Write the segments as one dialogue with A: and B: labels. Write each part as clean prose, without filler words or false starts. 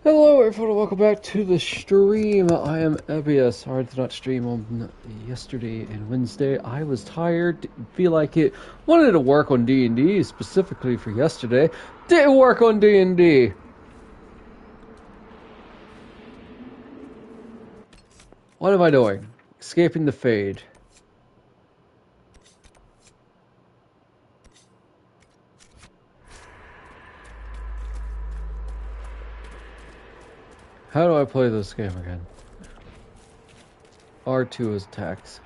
A: Hello everyone, welcome back to the stream. I am Ebius. Sorry to not stream on yesterday and Wednesday. I was tired, didn't feel like it. Wanted to work on D&D, specifically for yesterday. Didn't work on D&D. What am I doing? Escaping the Fade. How do I play this game again? R2 is attacks.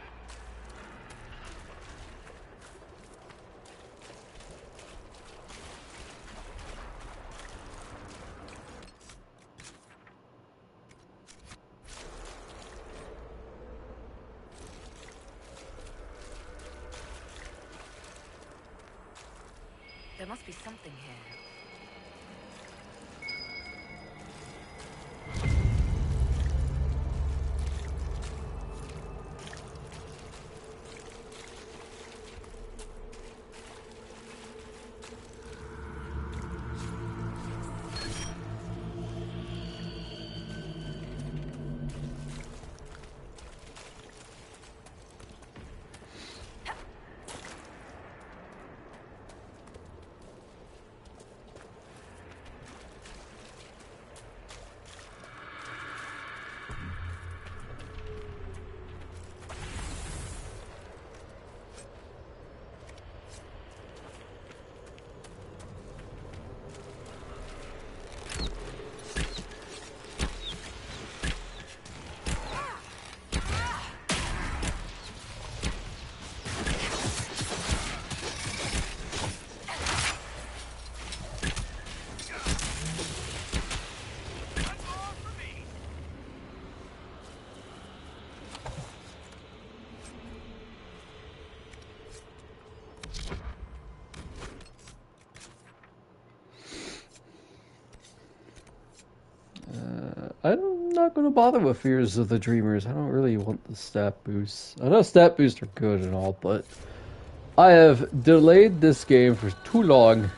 B: There must be something here.
A: I'm not going to bother with Fears of the Dreamers. I don't really want the stat boosts. I know stat boosts are good and all, but I have delayed this game for too long.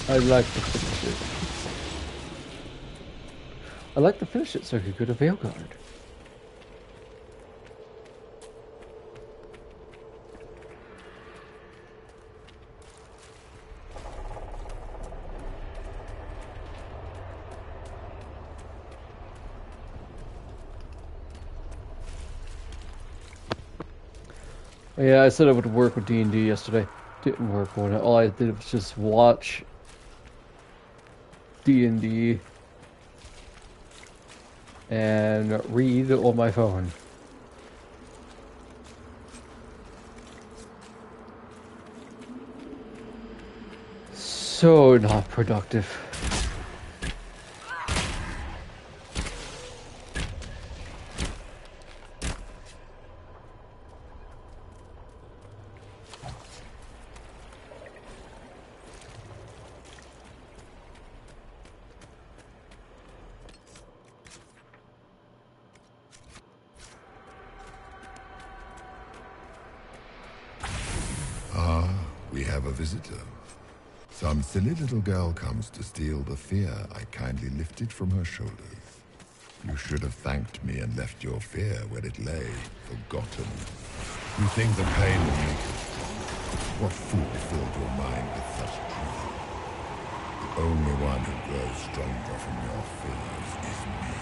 A: I'd like to finish it. I'd like to finish it so I could go to Veilguard. Yeah, I said I would work with D&D yesterday. Didn't work on it. All I did was just watch D&D and read on my phone. So not productive.
C: We have a visitor. Some silly little girl comes to steal the fear I kindly lifted from her shoulders. You should have thanked me and left your fear where it lay, forgotten. You think the pain will make you strong? What fool filled your mind with such dread? The only one who grows stronger from your fears is me.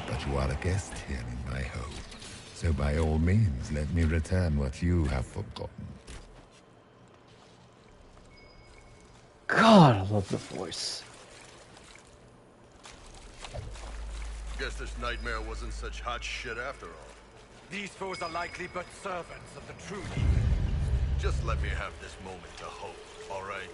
C: But you are a guest here in my home, so by all means let me return what you have forgotten.
A: God, I love the voice.
D: Guess this nightmare wasn't such hot shit after all.
E: These foes are likely but servants of the true demon.
D: Just let me have this moment to hope, all right?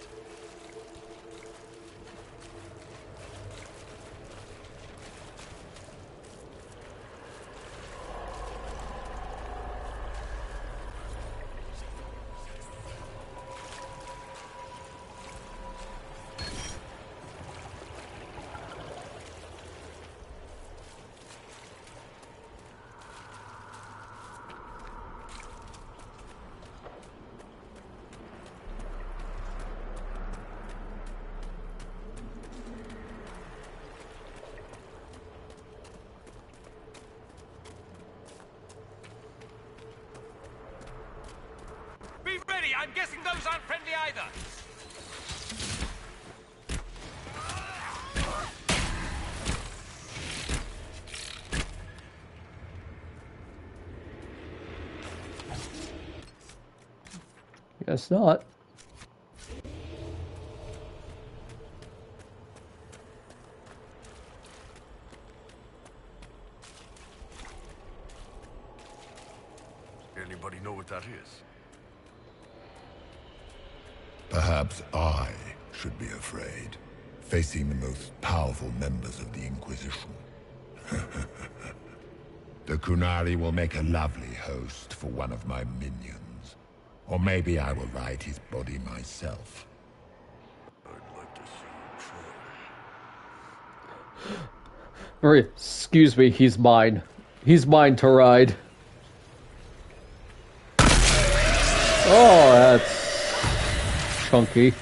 E: I'm guessing those aren't friendly either.
A: Guess not.
D: Anybody know what that is?
C: Perhaps I should be afraid, facing the most powerful members of the Inquisition. The Kunari will make a lovely host for one of my minions. Or maybe I will ride his body myself.
D: I'd like to see you try.
A: Or, excuse me, he's mine. He's mine to ride. Oh, that's chunky.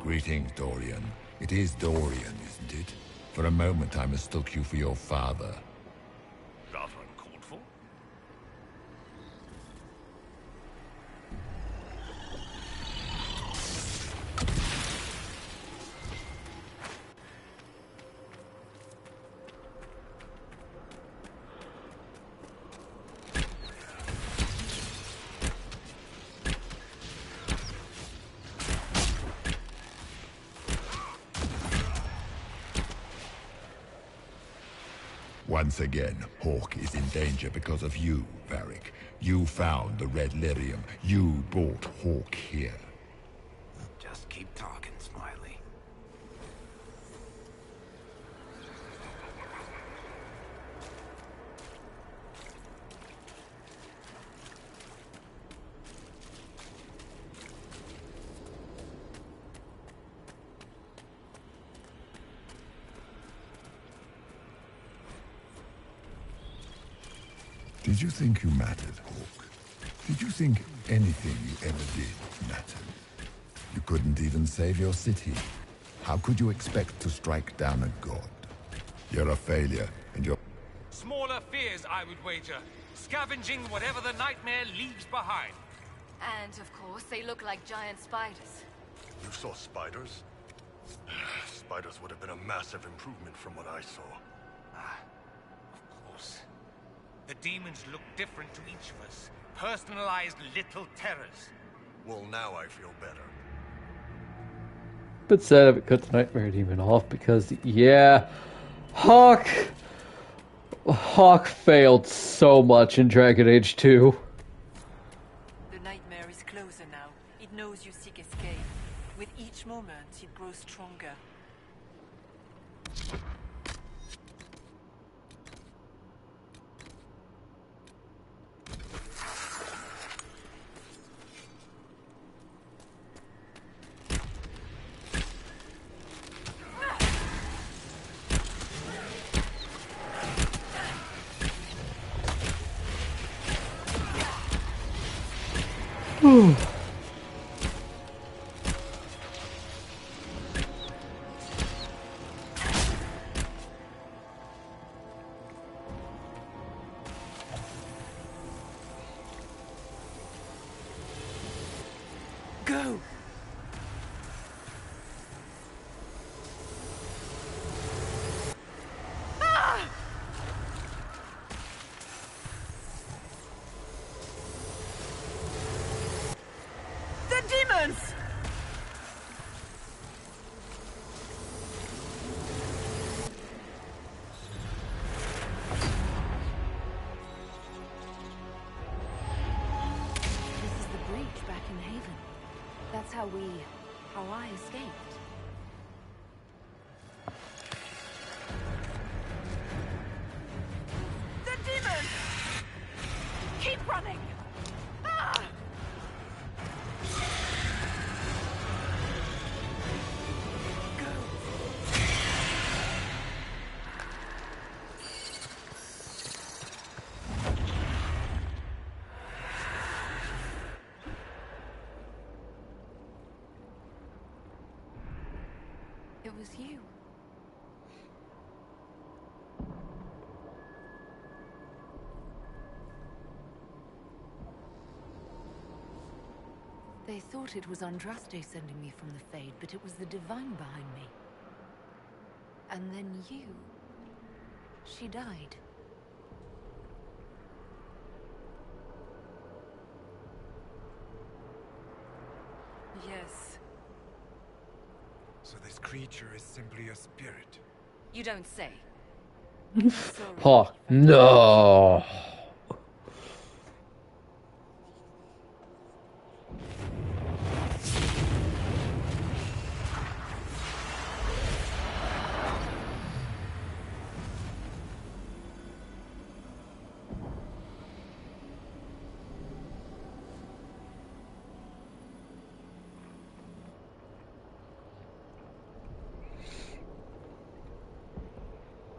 C: Greetings, Dorian. It is Dorian, isn't it? For a moment I mistook you for your father.
D: Rather uncalled for.
C: Once again, Hawk is in danger because of you, Varric. You found the red lyrium. You brought Hawk here.
E: Just keep talking, Smiley.
C: Did you think you mattered, Hawk? Did you think anything you ever did mattered? You couldn't even save your city. How could you expect to strike down a god? You're a failure, and you're...
E: Smaller fears, I would wager. Scavenging whatever the nightmare leaves behind.
B: And, of course, they look like giant spiders.
D: You saw spiders? Spiders would have been a massive improvement from what I saw.
E: Of course. The demons look different to each of us. Personalized little terrors.
D: Well, now I feel better.
A: But sad if it cut the Nightmare Demon off because, yeah, Hawk failed so much in Dragon Age 2.
F: The nightmare is closer now. It knows you seek escape. With each moment, it grows stronger. Go! The demons!
B: This is the breach back in Haven. That's how I escaped.
F: The demons! Keep running! Ah!
B: was you. They thought it was Andraste sending me from the Fade, but it was the Divine behind me. And then you... She died.
F: Yes.
E: So this creature is simply a spirit.
B: You don't say.
F: Sorry.
A: Oh, no.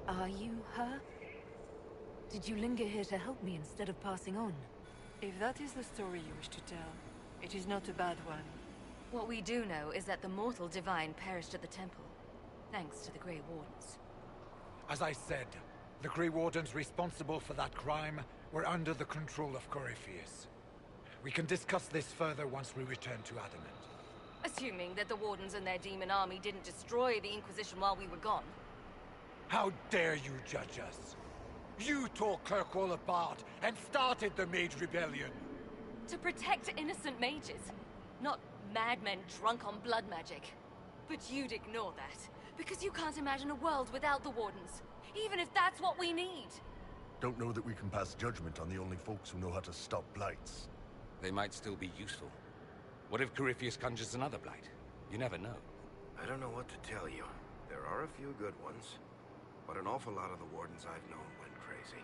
B: Are you her? Did you linger here to help me instead of passing on?
F: If that is the story you wish to tell, it is not a bad one.
B: What we do know is that the mortal divine perished at the temple, thanks to the Grey Wardens.
E: As I said, the Grey Wardens responsible for that crime were under the control of Corypheus. We can discuss this further once we return to Adamant.
B: Assuming that the Wardens and their demon army didn't destroy the Inquisition while we were gone.
E: How dare you judge us? You tore Kirkwall apart and started the Mage Rebellion.
B: To protect innocent mages, not madmen drunk on blood magic. But you'd ignore that, because you can't imagine a world without the Wardens, even if that's what we need.
D: Don't know that we can pass judgment on the only folks who know how to stop blights.
G: They might still be useful. What if Corypheus conjures another blight? You never know.
H: I don't know what to tell you. There are a few good ones, but an awful lot of the Wardens I've known went crazy.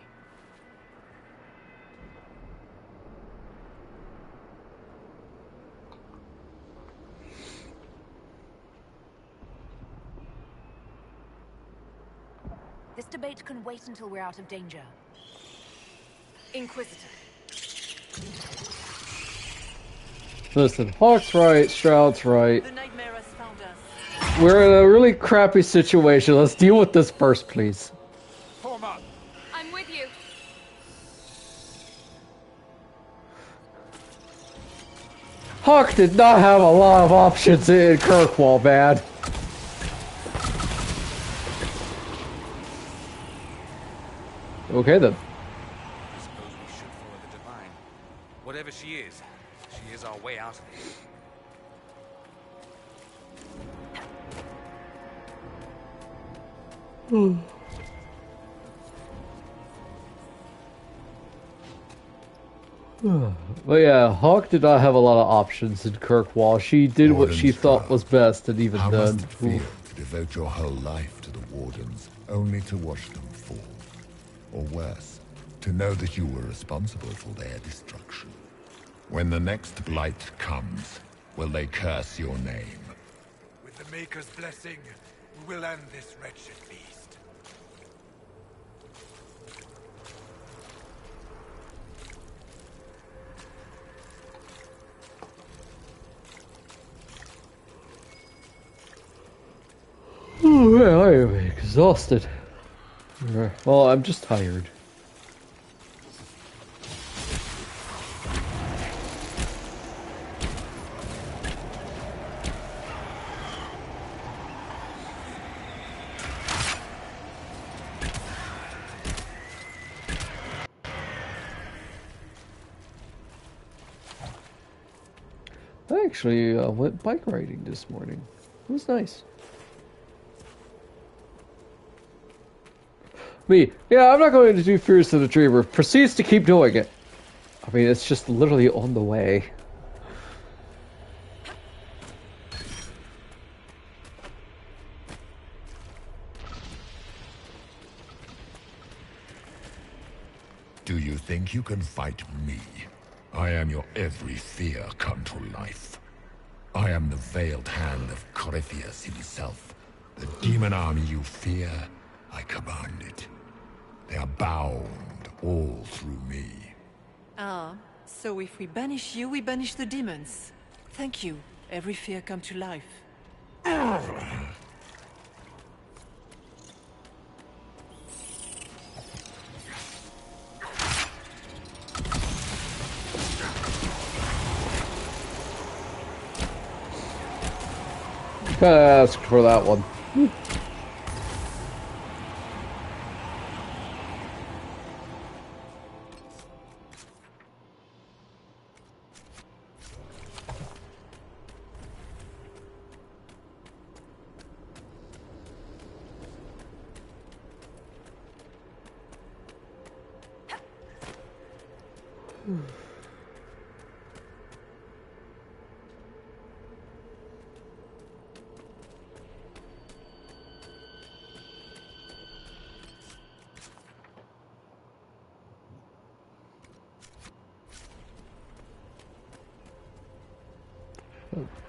B: This debate can wait until we're out of danger. Inquisitor.
A: Listen, Hawk's right, Stroud's right.
F: The nightmare has found us.
A: We're in a really crappy situation. Let's deal with this first, please.
E: Form up!
B: I'm with you.
A: Hawk did not have a lot of options in Kirkwall, man. Okay then.
G: I suppose we should follow the Divine. Whatever she is our way out of here.
A: But yeah, Hawk did not have a lot of options in Kirkwall. She did what she thought was best, and even
C: How
A: then...
C: must it feel to devote your whole life to the Wardens, only to watch them fall? Or worse, to know that you were responsible for their destruction. When the next blight comes, will they curse your name?
E: With the Maker's blessing, we will end this wretched beast.
A: Oh man, I am exhausted. Well, I'm just tired. I actually went bike riding this morning. It was nice. Me, yeah, I'm not going to do Fears of the Dreamer. Proceeds to keep doing it. I mean, it's just literally on the way.
C: Do you think you can fight me? I am your every fear come to life. I am the veiled hand of Corypheus himself. The demon army you fear, I command it. They are bound all through me.
F: Ah, so if we banish you, we banish the demons. Thank you. Every fear come to life.
A: Kinda asked for that one.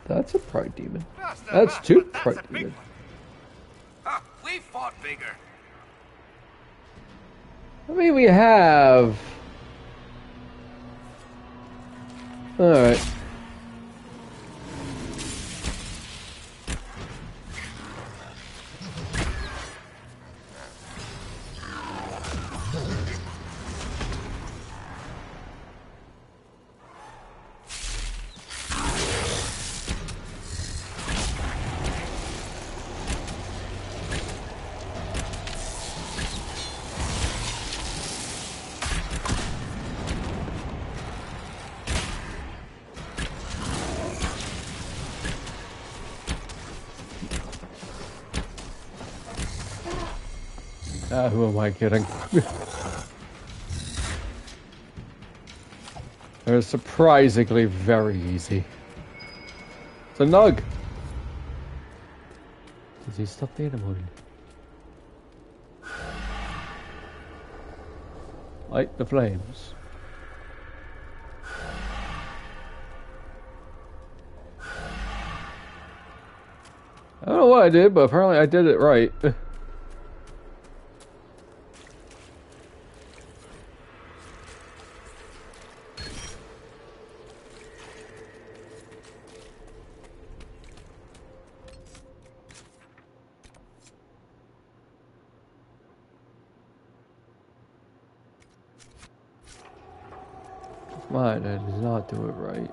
A: That's a pride demon. That's two pride demons.
G: We fought bigger.
A: I mean, we have. Alright. Who am I kidding? They're surprisingly very easy. It's a nug. Does he stop the animal? Light the flames. I don't know what I did, but apparently I did it right. Mine, I did not do it right.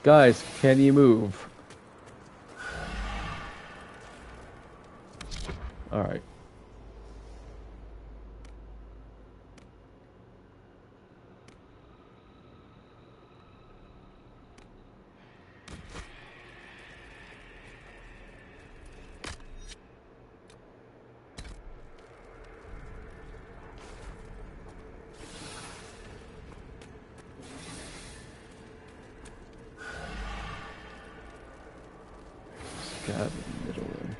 A: Guys, can you move? Alright. Got in the middle there.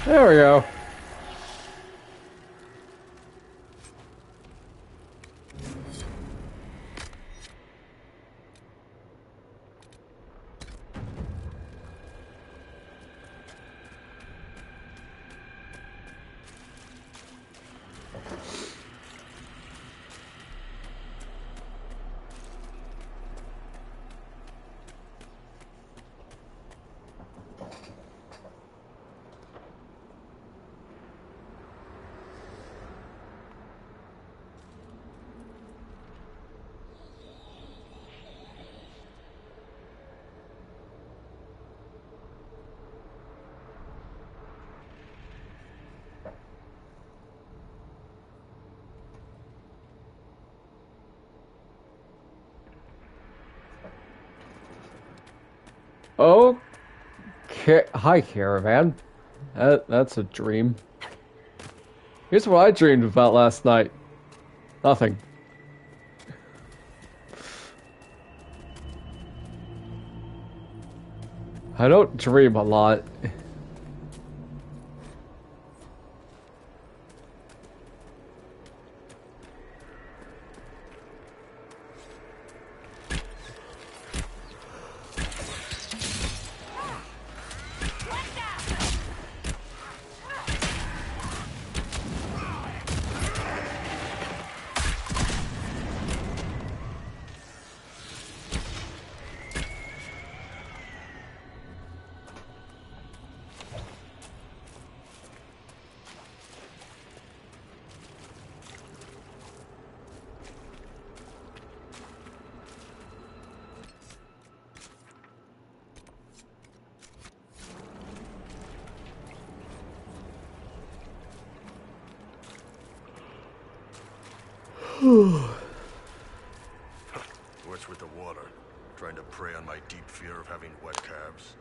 A: There we go. Okay. Hi, Caravan. That's a dream. Here's what I dreamed about last night. Nothing. I don't dream a lot.
D: What's with the water? Trying to prey on my deep fear of having wet calves?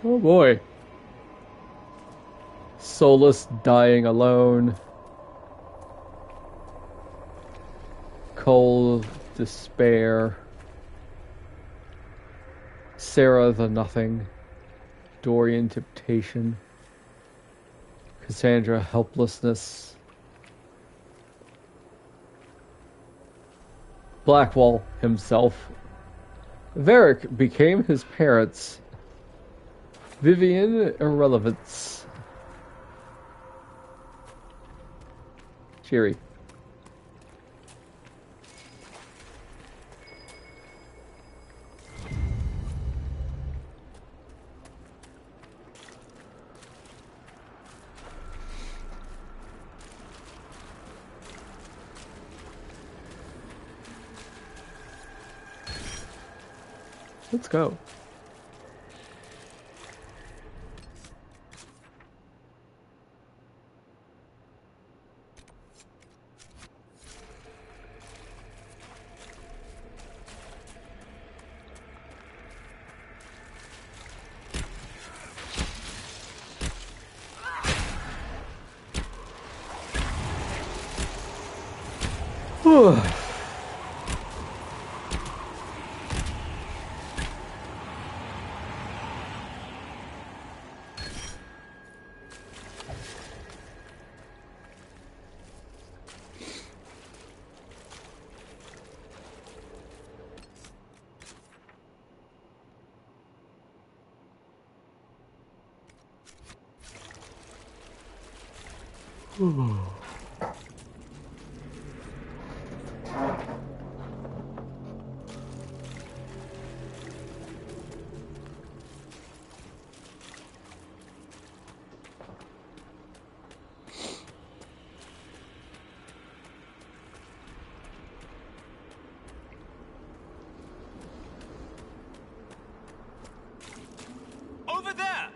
A: Oh boy. Solus dying alone. Cold despair. Sarah the nothing. Dorian temptation. Cassandra helplessness. Blackwall himself. Varric became his parents. Vivian irrelevance. Cheery. Let's go.
G: Over there!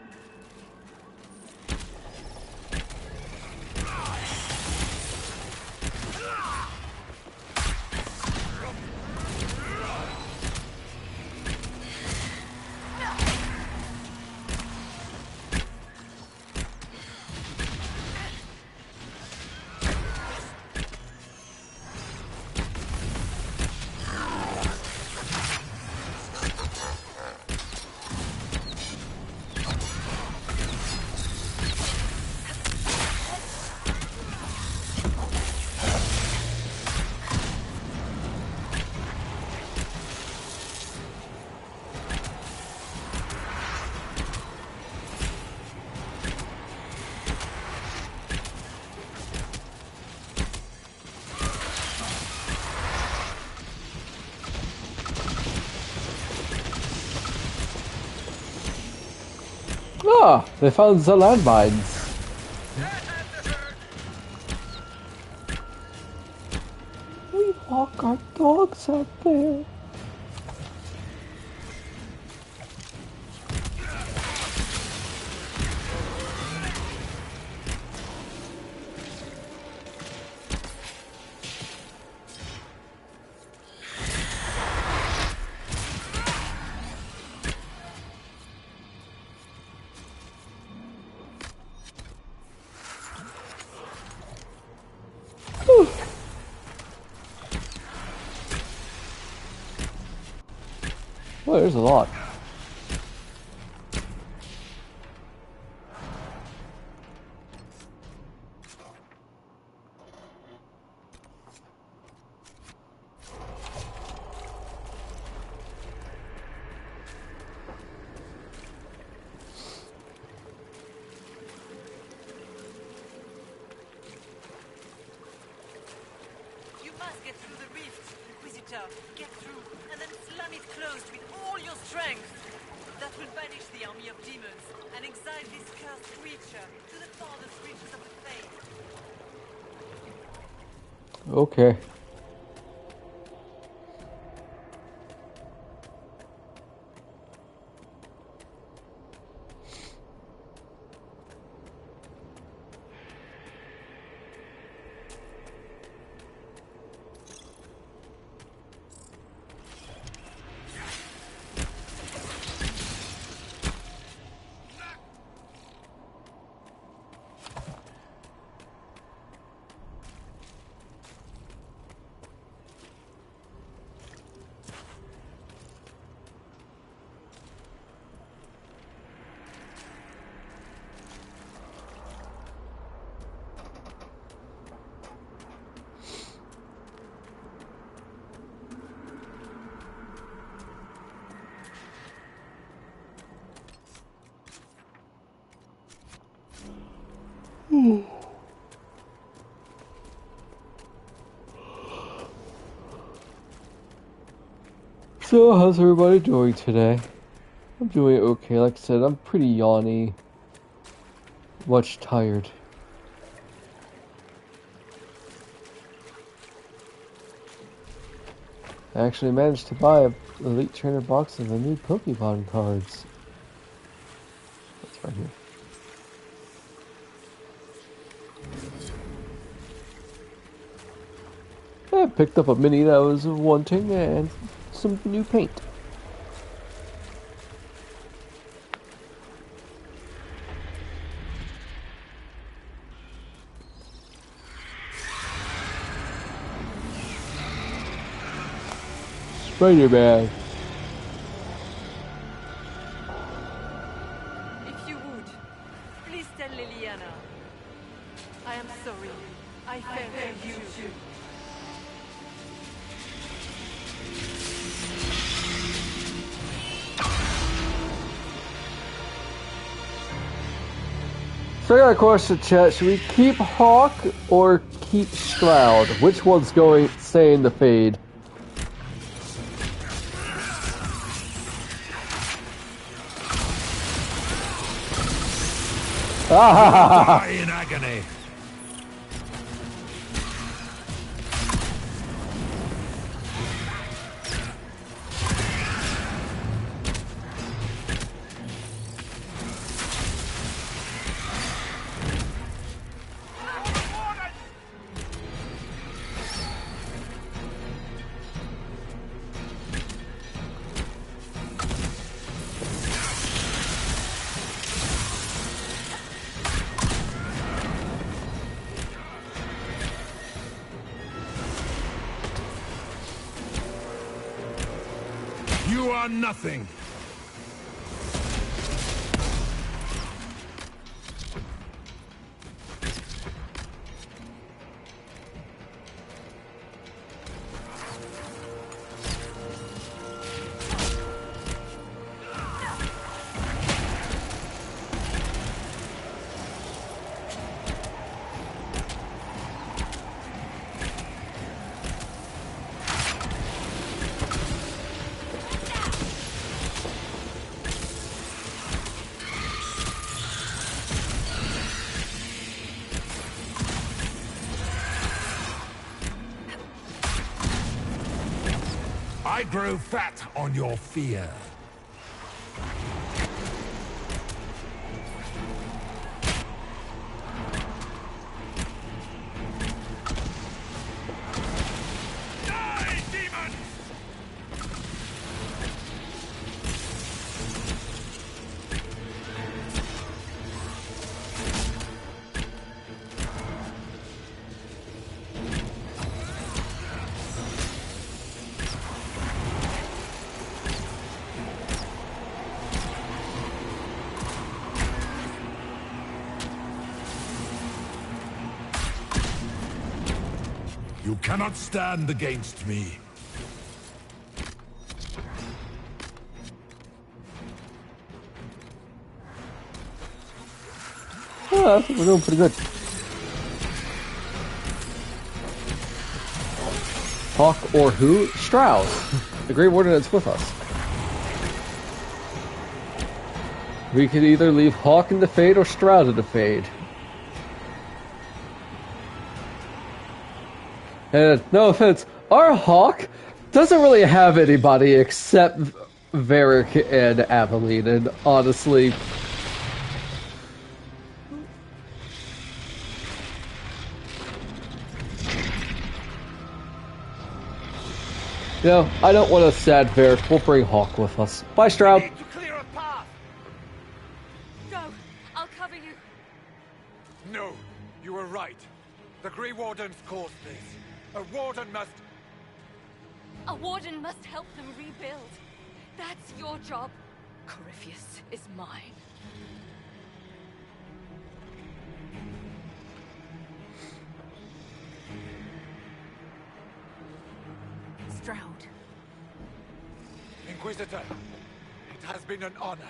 A: Ah, they found the landmines. We walk our dogs out there. Oh, there's a lot.
F: You must get through the rift, Inquisitor. Get through, and then slam it closed with all your strength. That will banish the army of demons and exile this cursed creature to the farthest reaches of the faith.
A: Okay. So, how's everybody doing today? I'm doing okay. Like I said, I'm pretty yawny. Much tired. I actually managed to buy a Elite Trainer box of the new Pokemon cards. That's right here. I picked up a mini that I was wanting and some new paint. Spider-Man.
F: If you would, please tell Liliana. I am sorry. I failed you too.
A: So I got a question, chat. Should we keep Hawk or keep Stroud? Which one's going staying the fade?
E: Die in agony. You are nothing.
I: I grow fat on your fear.
E: Die, demon!
I: You cannot stand against me.
A: Oh, I think we're doing pretty good. Hawk or who? Stroud. The Grey Warden is with us. We could either leave Hawk in the Fade or Stroud in the Fade. And no offense, our Hawk doesn't really have anybody except Varric and Aveline, and honestly... No, I don't want a sad Varric. We'll bring Hawk with us. Bye, Stroud.
E: To clear a path!
B: Go! I'll cover you.
E: No, you were right. The Grey Wardens caused this. A warden must...
B: A warden must help them rebuild. That's your job. Corypheus is mine.
F: Stroud.
E: Inquisitor, it has been an honor.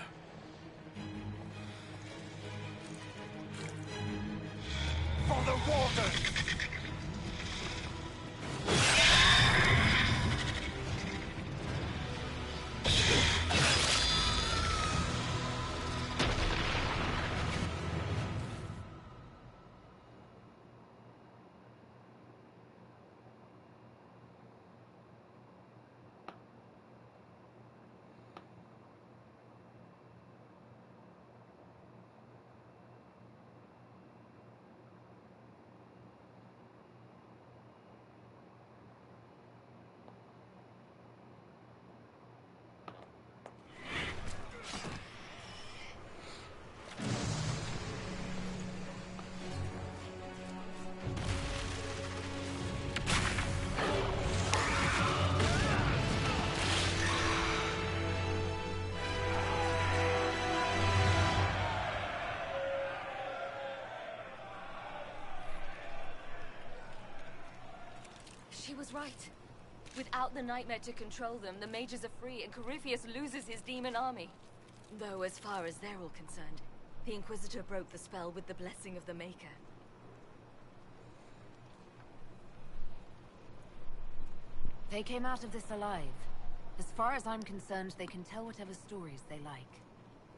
E: For the Warden!
B: She was right. Without the nightmare to control them, the mages are free and Corypheus loses his demon army. Though as far as they're all concerned, the Inquisitor broke the spell with the blessing of the Maker.
F: They came out of this alive. As far as I'm concerned, they can tell whatever stories they like.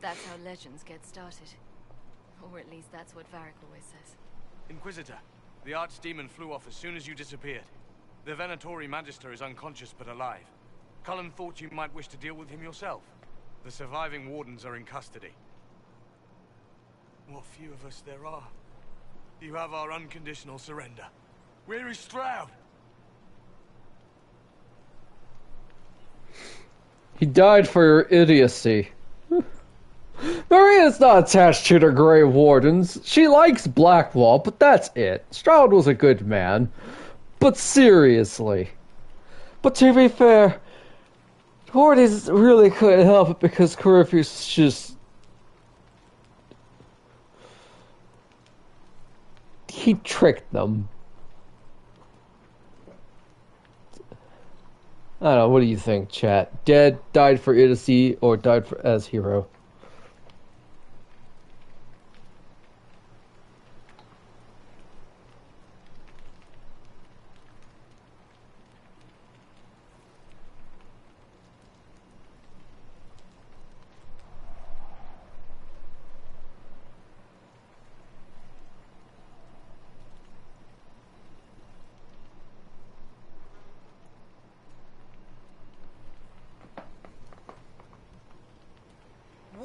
B: That's how legends get started. Or at least that's what Varric always says.
G: Inquisitor, the Archdemon flew off as soon as you disappeared. The Venatori Magister is unconscious but alive. Cullen thought you might wish to deal with him yourself. The surviving Wardens are in custody. What few of us there are. You have our unconditional surrender. Where is Stroud?
A: He died for your idiocy. Maria's not attached to the Grey Wardens. She likes Blackwall, but that's it. Stroud was a good man. But seriously. But to be fair, Wardens really couldn't help it because Corypheus just... He tricked them. I don't know, what do you think, chat? Dead, died for idiocy, or died for, as hero?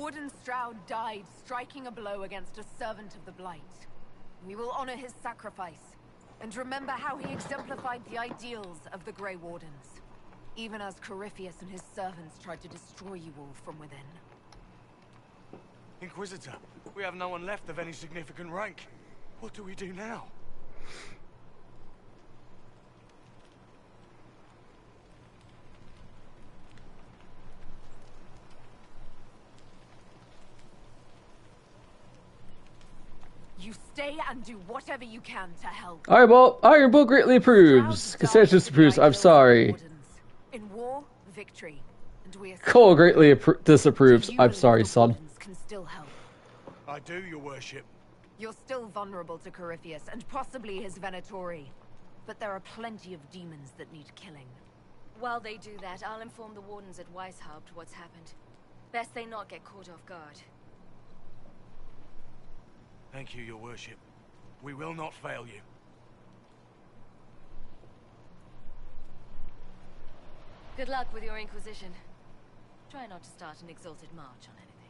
J: Warden Stroud died striking a blow against a servant of the Blight. We will honor his sacrifice, and remember how he exemplified the ideals of the Grey Wardens, even as Corypheus and his servants tried to destroy you all from within.
G: Inquisitor, we have no one left of any significant rank. What do we do now?
J: You stay and do whatever you can to help.
A: Iron Bull greatly approves. Cassandra disapproves. I'm sorry.
J: In war, victory. And we
A: Cole greatly disapproves. I'm sorry, son.
J: Can still help.
G: I do, your worship.
J: You're still vulnerable to Corypheus, and possibly his Venatori. But there are plenty of demons that need killing.
B: While they do that, I'll inform the Wardens at Weishaupt what's happened. Best they not get caught off guard.
G: Thank you, your worship. We will not fail you.
B: Good luck with your Inquisition. Try not to start an exalted march on anything.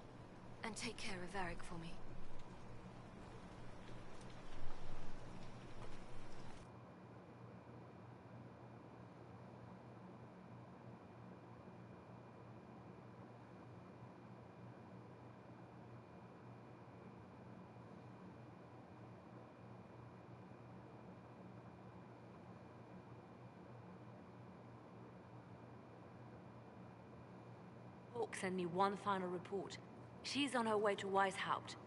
B: And take care of Varric for me.
K: Send me one final report. She's on her way to Weishaupt.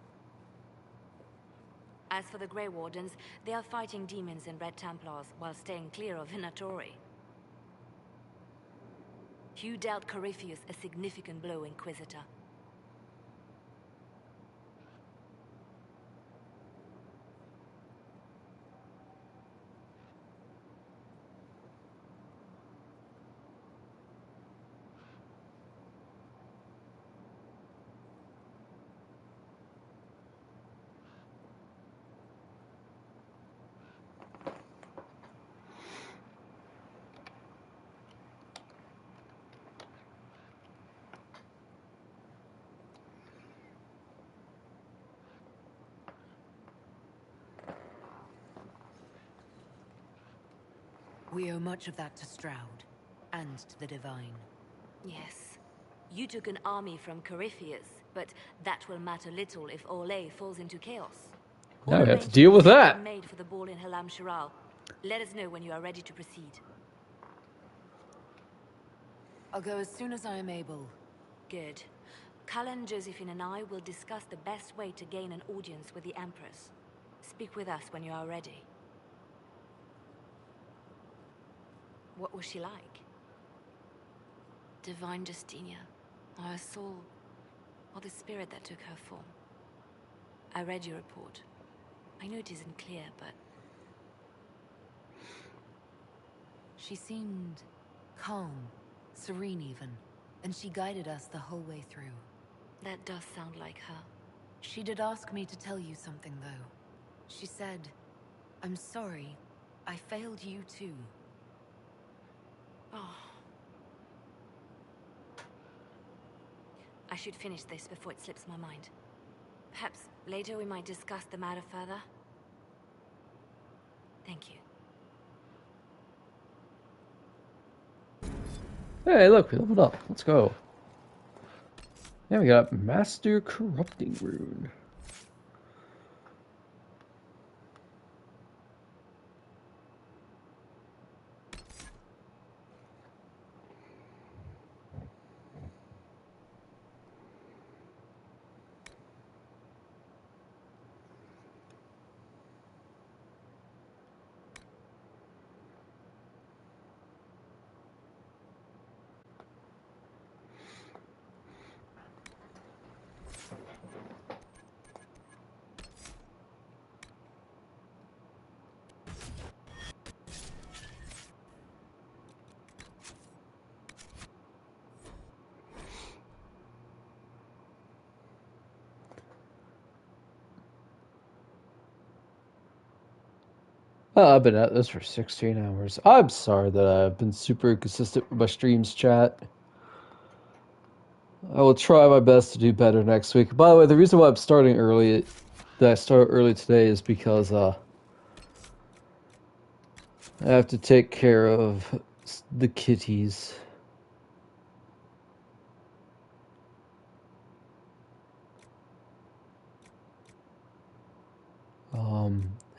K: As for the Grey Wardens, they are fighting demons and Red Templars while staying clear of Venatori. You dealt Corypheus a significant blow, Inquisitor.
J: We owe much of that to Stroud, and to the Divine.
K: Yes. You took an army from Corypheus, but that will matter little if Orlais falls into chaos.
A: Now we have to deal with that.
K: Made for the ball in Halam Shiral. Let us know when you are ready to proceed.
J: I'll go as soon as I am able.
K: Good. Cullen, Josephine and I will discuss the best way to gain an audience with the Empress. Speak with us when you are ready. What was she like? Divine Justinia, or her soul, or the spirit that took her form. I read your report. I know it isn't clear, but...
J: She seemed calm, serene even, and she guided us the whole way through.
K: That does sound like her.
J: She did ask me to tell you something, though. She said, "I'm sorry, I failed you too."
K: Oh. I should finish this before it slips my mind. Perhaps later we might discuss the matter further. Thank you.
A: Hey, look, we leveled up. Let's go. Now we got Master Corrupting Rune. I've been at this for 16 hours. I'm sorry that I've been super inconsistent with my streams, chat. I will try my best to do better next week. By the way, the reason why I'm starting early, that I started early today, is because I have to take care of the kitties.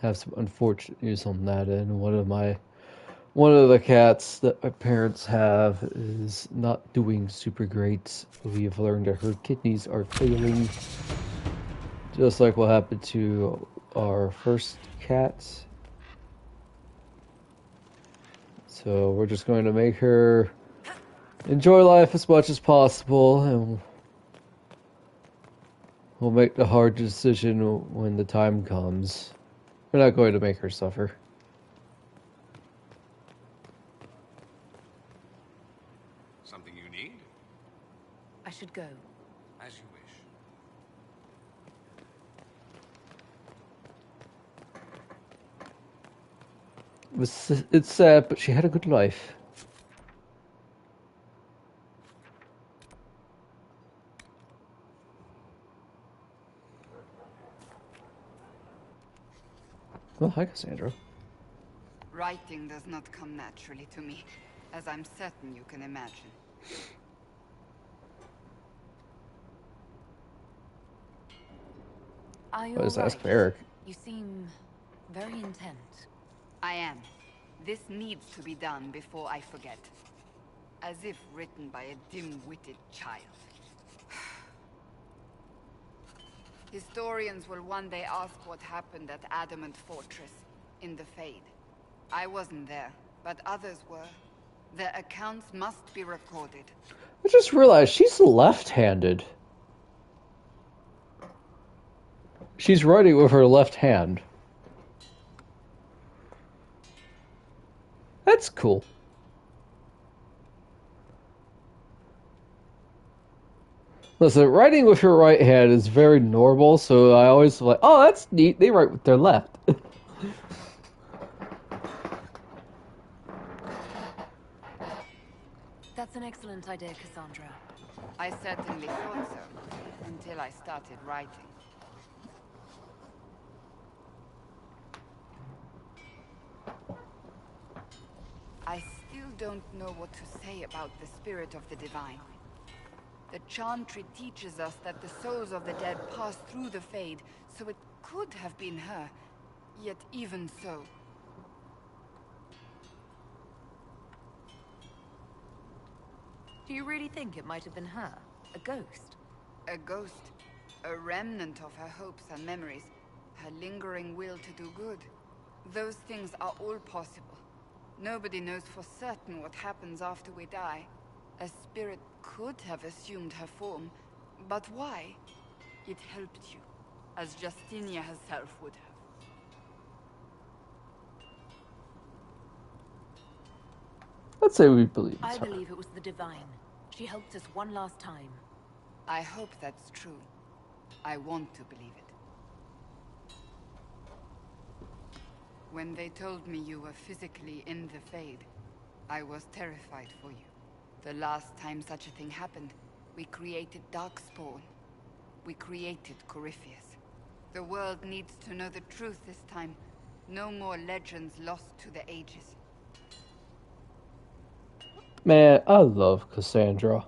A: Have some unfortunate news on that end. One of the cats that my parents have is not doing super great. We have learned that her kidneys are failing, just like what happened to our first cat. So we're just going to make her enjoy life as much as possible, and we'll make the hard decision when the time comes. We're not going to make her suffer.
H: Something you need?
J: I should go.
H: As you wish.
A: It's sad, but she had a good life. Well, hi, Cassandra.
L: Writing does not come naturally to me, as I'm certain you can imagine.
J: Are you
A: Let's ask
J: alright?
A: Eric.
J: You seem very intent.
L: I am. This needs to be done before I forget. As if written by a dim-witted child. Historians will one day ask what happened at Adamant Fortress, in the Fade. I wasn't there, but others were. Their accounts must be recorded.
A: I just realized she's left-handed. She's writing with her left hand. That's cool. Listen, writing with your right hand is very normal, so I always like, oh, that's neat. They write with their left.
J: That's an excellent idea, Cassandra.
L: I certainly thought so, until I started writing. I still don't know what to say about the spirit of the divine. The Chantry teaches us that the souls of the dead pass through the Fade, so it could have been her. Yet even so...
J: Do you really think it might have been her? A ghost?
L: A ghost. A remnant of her hopes and memories. Her lingering will to do good. Those things are all possible. Nobody knows for certain what happens after we die. A spirit could have assumed her form, but why? It helped you, as Justinia herself would have.
A: Let's say we believe
J: I
A: it's her.
J: believe it was the divine. She helped us one last time.
L: I hope that's true. I want to believe it. When they told me you were physically in the Fade, I was terrified for you. The last time such a thing happened, we created Darkspawn. We created Corypheus. The world needs to know the truth this time. No more legends lost to the ages.
A: Man, I love Cassandra.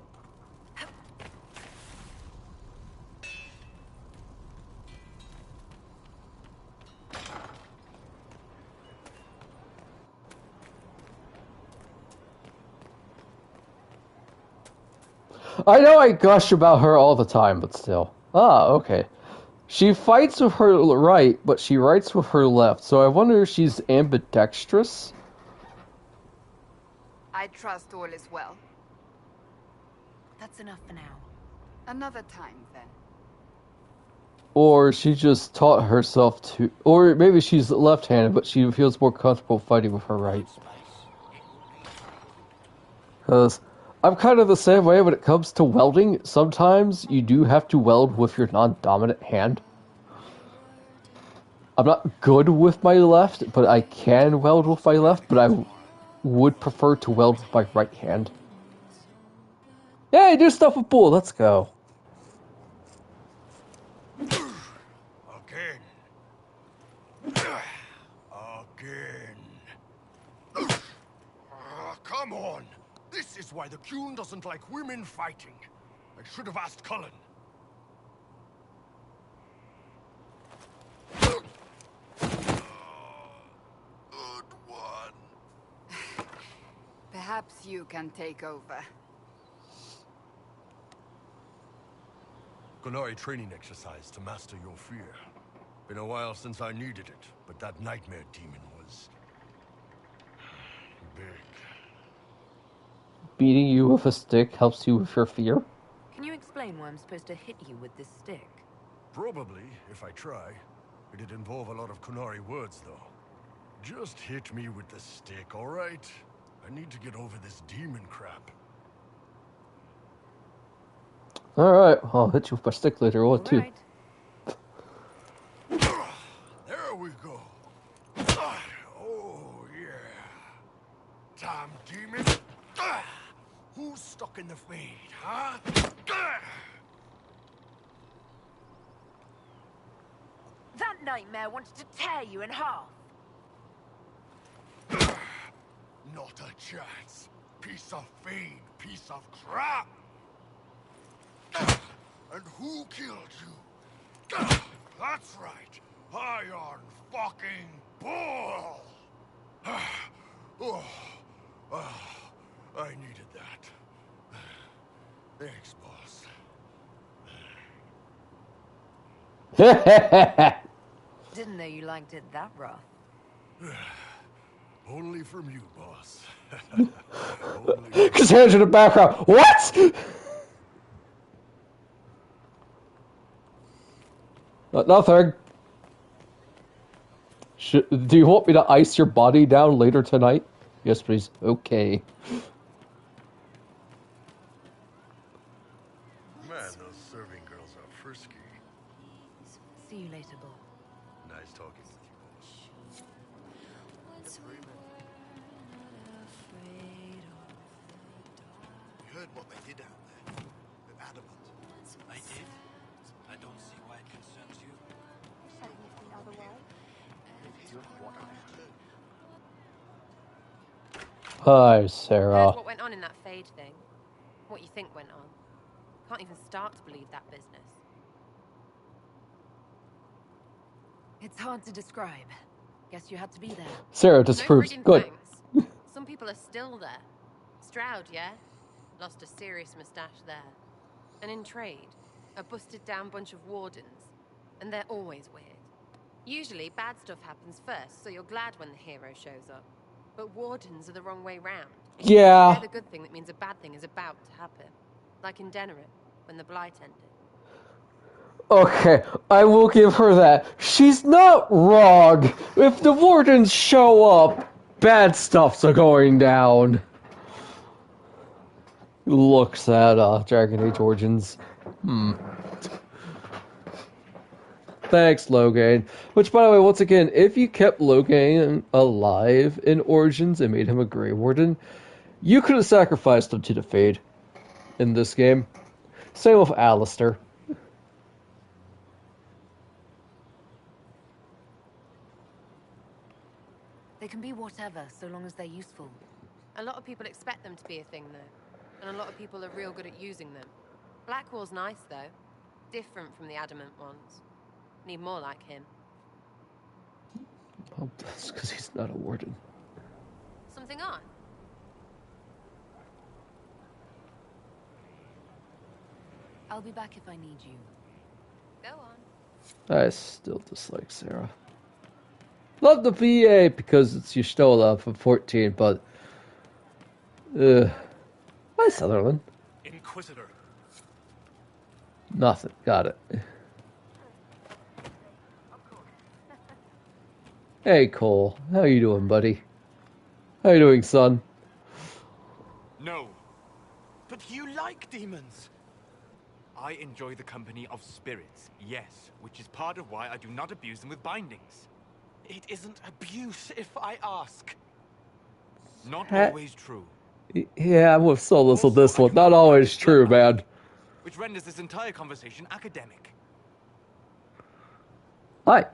A: I know I gush about her all the time, but still. Ah, okay. She fights with her right, but she writes with her left, so I wonder if she's ambidextrous?
L: I trust all is well.
J: That's enough for now.
L: Another time, then.
A: Or she just taught herself to... Or maybe she's left-handed, but she feels more comfortable fighting with her right. Because I'm kind of the same way when it comes to welding. Sometimes you do have to weld with your non-dominant hand. I'm not good with my left, but I can weld with my left, but I would prefer to weld with my right hand. Hey, do stuff with Bull. Let's go.
D: Again. Again. Come on! This is why the Qun doesn't like women fighting. I should have asked Cullen. Good one.
L: Perhaps you can take over.
D: Qunari training exercise to master your fear. Been a while since I needed it, but that nightmare demon was... big.
A: Beating you with a stick helps you with your fear?
J: Can you explain why I'm supposed to hit you with this stick?
D: Probably, if I try. It'd involve a lot of Qunari words, though. Just hit me with the stick, alright? I need to get over this demon crap.
A: Alright, I'll hit you with my stick later on, too.
J: Right.
D: There we go. Oh, yeah. Damn demon. Who's stuck in the fade, huh?
J: That nightmare wanted to tear you in half.
D: Not a chance. Piece of fade, piece of crap. And who killed you? That's right. Iron fucking Bull. I needed that. Thanks, boss.
J: Didn't know you liked it that rough.
D: Only from you, boss.
A: His hands in the background. What? Nothing. Do you want me to ice your body down later tonight? Yes, please. Okay.
D: Man, those serving girls are frisky.
J: See you later, Bull.
D: Nice talking with you, boss.
M: You heard what they did out there. They're adamant.
N: I did. I don't see why it concerns you.
A: Hi, Sarah.
O: Heard what went on in that Fade thing. What you think went on. Can't even start to believe that business.
J: It's hard to describe. Guess you had to be there.
A: Sarah disapproves.
O: No
A: Good.
O: thanks. Some people are still there. Stroud, yeah? Lost a serious moustache there. And in trade, a busted down bunch of wardens. And they're always weird. Usually, bad stuff happens first, so you're glad when the hero shows up. But wardens are the wrong way round.
A: Yeah.
O: They're the good thing that means a bad thing is about to happen. Like in Denerit, when the Blight ended.
A: Okay, I will give her that. She's not wrong. If the wardens show up, bad stuff's going down. Looks at Dragon Age Origins. Thanks, Logain. Which, by the way, once again, if you kept Logain alive in Origins and made him a Grey Warden, you could have sacrificed him to the Fade in this game. Same with Alistair.
J: They can be whatever, so long as they're useful.
O: A lot of people expect them to be a thing, though. And a lot of people are real good at using them. Blackwall's nice, though. Different from the Adamant ones. Need more like him.
A: Oh, that's because he's not a warden.
O: Something on?
J: I'll be back if I need you.
O: Go on.
A: I still dislike Sarah. Love the VA because it's Y'shtola from 14, but... Hi, Sutherland.
G: Inquisitor.
A: Nothing. Got it. Hey, Cole. How you doing, buddy? How you doing, son?
P: No. But you like demons. I enjoy the company of spirits, yes, which is part of why I do not abuse them with bindings.
N: It isn't abuse if I ask.
P: Not always true.
A: Yeah, I'm with Solus on
P: Also,
A: this
P: I
A: one.
P: do
A: Not
P: not
A: always
P: practice
A: true,
P: blood magic,
A: man.
P: which renders this entire conversation academic.
A: Hi.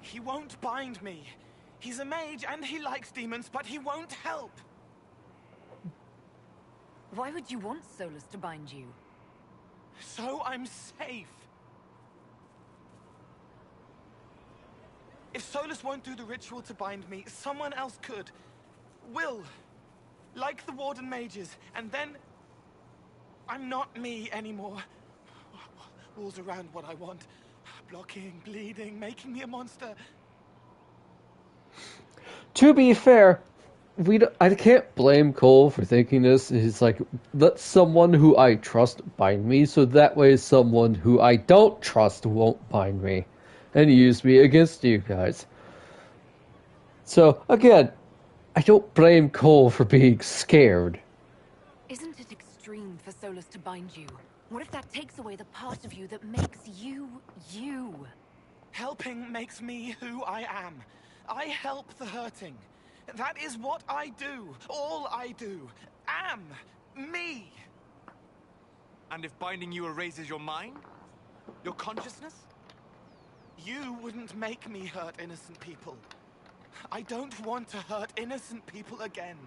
Q: He won't bind me. He's a mage and he likes demons, but he won't help.
J: Why would you want Solus to bind you?
Q: So I'm safe. If Solus won't do the ritual to bind me, someone else could. Will. Like the Warden mages. And then... I'm not me anymore. Walls around what I want. Blocking, bleeding, making me a monster.
A: To be fair, I can't blame Cole for thinking this. He's like, let someone who I trust bind me, so that way someone who I don't trust won't bind me and use me against you guys. So, again, I don't blame Cole for being scared.
J: Isn't it extreme for Solus to bind you? What if that takes away the part of you that makes you, you?
Q: Helping makes me who I am. I help the hurting. That is what I do. All I do. Am. Me.
P: And if binding you erases your mind? Your consciousness?
Q: You wouldn't make me hurt innocent people. I don't want to hurt innocent people again.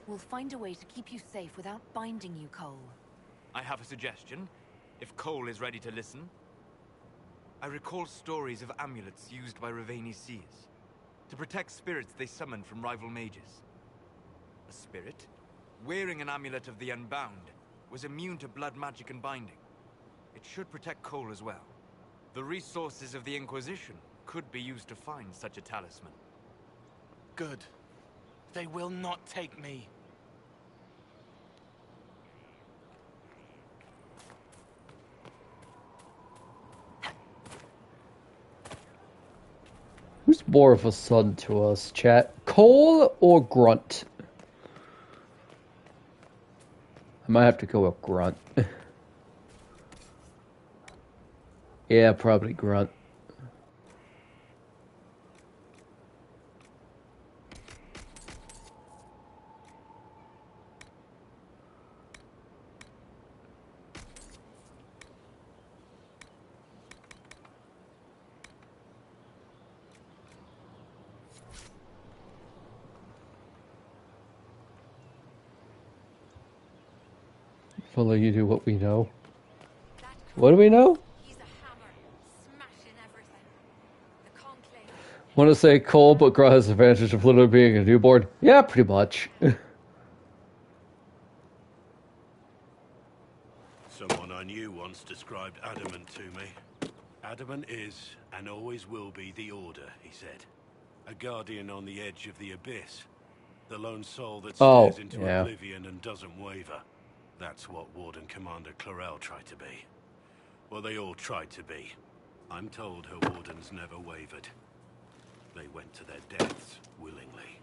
J: We'll find a way to keep you safe without binding you, Cole.
P: I have a suggestion, if Cole is ready to listen. I recall stories of amulets used by Ravani's seers to protect spirits they summoned from rival mages. A spirit, wearing an amulet of the Unbound, was immune to blood magic and binding. It should protect Cole as well. The resources of the Inquisition could be used to find such a talisman.
Q: Good. They will not take me.
A: Who's more of a son to us, chat? Cole or Grunt? I might have to go with Grunt. Yeah, probably Grunt. Follow you do what we know. What do we know? Want to say Cole, but Gra has the advantage of literally being a newborn? Yeah, pretty much.
R: Someone I knew once described adamant to me. Adamant is, and always will be, the Order, he said. A guardian on the edge of the abyss. The lone soul that stares into oblivion and doesn't waver. That's what Warden Commander Clarel tried to be. Well, they all tried to be. I'm told her wardens never wavered. They went to their deaths willingly.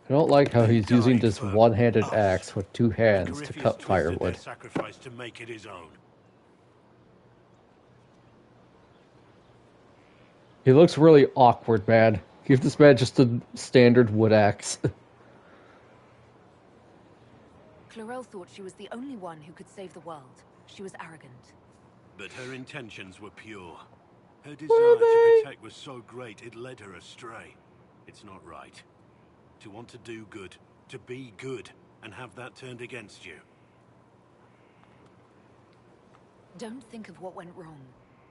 A: I don't like how he's using this one-handed axe with two hands to cut firewood.
R: Their sacrifice to make it his own.
A: He looks really awkward, man. Give this man just a standard wood axe.
J: Clarel thought she was the only one who could save the world. She was arrogant.
R: But her intentions were pure. Her desire to protect was so great it led her astray. It's not right. To want to do good, to be good, and have that turned against you.
J: Don't think of what went wrong.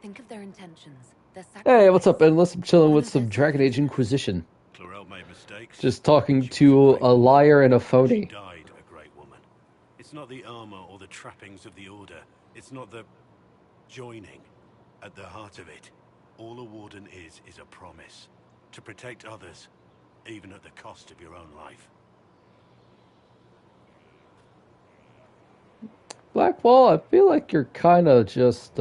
J: Think of their intentions. Their sacrifice.
A: Hey, what's up, Endless? I'm chilling with some Dragon Age Inquisition.
R: Clarel made mistakes.
A: Just talking to a liar and a
R: She
A: phony.
R: died a great woman. It's not the armor or the trappings of the Order. It's not the joining. At the heart of it, all a warden is a promise. To protect others, even at the cost of your own life.
A: Blackwall, I feel like you're kind of just,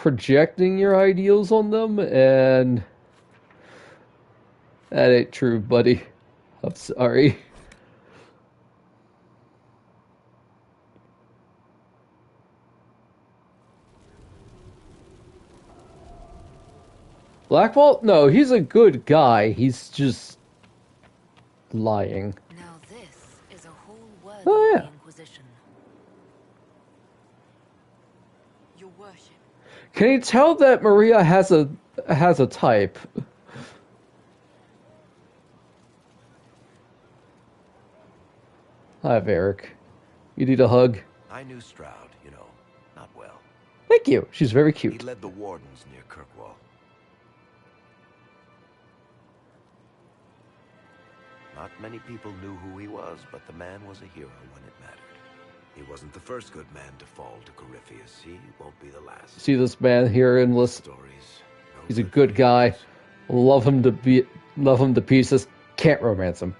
A: projecting your ideals on them, and that ain't true, buddy. I'm sorry. Blackwall? No, he's a good guy. He's just lying.
J: Now this is a whole word
A: Oh,
J: of
A: yeah.
J: the Inquisition.
F: Your worship.
A: Can you tell that Maria has a type? Hi, Varric. You need a hug?
H: I knew Stroud, you know, not well.
A: Thank you. She's very cute.
H: He led the Wardens near Kirkwall. Not many people knew who he was, but the man was a hero when it mattered. He wasn't the first good man to fall to Corypheus. He won't be the last.
A: See this man here in list? He's a good guy. Love him to pieces. Can't romance him.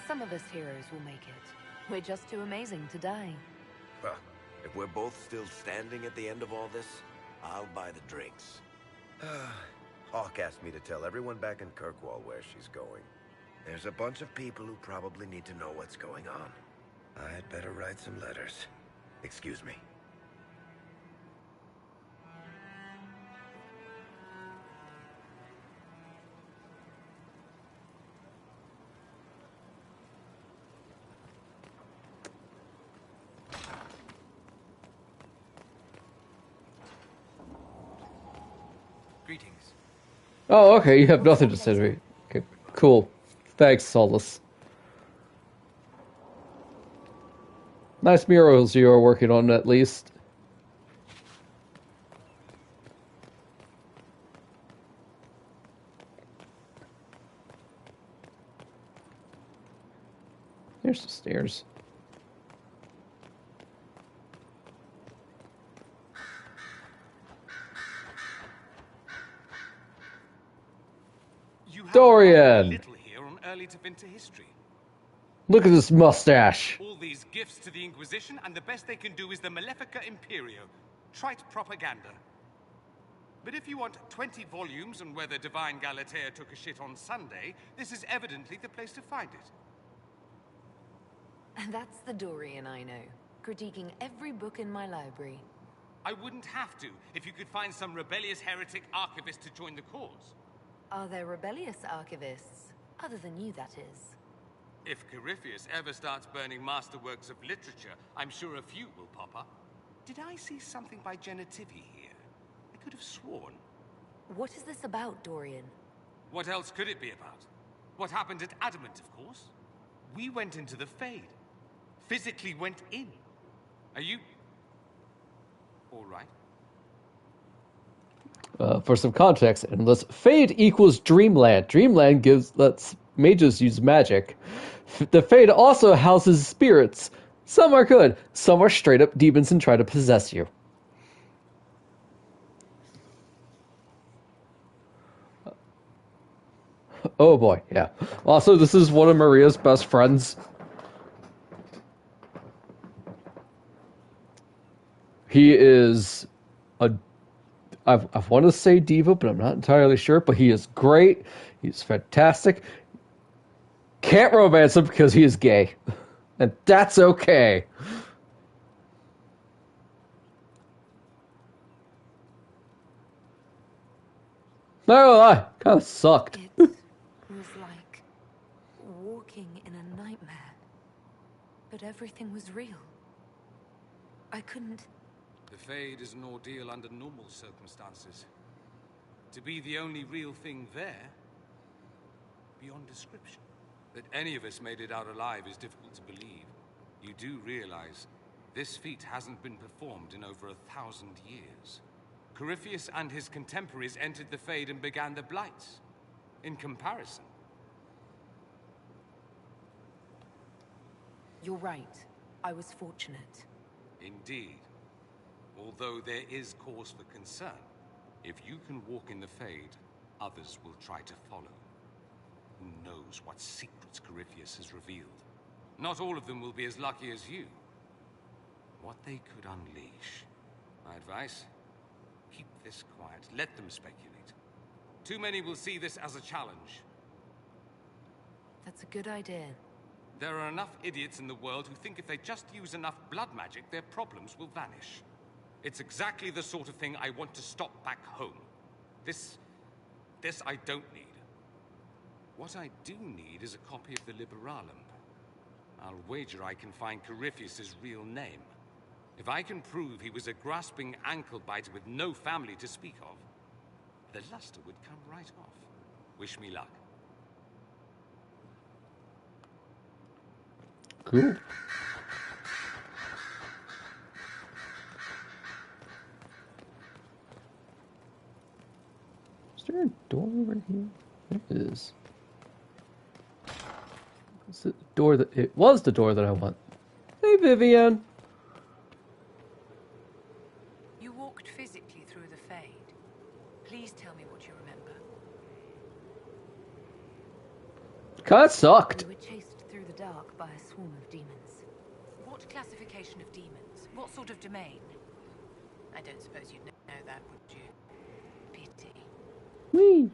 J: Some of us heroes will make it. We're just too amazing to die.
H: Well, if we're both still standing at the end of all this, I'll buy the drinks. Hawk asked me to tell everyone back in Kirkwall where she's going. There's a bunch of people who probably need to know what's going on. I'd better write some letters. Excuse me.
P: Greetings.
A: Oh, okay. You have nothing to say to me. Okay, cool. Thanks, Solus. Nice murals you are working on, at least. There's the stairs. Dorian!
S: Little here on early to Vinter history.
A: Look at this mustache.
S: All these gifts to the Inquisition, and the best they can do is the Malefica Imperio. Trite propaganda. But if you want 20 volumes on whether Divine Galatea took a shit on Sunday, this is evidently the place to find it.
J: And that's the Dorian I know, critiquing every book in my library.
S: I wouldn't have to, if you could find some rebellious heretic archivist to join the cause.
J: Are there rebellious archivists? Other than you, that is.
S: If Corypheus ever starts burning masterworks of literature, I'm sure a few will pop up. Did I see something by Genitivi here? I could have sworn.
J: What is this about, Dorian?
S: What else could it be about? What happened at Adamant, of course. We went into the Fade. Physically went in. Are you... all right?
A: For some context, unless Fade equals Dreamland. Dreamland lets mages use magic. The Fade also houses spirits. Some are good, some are straight up demons and try to possess you. Oh boy, yeah. Also, this is one of Maria's best friends. He is I want to say diva, but I'm not entirely sure. But he is great. He's fantastic. Can't romance him because he is gay. And that's okay. Not gonna lie, kind of sucked.
J: It was like walking in a nightmare. But everything was real. I couldn't...
S: The Fade is an ordeal under normal circumstances. To be the only real thing there, beyond description. That any of us made it out alive is difficult to believe. You do realize this feat hasn't been performed in over 1,000 years. Corypheus and his contemporaries entered the Fade and began the Blights. In comparison...
J: You're right. I was fortunate.
S: Indeed. Although there is cause for concern. If you can walk in the Fade, others will try to follow. Who knows what secrets Corypheus has revealed? Not all of them will be as lucky as you. what they could unleash. My advice? Keep this quiet. Let them speculate. Too many will see this as a challenge.
J: That's a good idea.
S: There are enough idiots in the world who think if they just use enough blood magic, their problems will vanish. It's exactly the sort of thing I want to stop back home. This I don't need. What I do need is a copy of the Liberalum. I'll wager I can find Corypheus' real name. If I can prove he was a grasping ankle-biter with no family to speak of, the luster would come right off. Wish me luck.
A: Cool. Is there a door over here? There is. Is it the door that it was the door that I want? Hey, Vivian.
J: You walked physically through the Fade. Please tell me what you remember.
A: Kinda sucked.
J: We were chased through the dark by a swarm of demons. What classification of demons? What sort of domain? I don't suppose you'd know that, would you? Pity.
A: Whee!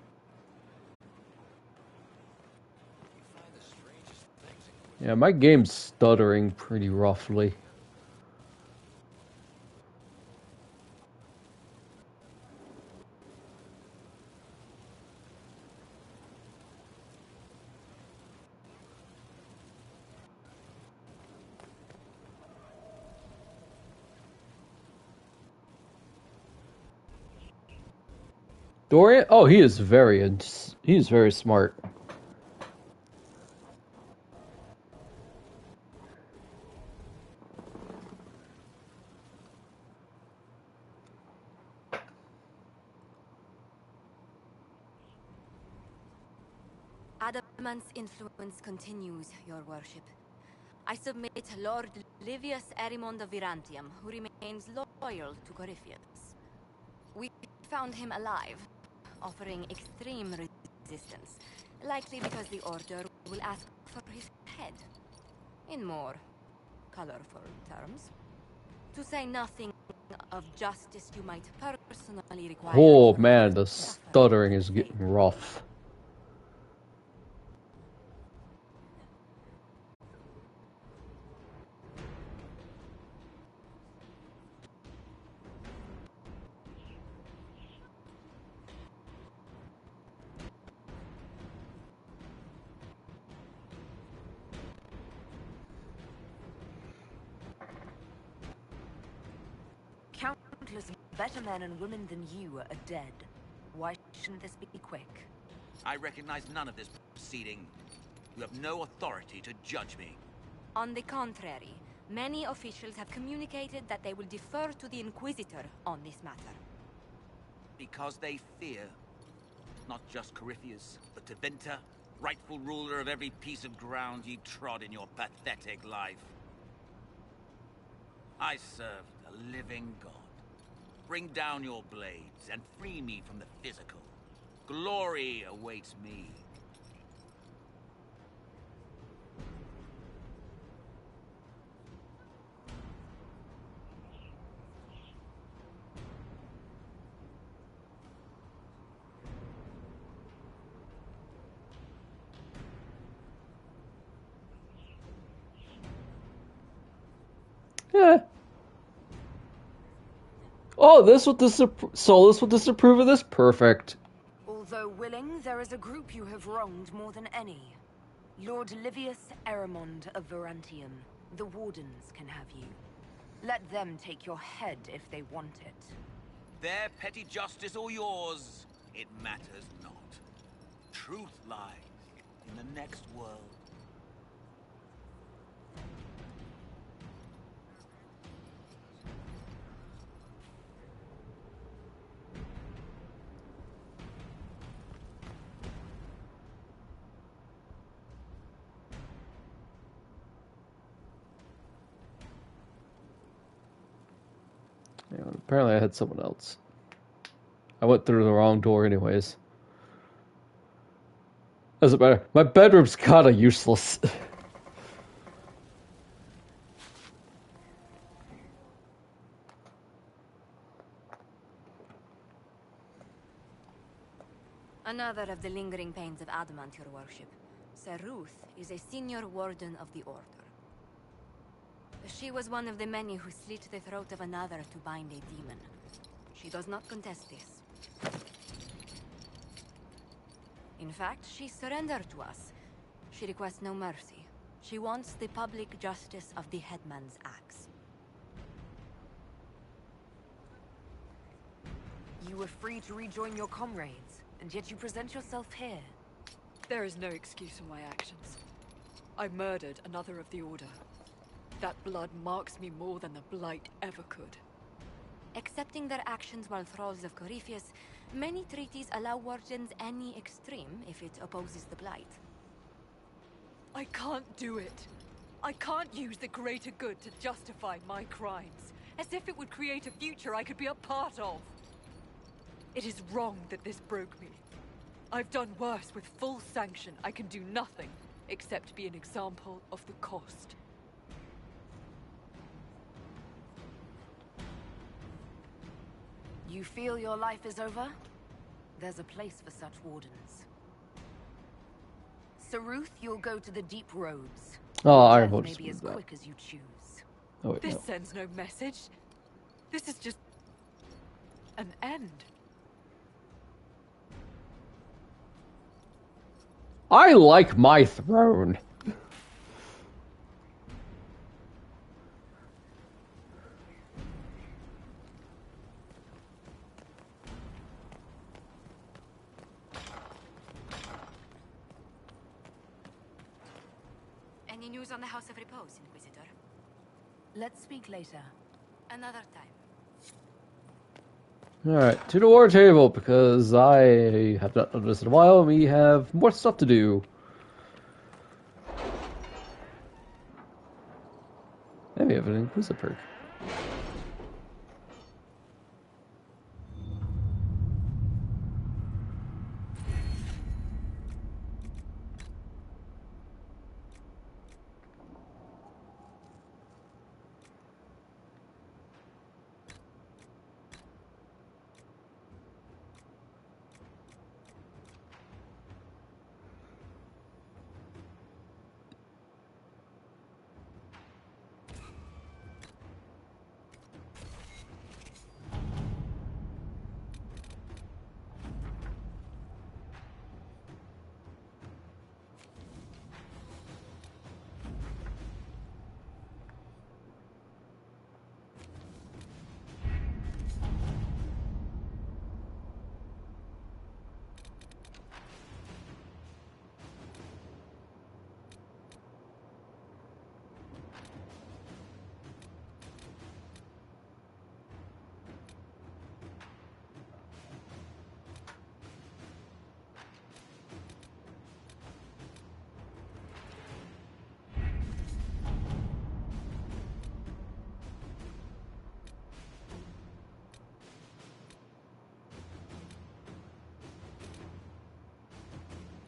A: Yeah, my game's stuttering pretty roughly. Dorian? Oh, he is very smart.
B: Adamant's influence continues, your worship. I submit Lord Livius Erimond of Virantium, who remains loyal to Corypheus. We found him alive, offering extreme resistance, likely because the Order will ask for his head. In more colorful terms. To say nothing of justice you might personally require.
A: Oh man, the stuttering is getting rough.
J: Countless better men and women than you are dead. Why shouldn't this be quick?
T: I recognize none of this proceeding. You have no authority to judge me.
B: On the contrary, many officials have communicated that they will defer to the Inquisitor on this matter.
T: Because they fear not just Corypheus, but Tevinter, rightful ruler of every piece of ground ye trod in your pathetic life. I serve the living God. Bring down your blades and free me from the physical. Glory awaits me.
A: Yeah. Oh, this would Solus would disapprove of this? Perfect.
J: Although willing, there is a group you have wronged more than any. Lord Livius Erimond of Virantium. The Wardens can have you. Let them take your head if they want it.
T: Their petty justice or yours, it matters not. Truth lies in the next world.
A: Yeah, apparently I had someone else. I went through the wrong door anyways. Doesn't matter. My bedroom's kinda useless.
B: another of the lingering pains of adamant, your worship. Saruth is a senior warden of the Order. She was one of the many who slit the throat of another to bind a demon. She does not contest this. In fact, she surrendered to us. She requests no mercy. She wants the public justice of the headman's axe.
J: You were free to rejoin your comrades, and yet you present yourself here.
U: There is no excuse for my actions. I murdered another of the Order. That blood marks me more than the Blight ever could.
B: Accepting their actions while thralls of Corypheus, many treaties allow wardens any extreme if it opposes the Blight.
U: I can't do it. I can't use the greater good to justify my crimes, as if it would create a future I could be a part of. It is wrong that this broke me. I've done worse with full sanction. I can do nothing except be an example of the cost.
J: You feel your life is over? There's a place for such wardens. Saruth, you'll go to the Deep Roads.
A: Oh, I
J: Death
A: will
J: may
A: just
J: be
A: move
J: as
A: that.
J: quick as you choose.
A: Oh, wait,
U: This
A: no.
U: sends no message. This is just an end.
A: I like my throne.
B: Any news on the House of Repose, Inquisitor?
J: Let's speak later.
B: Another time.
A: Alright, to the war table, because I have not done this in a while, and we have more stuff to do. And we have an Inquisitor perk.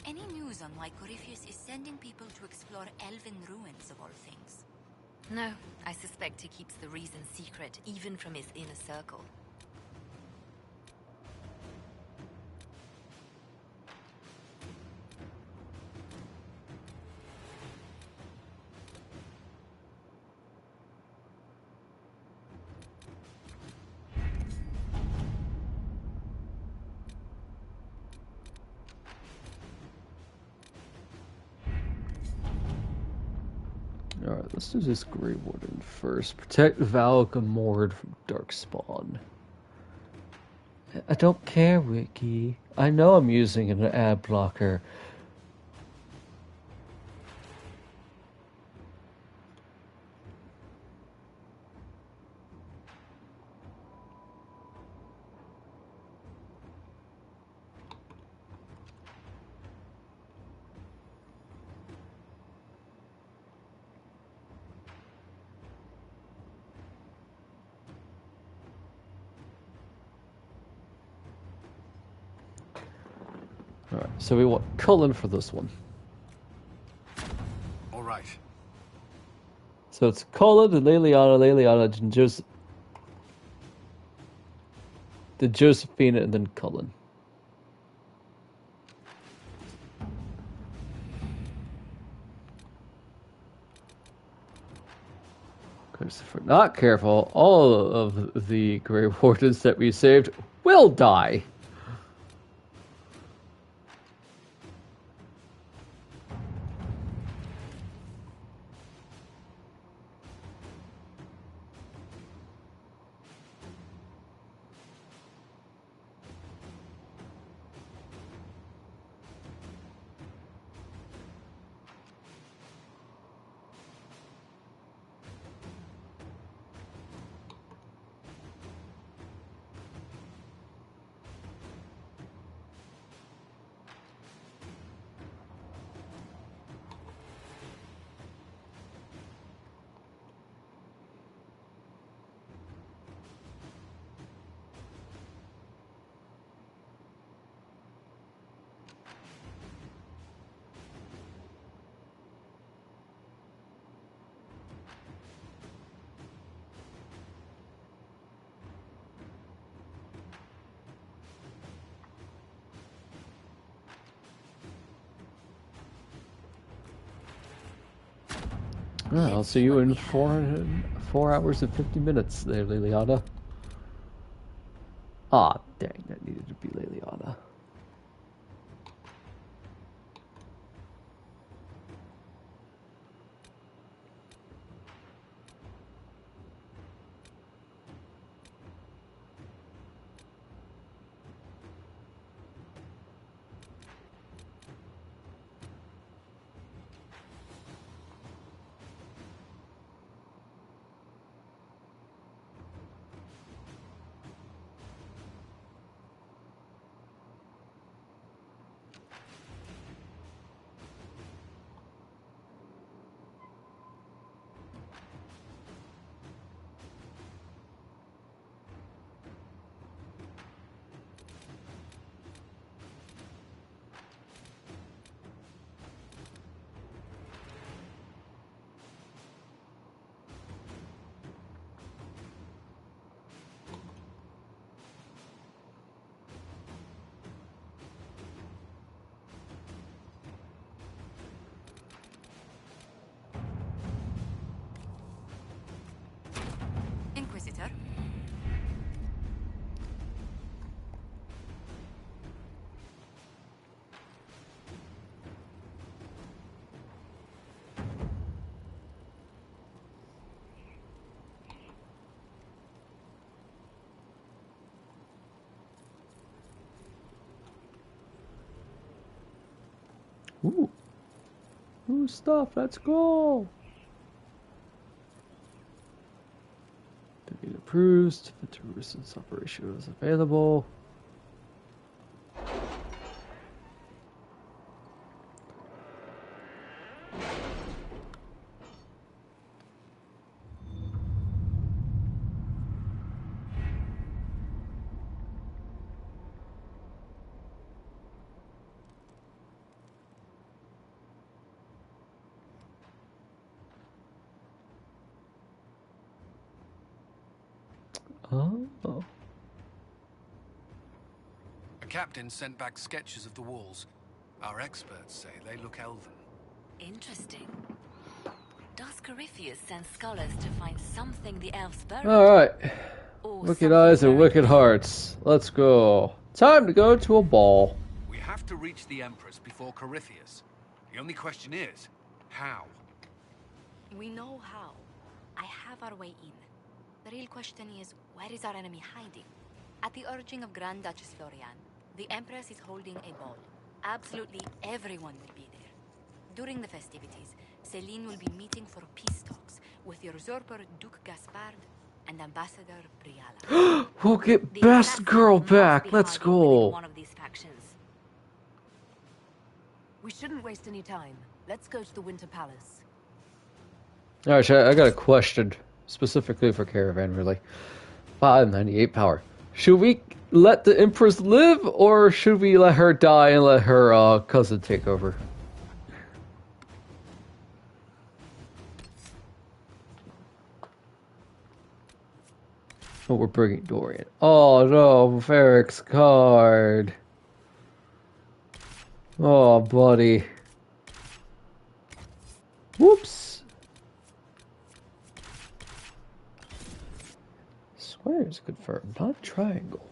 B: Any news on why Corypheus is sending people to explore elven ruins of all things?
K: No, I suspect he keeps the reason secret, even from his inner circle.
A: Alright, let's do this Grey Warden first. Protect Valgamord from Darkspawn. I don't care, Wiki. I know I'm using an ad blocker. Alright, so we want Cullen for this one.
D: All right.
A: So it's Cullen and Liliana, and Josephina, and then Cullen. Because if we're not careful, all of the Grey Wardens that we saved will die. Well, I'll see you in 4 hours and 50 minutes there, Liliana. Ah, dang, that needed to be Liliana.
B: Inquisitor?
A: Ooh. Ooh, stuff, let's go! It approves if the resistance operation is available. Oh.
S: A captain sent back sketches of the walls. Our experts say they look elven.
K: Interesting. Does Corypheus send scholars to find something the elves buried?
A: Alright. Wicked eyes and wicked hearts. Let's go. Time to go to a ball.
S: We have to reach the Empress before Corypheus. The only question is, how?
K: We know how. I have our way in. The real question is, where is our enemy hiding?
B: At the urging of Grand Duchess Florian, the Empress is holding a ball. Absolutely everyone will be there. During the festivities, Celine will be meeting for peace talks with usurper Duke Gaspard and Ambassador Briala.
A: We'll get best girl back. Let's go.
K: One of these factions.
J: We shouldn't waste any time. Let's go to the Winter Palace.
A: Alright, I got a question specifically for Caravan, really. 598 power. Should we let the Empress live, or should we let her die and let her cousin take over? Oh, we're bringing Dorian. Oh no, Ferric's card. Oh, buddy. Whoops. Square is confirmed, not a triangle.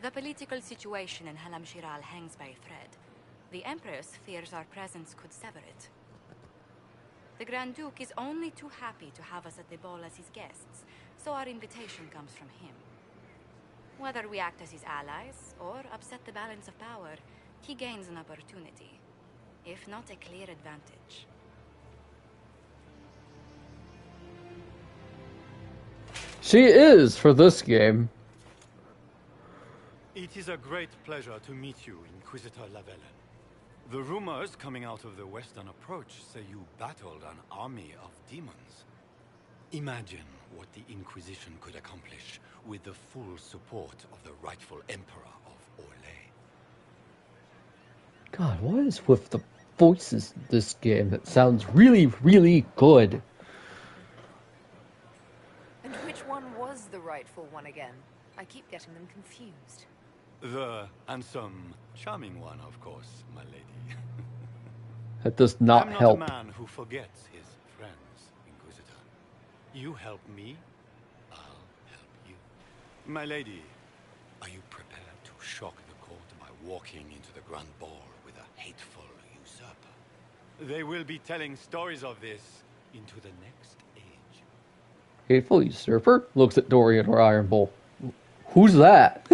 K: The political situation in Halam Shiral hangs by a thread. The Empress fears our presence could sever it. The Grand Duke is only too happy to have us at the ball as his guests, so our invitation comes from him. Whether we act as his allies or upset the balance of power, he gains an opportunity, if not a clear advantage.
A: She is for this game.
C: It is a great pleasure to meet you, Inquisitor Lavellen. The rumors coming out of the Western Approach say you battled an army of demons. Imagine what the Inquisition could accomplish with the full support of the rightful Emperor of Orlais.
A: God, what is with the voices in this game that sounds really, really good?
J: And which one was the rightful one again? I keep getting them confused.
C: The handsome, charming one, of course, my lady.
A: That does not help.
C: I'm not a man who forgets his friends, Inquisitor. You help me, I'll help you. My lady, are you prepared to shock the court by walking into the Grand Ball with a hateful usurper? They will be telling stories of this into the next age.
A: Hateful usurper looks at Dorian or Iron Bull. Who's that?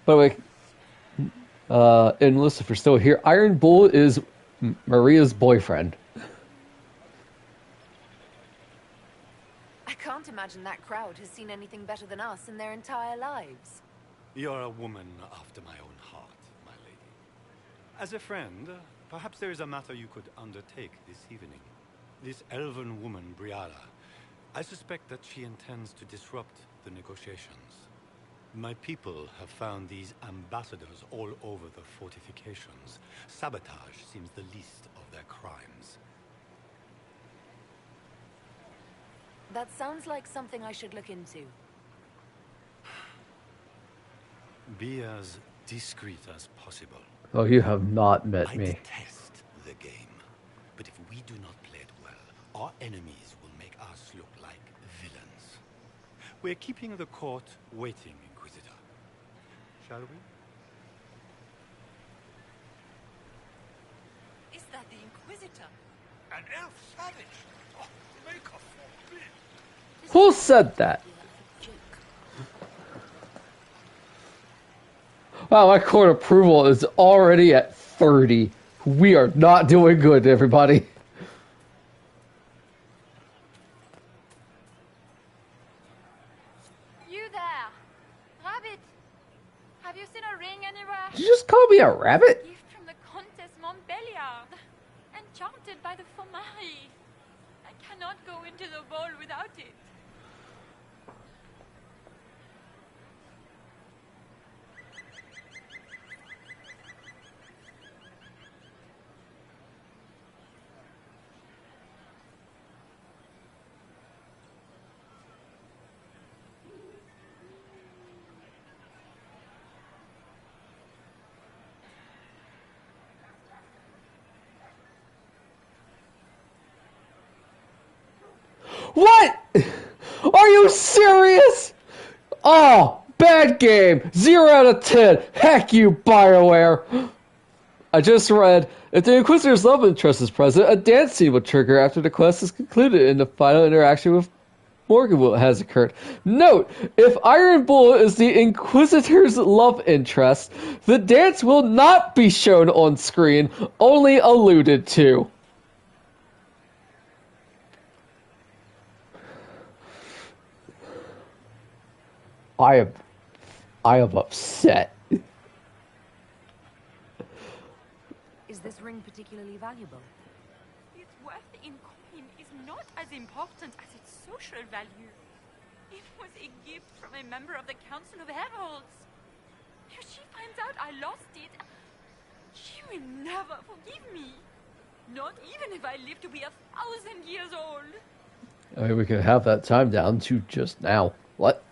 A: By the way, and Lucifer still here. Iron Bull is Maria's boyfriend.
J: I can't imagine that crowd has seen anything better than us in their entire lives.
C: You're a woman after my own heart, my lady. As a friend, perhaps there is a matter you could undertake this evening. This elven woman, Briala, I suspect that she intends to disrupt the negotiations. My people have found these ambassadors all over the fortifications. Sabotage seems the least of their crimes.
J: That sounds like something I should look into.
C: Be as discreet as possible.
A: Oh, you have not met me.
C: I detest the game, but if we do not play it well, our enemies will make us look like villains. We're keeping the court waiting, Inquisitor. Shall we?
F: Is that the Inquisitor?
M: An elf savage? Oh, make a forbid.
A: Who said that? Wow, my court approval is already at 30. We are not doing good, everybody.
U: You there! Rabbit! Have you seen a ring anywhere?
A: Did you just call me a rabbit?
U: Gift from the Countess Montbéliard. Enchanted by the Fomari. I cannot go into the ball without it.
A: What? Are you serious? Oh, bad game. 0 out of 10. Heck you, BioWare. I just read, if the Inquisitor's love interest is present, a dance scene will trigger after the quest is concluded and the final interaction with Morgan has occurred. Note, if Iron Bull is the Inquisitor's love interest, the dance will not be shown on screen, only alluded to. I am upset.
J: Is this ring particularly valuable?
U: Its worth in coin is not as important as its social value. It was a gift from a member of the Council of Heralds. If she finds out I lost it, she will never forgive me. Not even if I live to be 1,000 years old.
A: I mean, we could have that time down to just now. What?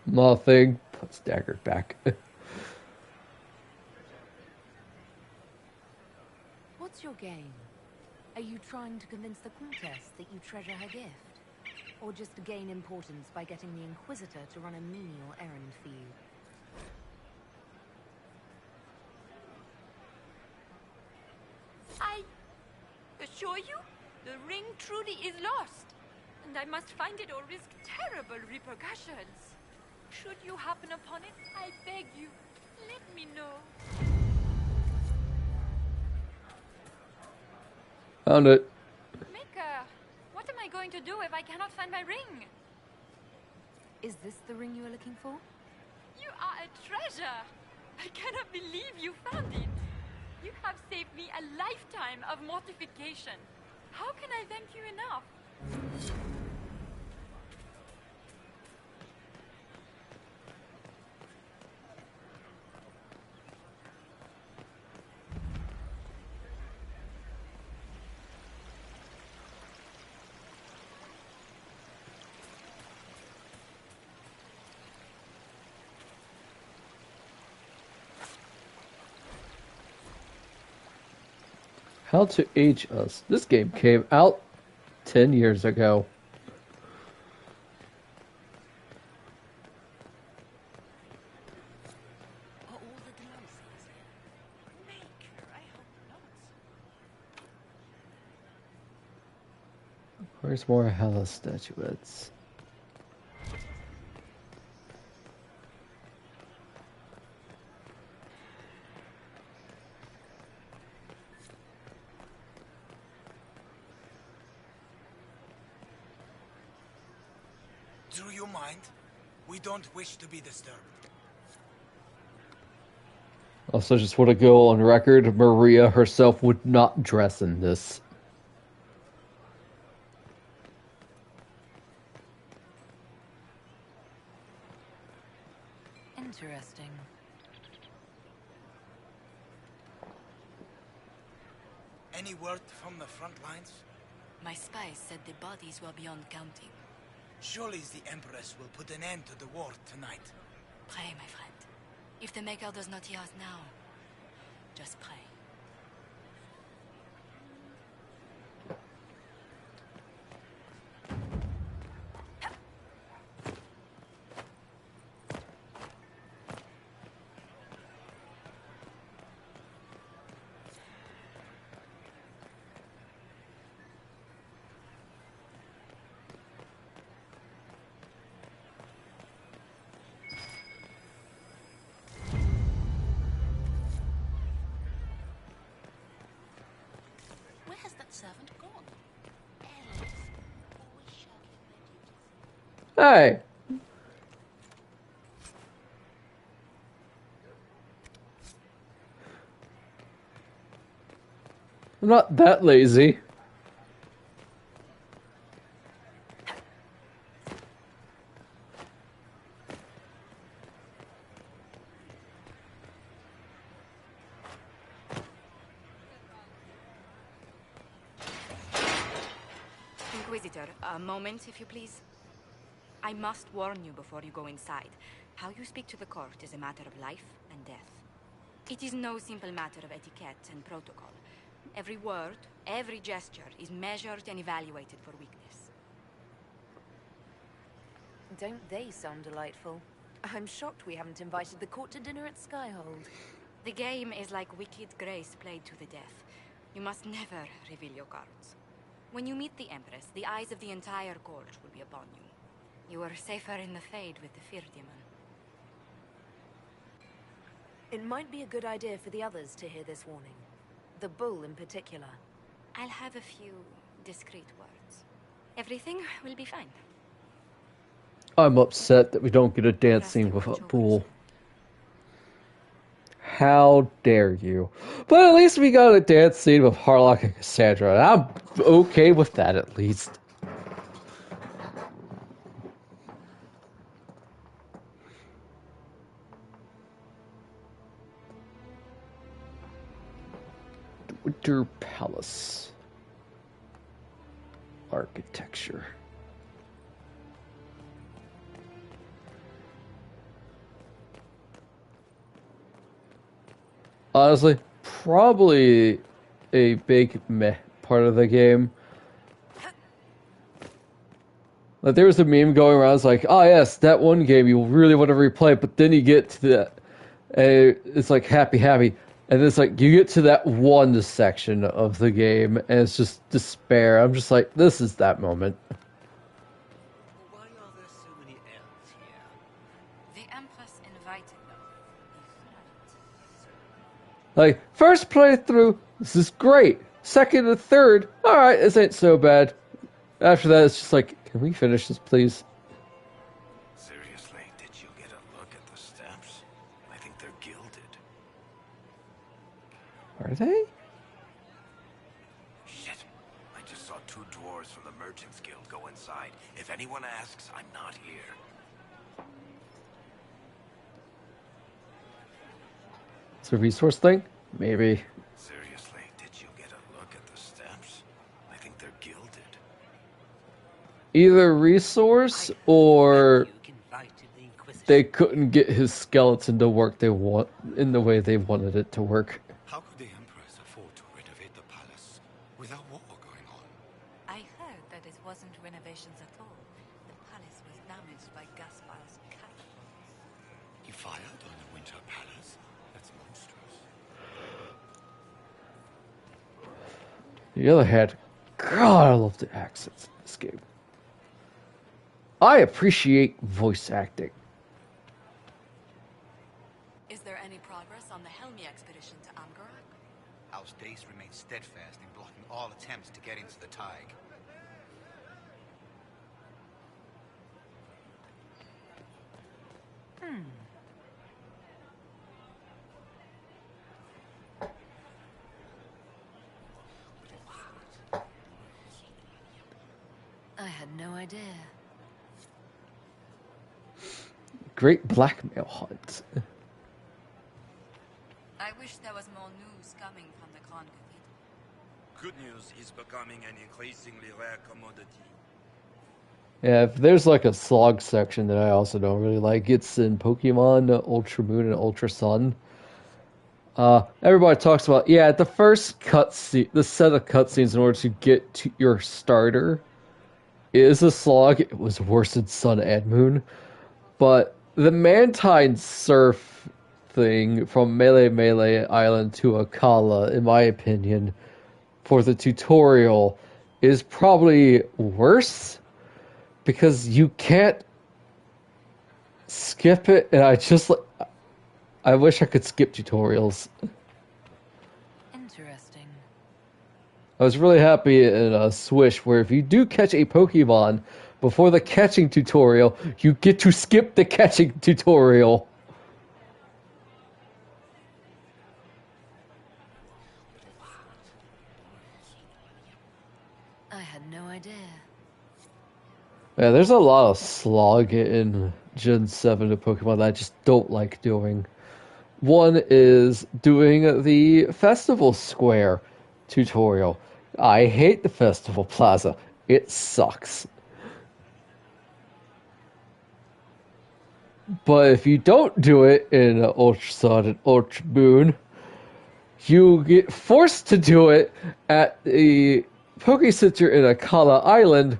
A: Nothing. Puts dagger back.
J: What's your game? Are you trying to convince the Countess that you treasure her gift? Or just to gain importance by getting the Inquisitor to run a menial errand for you?
U: I assure you, the ring truly is lost. And I must find it or risk terrible repercussions. Should you happen upon it, I beg you, let me know.
A: Found it.
U: Mika, what am I going to do if I cannot find my ring?
J: Is this the ring you are looking for?
U: You are a treasure. I cannot believe you found it. You have saved me a lifetime of mortification. How can I thank you enough?
A: How to age us. This game came out 10 years ago. Where's more Hella statuettes?
M: Do you mind? We don't wish to be disturbed.
A: Also, just want to go on record, Maria herself would not dress in this.
J: Interesting.
M: Any word from the front lines?
K: My spies said the bodies were beyond counting.
M: Surely the Empress will put an end to the war tonight.
K: Pray, my friend. If the Maker does not hear us now, just pray.
I: Where has that servant gone?
A: Hey! I'm not that lazy.
K: Inquisitor, a moment, if you please. I must warn you before you go inside. How you speak to the court is a matter of life and death. It is no simple matter of etiquette and protocol. Every word, every gesture is measured and evaluated for weakness.
J: Don't they sound delightful? I'm shocked we haven't invited the court to dinner at Skyhold.
K: The game is like Wicked Grace played to the death. You must never reveal your cards. When you meet the Empress, the eyes of the entire court will be upon you. You are safer in the Fade with the Fear Demon.
J: It might be a good idea for the others to hear this warning. The bull in particular.
K: I'll have a few discreet words. Everything will be fine.
A: I'm upset that we don't get a dance scene with a bull. How dare you? But at least we got a dance scene with Harlock and Cassandra, and I'm okay with that at least. Victor Palace. Architecture. Honestly, probably a big meh part of the game. Like, there was a meme going around, it's like, oh yes, that one game you really want to replay, but then you get to that, and it's like happy, and it's like, you get to that one section of the game, and it's just despair. I'm just like, this is that moment.
T: Why are there so many elves here?
K: The Empress invited them.
A: Like, first playthrough, this is great. Second and third, alright, this ain't so bad. After that, it's just like, can we finish this, please?
H: Seriously, did you get a look at the steps? I think they're gilded.
A: Are they?
H: Shit. I just saw 2 dwarves from the Merchants Guild go inside. If anyone asks, I'm not here.
A: It's a resource thing? Maybe.
H: Seriously, did you get a look at the steps? I think they're gilded.
A: Either resource or they couldn't get his skeleton to work in the way they wanted it to work.
C: How could the Empress afford to renovate the palace without war going on?
K: I heard that it wasn't renovations at all. The palace was damaged by Gaspar's catapults.
C: He fired on the Winter Palace? That's monstrous.
A: The other hand, God, I love the accents in this game. I appreciate voice acting.
J: Is there any progress on the Helmi expedition to Amgarak?
E: House Dace remains steadfast in blocking all attempts to get into the Tig.
J: I had no idea.
A: Great blackmail hunt.
K: I wish there was more news coming from the Grand Cathedral.
N: Good news is becoming an increasingly rare commodity.
A: Yeah, if there's like a slog section that I also don't really like, it's in Pokemon Ultra Moon and Ultra Sun. Everybody talks about, yeah, the first cutscene, the set of cutscenes in order to get to your starter is a slog. It was worse in Sun and Moon. But the Mantine Surf thing from Melee Island to Akala, in my opinion, for the tutorial, is probably worse. Because you can't skip it, and I wish I could skip tutorials.
J: Interesting.
A: I was really happy in Swish, where if you do catch a Pokemon before the catching tutorial, you get to skip the catching tutorial.
J: I had no idea.
A: Yeah, there's a lot of slog in Gen 7 of Pokemon that I just don't like doing. One is doing the Festival Square tutorial. I hate the Festival Plaza. It sucks. But if you don't do it in Ultra Sun and Ultra Moon, you get forced to do it at the Poke Center in Akala Island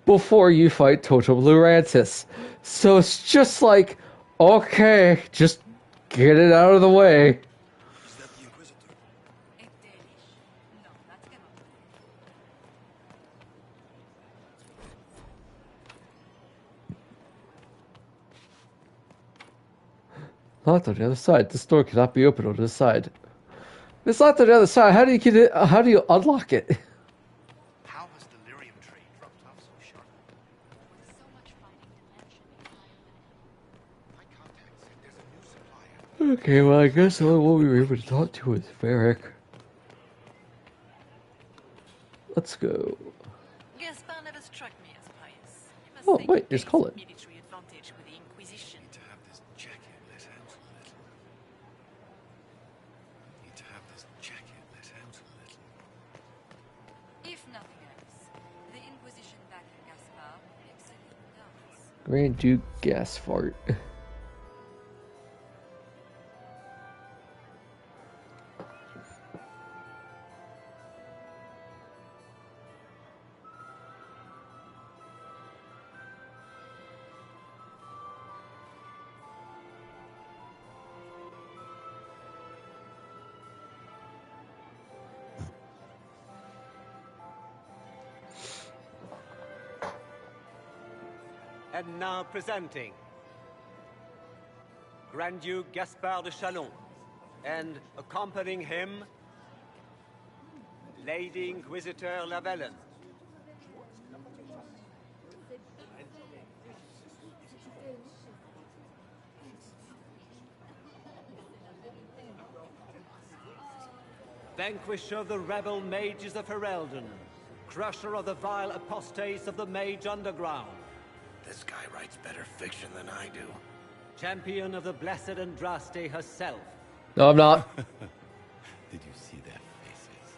A: before you fight Totem Lurantis. So it's just like, okay, just get it out of the way.
N: Is that the Inquisitor?
K: No, that's gonna...
A: Locked on the other side. This door cannot be opened on this side. It's locked on the other side. How do you get it? How do you unlock it?
E: How has delirium trade dropped off so sharp?
I: With so much fighting dimension
E: My contact said there's a new supplier.
A: Okay, well, I guess the only one we were able to talk to was Varric. Let's go.
F: Gaspar never struck me as pious. You must
A: Oh,
F: think
A: wait,
F: he
A: there's
F: gained
A: Colin.
F: military advantage with the Inquisition.
N: Need to have this jacket let out a little. Need to have this jacket let out a little.
A: Grand Duke Gasfart.
L: And now presenting Grand Duke Gaspard de Chalon, and accompanying him, Lady Inquisitor Lavellen. Vanquisher of the rebel mages of Ferelden, crusher of the vile apostates of the Mage Underground.
H: This guy writes better fiction than I do.
L: Champion of the Blessed Andraste herself.
A: No, I'm not.
C: Did you see their faces?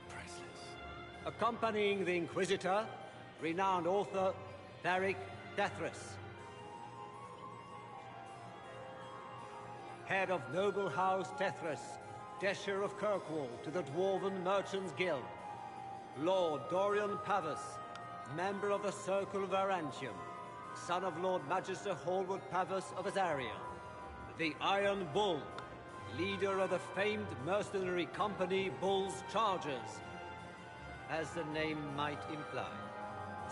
C: Priceless.
L: Accompanying the Inquisitor, renowned author Tharic Dethris. Head of Noble House Dethris, Desher of Kirkwall to the Dwarven Merchants Guild. Lord Dorian Pavus, member of the Circle Varantium, son of Lord Magister Hallwood Pavus of Azaria. The Iron Bull, leader of the famed mercenary company Bull's Chargers, as the name might imply.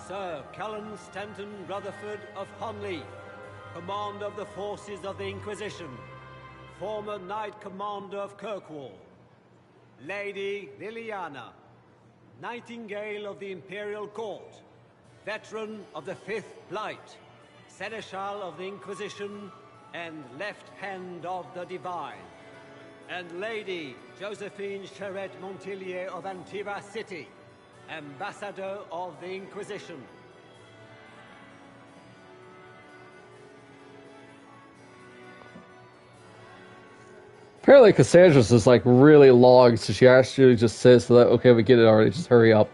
L: Sir Callan Stanton Rutherford of Honleaf, commander of the forces of the Inquisition, former Knight Commander of Kirkwall. Lady Liliana, Nightingale of the Imperial Court, veteran of the Fifth Blight, Seneschal of the Inquisition, and Left Hand of the Divine. And Lady Josephine Charette Montillier of Antiva City, Ambassador of the Inquisition.
A: Apparently Cassandra's is like really long, so she actually just says to that, okay, we get it already, just hurry up.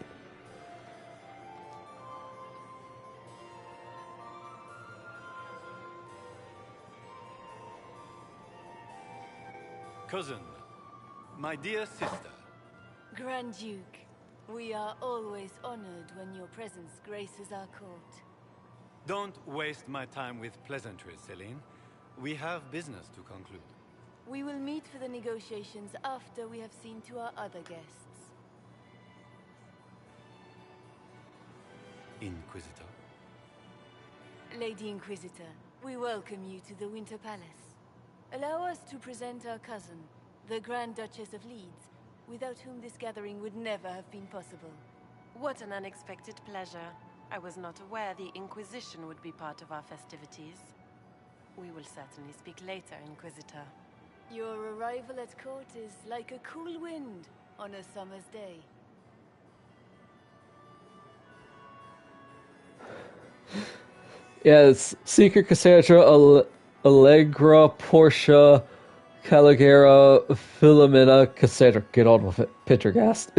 C: Cousin, my dear sister.
U: Grand Duke, we are always honored when your presence graces our court.
C: Don't waste my time with pleasantries, Celine. We have business to conclude.
U: We will meet for the negotiations after we have seen to our other guests.
C: Inquisitor.
U: Lady Inquisitor, we welcome you to the Winter Palace. Allow us to present our cousin, the Grand Duchess of Leeds, without whom this gathering would never have been possible.
O: What an unexpected pleasure. I was not aware the Inquisition would be part of our festivities. We will certainly speak later, Inquisitor.
U: Your arrival at court is like a cool wind on a summer's day.
A: Yes, Secret Cassandra, Allegra, Portia, Caligera, Philomena, Cassandra. Get on with it. Pittergast.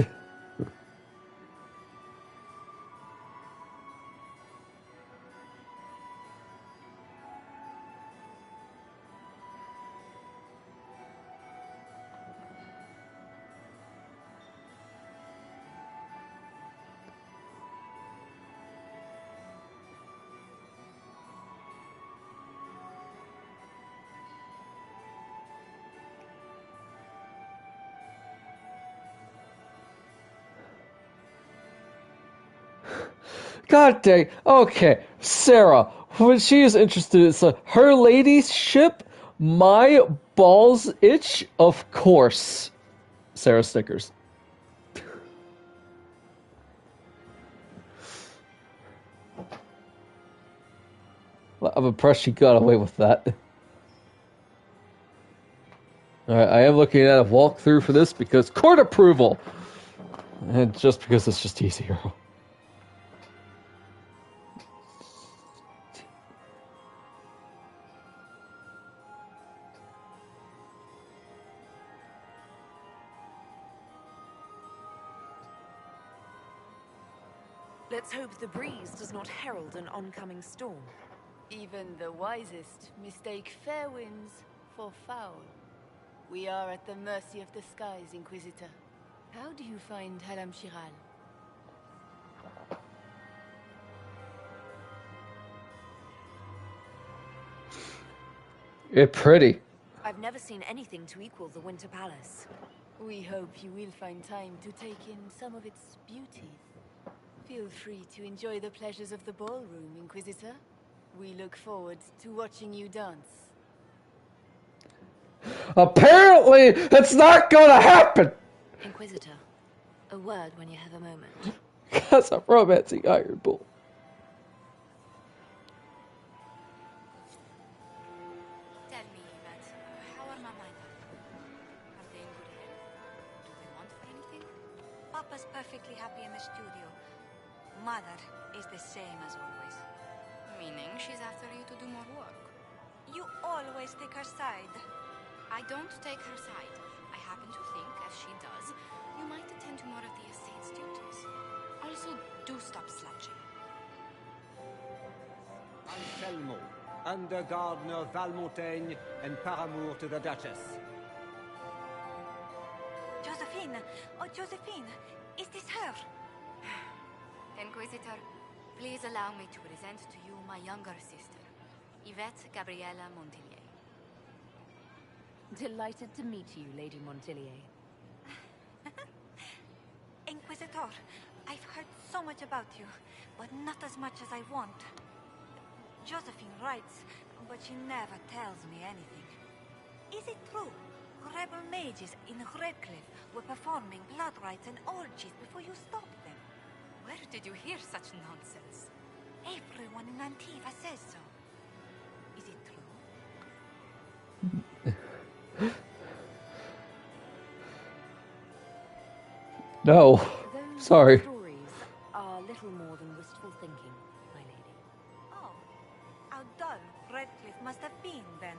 A: God dang. Okay, Sarah. When she is interested, it's her ladyship, my balls itch, of course. Sarah Snickers. Well, I'm impressed she got away with that. Alright, I am looking at a walkthrough for this because court approval! And just because it's just easier.
J: Let's hope the breeze does not herald an oncoming storm. Even the wisest mistake fair winds for foul. We are at the mercy of the skies, Inquisitor. How do you find Halam Shiral?
A: It's pretty.
J: I've never seen anything to equal the Winter Palace. We hope you will find time to take in some of its beauties. Feel free to enjoy the pleasures of the ballroom, Inquisitor. We look forward to watching you dance.
A: Apparently, it's not gonna happen!
J: Inquisitor, a word when you have a moment.
A: Because I'm romancing Iron Bull.
K: Tell me, Yvette, how are Mama and Papa? Are they in good health? Do they want for anything?
G: Papa's perfectly happy in the studio. Mother is the same as always.
K: Meaning she's after you to do more work.
G: You always take her side.
K: I don't take her side. I happen to think, as she does, you might attend to more of the estate's duties. Also, do stop slouching.
L: Anselmo, under Gardener Valmontaigne and paramour to the Duchess.
G: Josephine! Oh, Josephine! Is this her?
K: Inquisitor, please allow me to present to you my younger sister, Yvette Gabriella Montillier.
J: Delighted to meet you, Lady Montillier.
G: Inquisitor, I've heard so much about you, but not as much as I want. Josephine writes, but she never tells me anything. Is it true? Rebel mages in Redcliffe were performing blood rites and orgies before you stopped them.
K: Where did you hear such nonsense?
G: Everyone in Antiva says so. Is it true?
A: No. Sorry.
J: Stories are little more than wistful thinking, my lady.
G: Oh, how dull Redcliffe must have been then.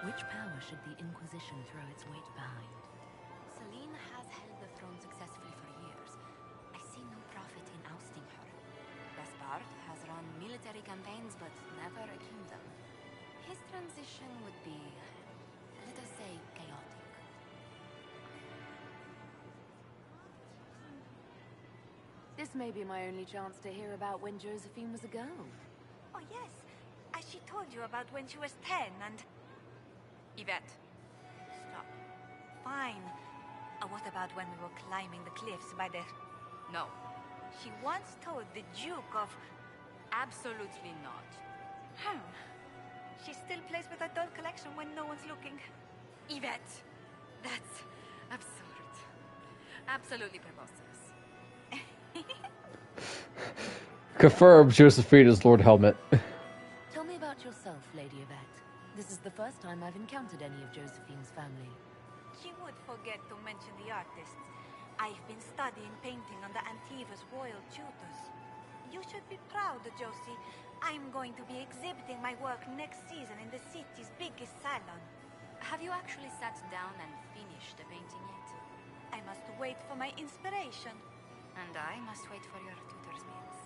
J: Which power should the Inquisition throw its weight behind?
K: Celine has held the throne successfully for years. I see no profit in ousting her. Gaspard has run military campaigns, but never a kingdom. His transition would be, let us say, chaotic.
J: This may be my only chance to hear about when Josephine was a girl.
G: Oh yes, as she told you about when she was 10 and...
K: Yvette.
G: Stop. Fine. What about when we were climbing the cliffs by the...
K: No.
G: She once told the Duke of...
K: Absolutely not.
G: She still plays with her doll collection when no one's looking.
K: Yvette! That's absurd. Absolutely preposterous.
A: Confirmed Josephine is Lord Helmet.
J: Tell me about yourself, Lady Yvette. This is the first time I've encountered any of Josephine's family.
G: She would forget to mention the artists. I've been studying painting under Antiva's royal tutors. You should be proud, Josie. I'm going to be exhibiting my work next season in the city's biggest salon.
K: Have you actually sat down and finished the painting yet?
G: I must wait for my inspiration.
K: And I must wait for your tutor's minutes.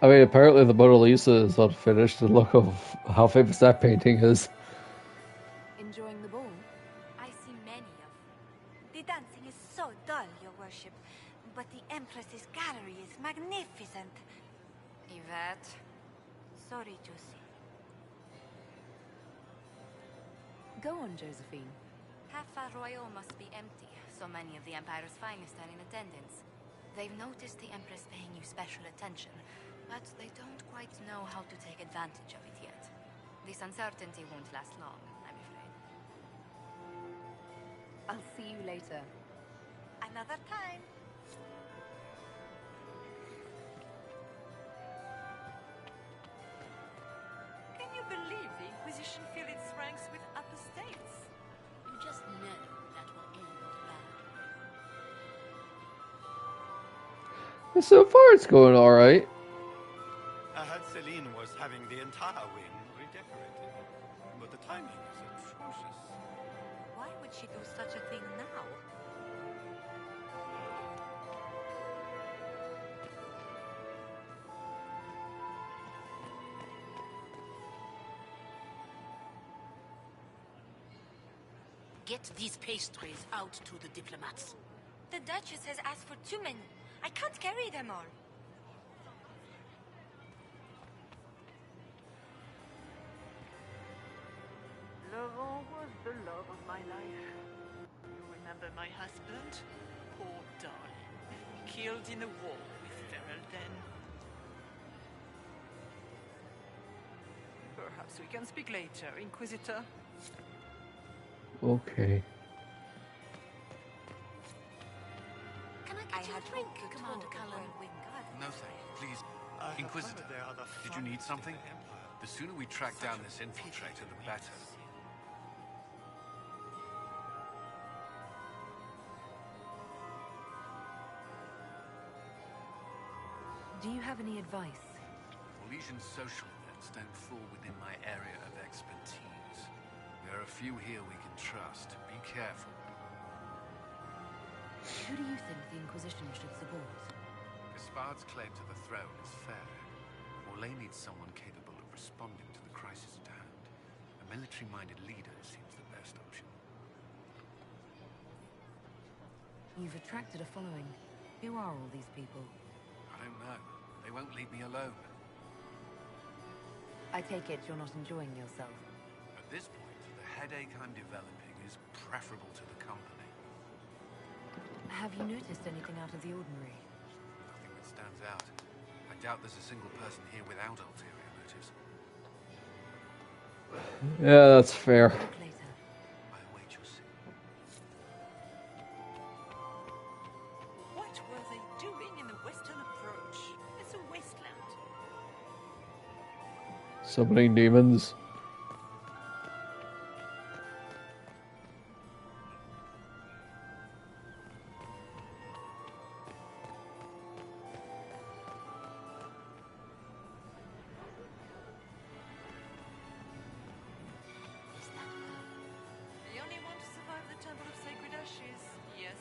A: I mean, apparently the Mona Lisa is unfinished, and look of how famous that painting is.
J: Enjoying the ball?
K: I see many of...
G: The dancing is so dull, Your Worship. But the Empress's gallery is magnificent.
K: Yvette.
G: Sorry, Josie.
J: Go on, Josephine.
K: Half Royal must be empty. So many of the Empire's finest are in attendance. They've noticed the Empress paying you special attention, but they don't quite know how to take advantage of it yet. This uncertainty won't last long, I'm afraid.
J: I'll see you later.
G: Another time.
F: Can you believe the Inquisition fill its ranks with apostates?
I: You just know that will end badly.
A: So far, it's going all right.
C: I heard Celine was having the entire wing redecorated, but the timing is atrocious.
G: Why would she do such a thing now?
I: Get these pastries out to the diplomats.
G: The Duchess has asked for too many. I can't carry them all.
F: Laurent was the love of my life. You remember my husband? Poor darling. Killed in a war with Ferrell then. Perhaps we can speak later, Inquisitor.
A: Okay.
I: Can I get you a drink, Commander Cullen?
Q: No, thank you. Please. Inquisitor, did you need something? The sooner we track down this infiltrator, the better.
J: Do you have any advice?
Q: Orlesian social events don't fall within my area of expertise. There are a few here we can trust. Be careful.
J: Who do you think the Inquisition should support?
Q: Gaspard's claim to the throne is fair. Orlais needs someone capable of responding to the crisis at hand. A military-minded leader seems the best option.
J: You've attracted a following. Who are all these people?
Q: I don't know. They won't leave me alone.
J: I take it you're not enjoying yourself.
Q: At this point, the headache I'm developing is preferable to the company.
J: Have you noticed anything out of the ordinary?
Q: Nothing that stands out. I doubt there's a single person here without ulterior motives.
A: Yeah, that's fair.
Q: I await your signal.
F: What were they doing in the western approach? It's a wasteland.
A: Summoning demons.
F: The only one to survive the Temple of Sacred Ashes, yes.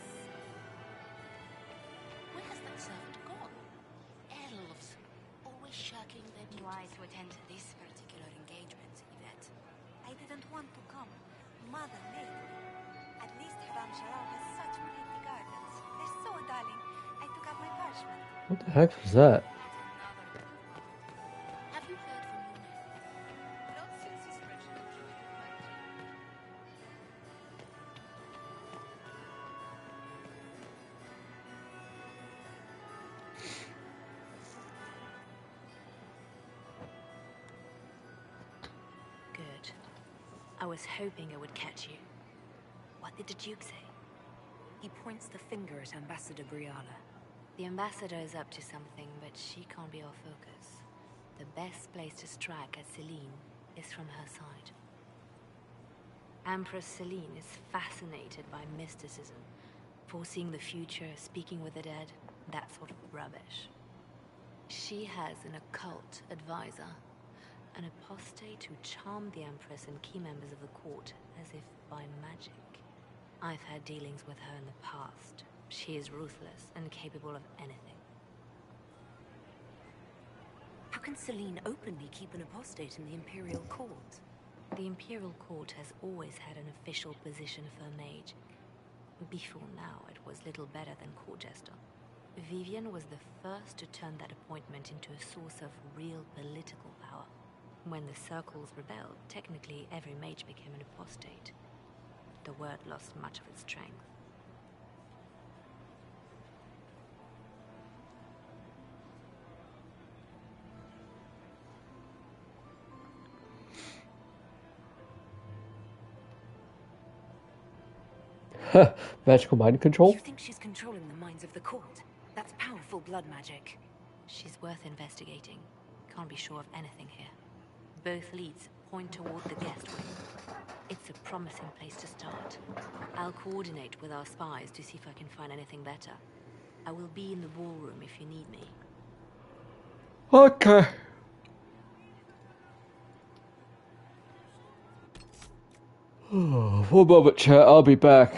I: Where has that servant gone? Elves, always shirking their duties.
G: Why to attend to this particular engagement, Yvette? I didn't want to come. Mother made me. At least Haram Sharal has such pretty gardens. They're so darling. I took out my parchment.
A: What the heck was that?
I: Have you heard from your nephew?
F: Not since his regiment joined the fight.
V: Good. I was hoping I would catch you. What did the Duke say?
J: He points the finger at Ambassador Briala.
V: The ambassador is up to something, but she can't be our focus. The best place to strike at Celine is from her side. Empress Celine is fascinated by mysticism, foreseeing the future, speaking with the dead, that sort of rubbish. She has an occult advisor, an apostate who charmed the Empress and key members of the court as if by magic. I've had dealings with her in the past. She is ruthless and capable of anything. How can Celine openly keep an apostate in the Imperial Court? The Imperial Court has always had an official position for a mage. Before now, it was little better than court jester. Vivian was the first to turn that appointment into a source of real political power. When the circles rebelled, technically every mage became an apostate. The word lost much of its strength.
A: Magical mind control?
V: You think she's controlling the minds of the court? That's powerful blood magic. She's worth investigating. Can't be sure of anything here. Both leads point toward the guest room. It's a promising place to start. I'll coordinate with our spies to see if I can find anything better. I will be in the ballroom if you need me.
A: Okay. One moment, chat. I'll be back.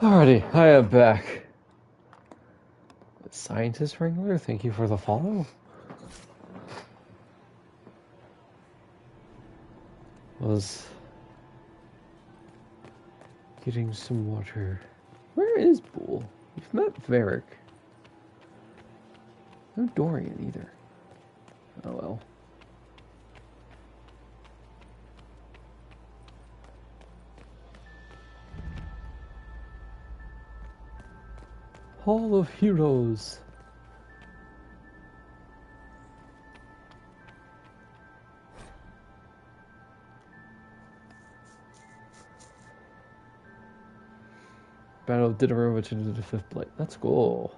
A: Alrighty, I am back. Scientist Wrangler, thank you for the follow. Was getting some water. Where is Bull? We've met Varric. No Dorian either. Oh well. Hall of Heroes. Battle of Diderot, which into the 5th Blight. Let's go.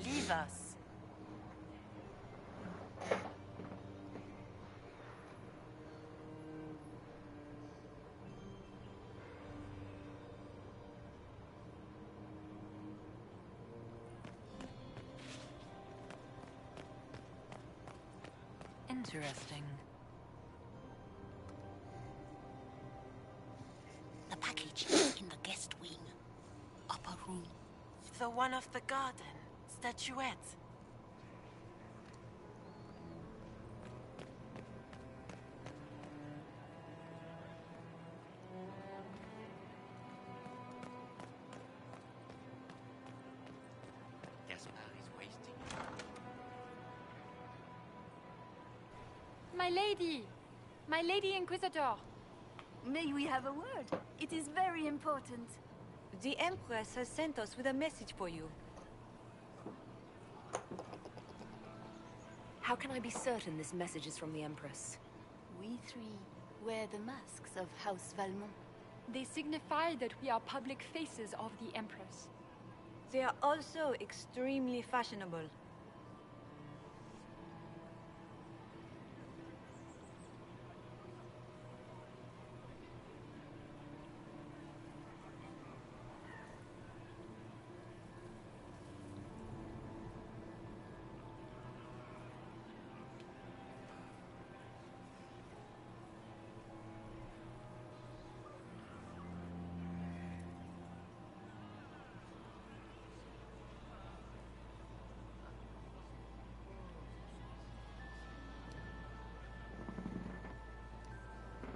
U: Leave us. Interesting.
I: The package is in the guest wing. Upper room.
U: The one off the garden. Statuette.
E: Gaspard is wasting.
U: My lady! My lady Inquisitor! May we have a word? It is very important.
G: The Empress has sent us with a message for you.
K: How can I be certain this message is from the Empress?
U: We three wear the masks of House Valmont. They signify that we are public faces of the Empress.
G: They are also extremely fashionable.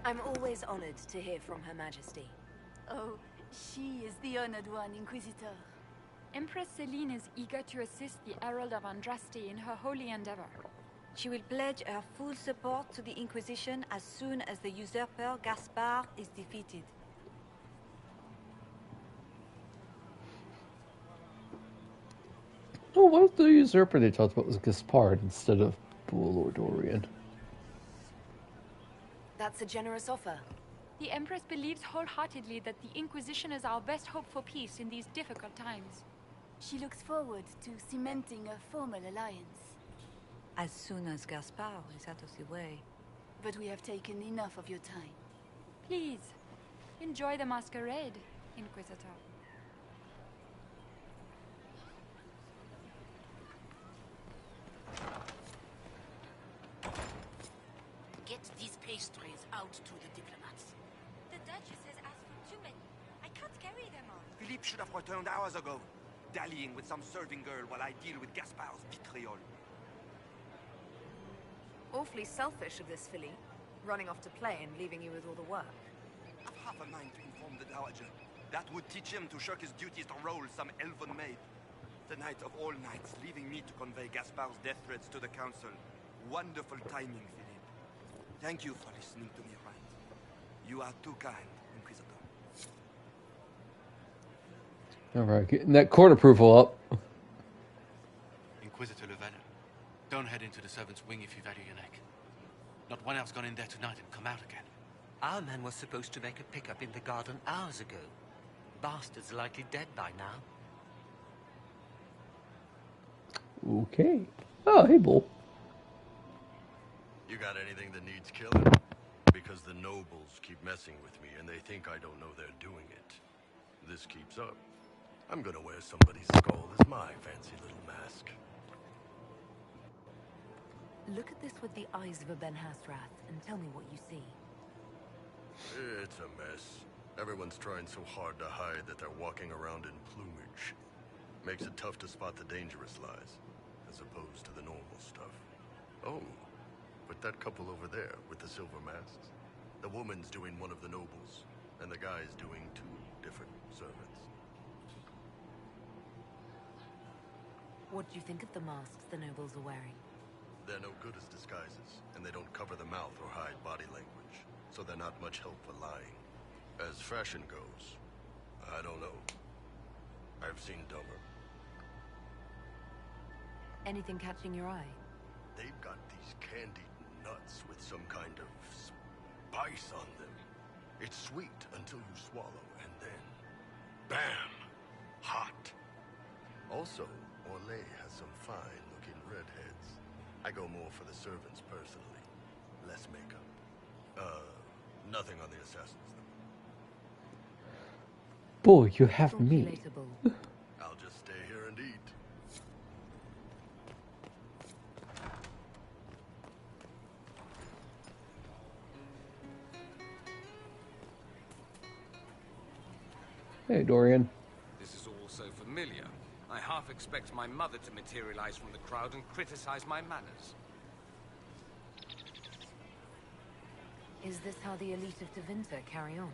K: I'm always honored to hear from Her Majesty.
U: Oh, she is the honored one, Inquisitor. Empress Celine is eager to assist the Herald of Andraste in her holy endeavor.
G: She will pledge her full support to the Inquisition as soon as the usurper Gaspard is defeated.
A: Oh, what if the usurper they talked about was Gaspard instead of Bull or Dorian?
K: That's a generous offer.
U: The Empress believes wholeheartedly that the Inquisition is our best hope for peace in these difficult times. She looks forward to cementing a formal alliance.
G: As soon as Gaspard is out of the way.
U: But we have taken enough of your time. Please, enjoy the masquerade, Inquisitor.
I: Get these pastries out to the diplomats.
G: The Duchess has asked for too many. I can't carry them all.
H: Philippe should have returned hours ago, dallying with some serving girl while I deal with Gaspard's vitriol.
J: Awfully selfish of this filly, running off to play and leaving you with all the work.
H: I've half a mind to inform the Dowager. That would teach him to shirk his duties to roll some elven maid. The night of all nights, leaving me to convey Gaspard's death threats to the Council. Wonderful timing, Philippe. Thank you for listening to me, right? You are too kind, Inquisitor.
A: Alright, getting that court approval up.
Q: Inquisitor Llewellyn, don't head into the servants' wing if you value your neck. Not one else gone in there tonight and come out again.
L: Our man was supposed to make a pickup in the garden hours ago. Bastard's likely dead by now.
A: Okay. Oh, hey, Bull.
D: You got anything that needs killing? Because the nobles keep messing with me and they think I don't know they're doing it. This keeps up, I'm gonna wear somebody's skull as my fancy little mask.
J: Look at this with the eyes of a Ben Hasrath and tell me what you see.
D: It's a mess. Everyone's trying so hard to hide that they're walking around in plumage. Makes it tough to spot the dangerous lies, as opposed to the normal stuff. Oh, but that couple over there with the silver masks, the woman's doing one of the nobles, and the guy's doing two different servants.
J: What do you think of the masks the nobles are wearing?
D: They're no good as disguises, and they don't cover the mouth or hide body language, so they're not much help for lying. As fashion goes, I don't know. I've seen dumber.
J: Anything catching your eye?
D: They've got these candied nuts with some kind of spice on them. It's sweet until you swallow, and then, bam! Hot. Also, Orlais has some fine-looking redheads. I go more for the servants personally. Less makeup. Nothing on the assassins, though.
A: Boy, you have me.
D: I'll just stay here and eat.
A: Hey, Dorian.
S: This is all so familiar. I half expect my mother to materialize from the crowd and criticize my manners.
J: Is this how the elite of Tevinter carry on?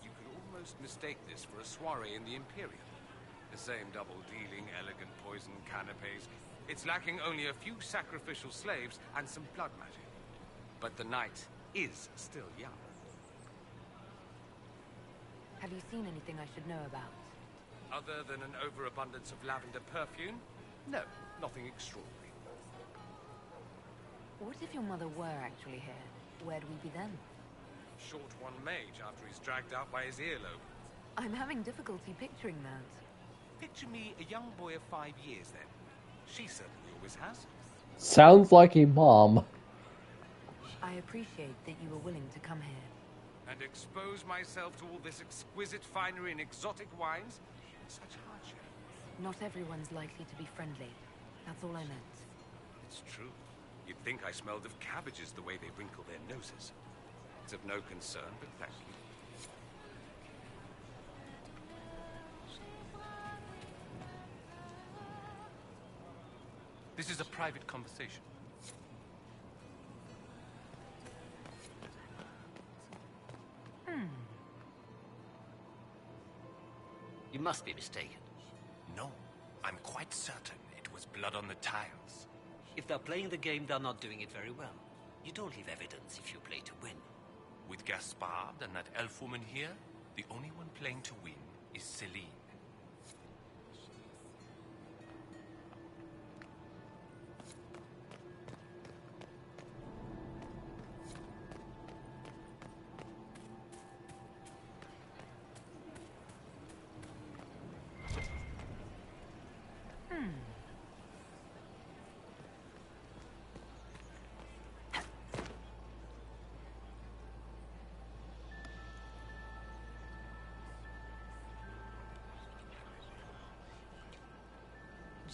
S: You could almost mistake this for a soiree in the Imperium. The same double-dealing, elegant poison canapes. It's lacking only a few sacrificial slaves and some blood magic. But the night is still young.
J: Have you seen anything I should know about?
S: Other than an overabundance of lavender perfume? No, nothing extraordinary.
J: What if your mother were actually here? Where'd we be then?
S: Short one mage after he's dragged out by his earlobe.
J: I'm having difficulty picturing that.
S: Picture me a young boy of 5 years then. She certainly always has.
A: Sounds like a mom.
J: I appreciate that you were willing to come here.
S: And expose myself to all this exquisite finery and exotic wines? Such hardship.
J: Not everyone's likely to be friendly. That's all I meant.
S: It's true. You'd think I smelled of cabbages the way they wrinkle their noses. It's of no concern, but thank you. This is a private conversation.
P: You must be mistaken. No, I'm quite certain it was blood on the tiles. If they're playing the game, they're not doing it very well. You don't leave evidence if you play to win.
N: With Gaspard and that elf woman here, the only one playing to win is Celine.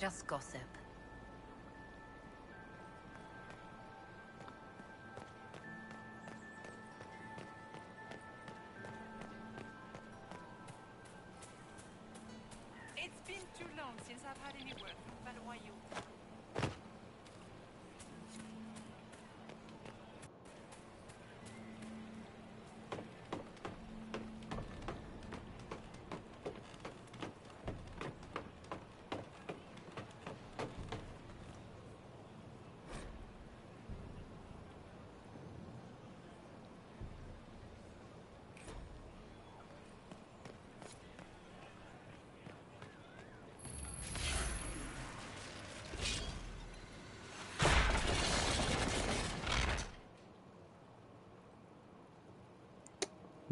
J: Just gossip.
F: It's been too long since I've had any word from Valois.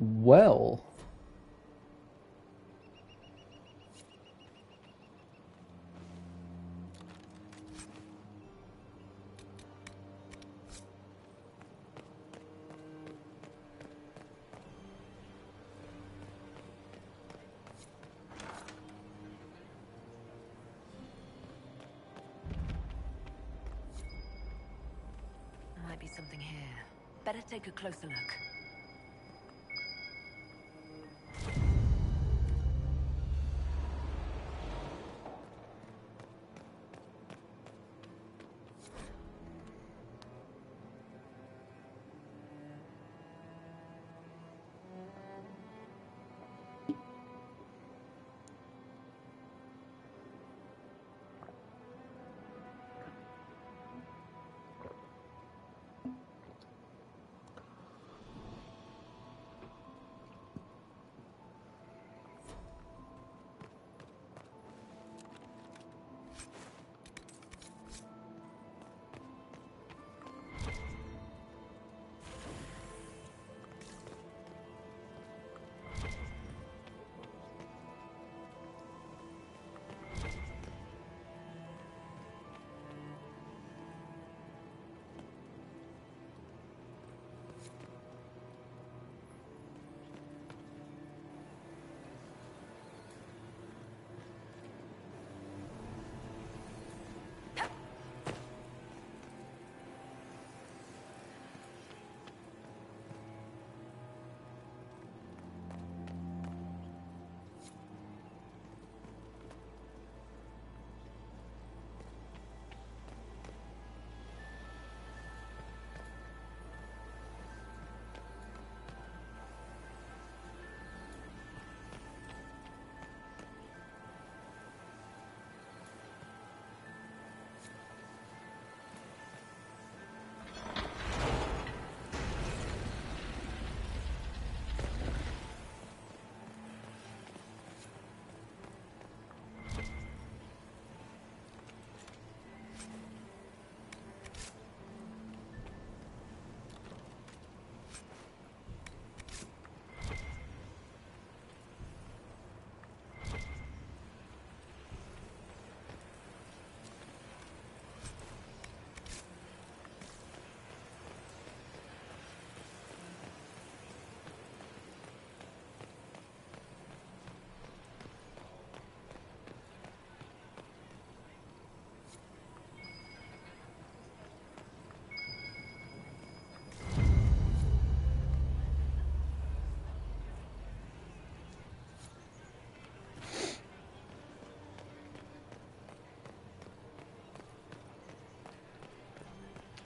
A: Well.
J: Might be something here. Better take a closer look.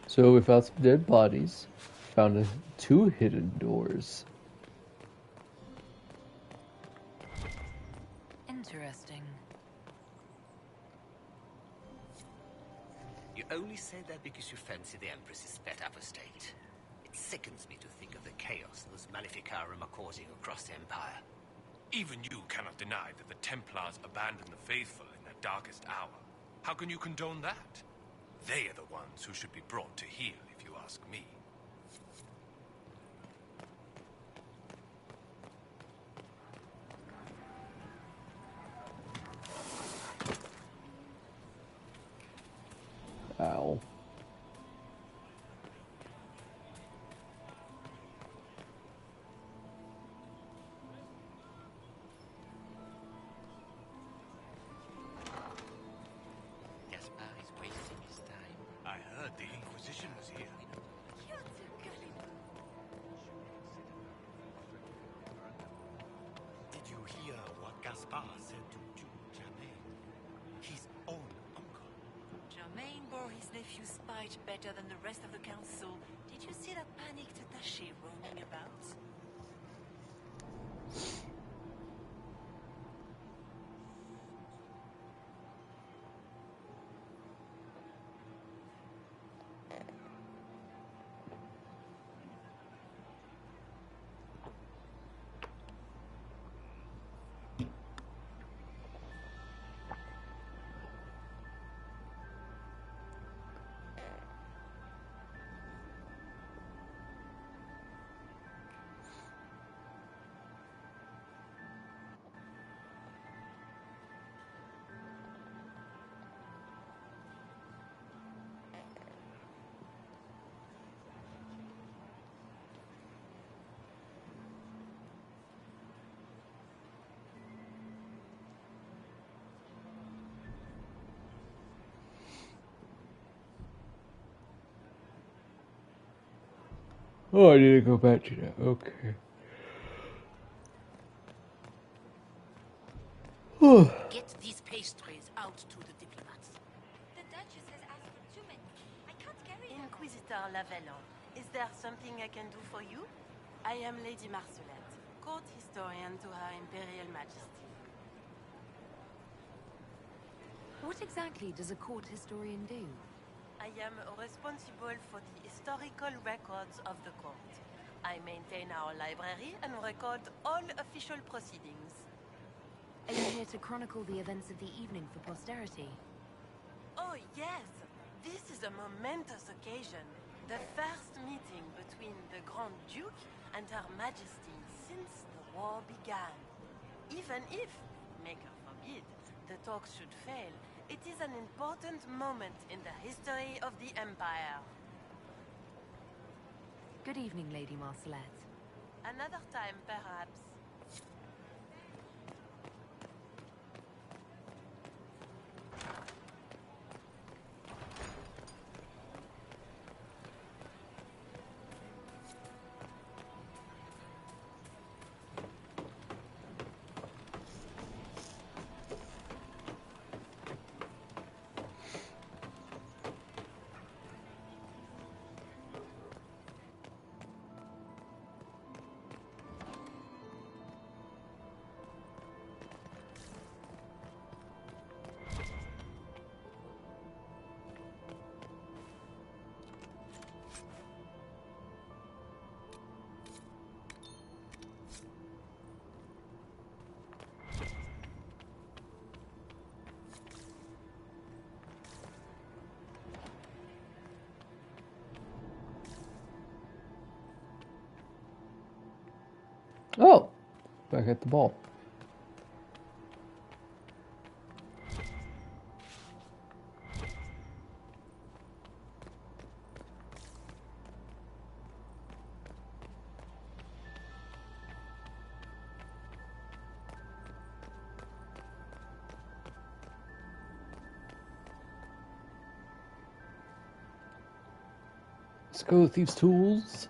J: So we found some dead bodies, found two hidden doors. Interesting.
P: You only say that because you fancy the Empress's pet apostate. It sickens me to think of the chaos those Maleficarum are causing across the Empire.
N: Even you cannot deny that the Templars abandoned the faithful in their darkest hour. How can you condone that? They are the ones who should be brought to heel, if you ask me.
A: Ow.
P: Gaspar is wasting his time.
D: I heard the Inquisition was here.
C: Did you hear what Gaspar said to Germain? His own uncle.
F: Germain bore his nephew's spite better than the rest of the council. Did you see that panicked attaché roaming about?
A: Oh, I need to go back to that. Okay.
I: Get these pastries out to the diplomats.
G: The Duchess has asked for too many. I can't carry them.
F: Inquisitor Lavellon, is there something I can do for you? I am Lady Marcelette, court historian to Her Imperial Majesty.
J: What exactly does a court historian do?
F: I am responsible for the historical records of the court. I maintain our library and record all official proceedings.
J: Are you here to chronicle the events of the evening for posterity?
F: Oh yes, this is a momentous occasion. The first meeting between the Grand Duke and Her Majesty since the war began. Even if, maker forbid, the talks should fail, it is an important moment in the history of the Empire.
J: Good evening, Lady Marcelette.
F: Another time, perhaps.
A: Oh, back at the ball. Let's go with thieves' tools.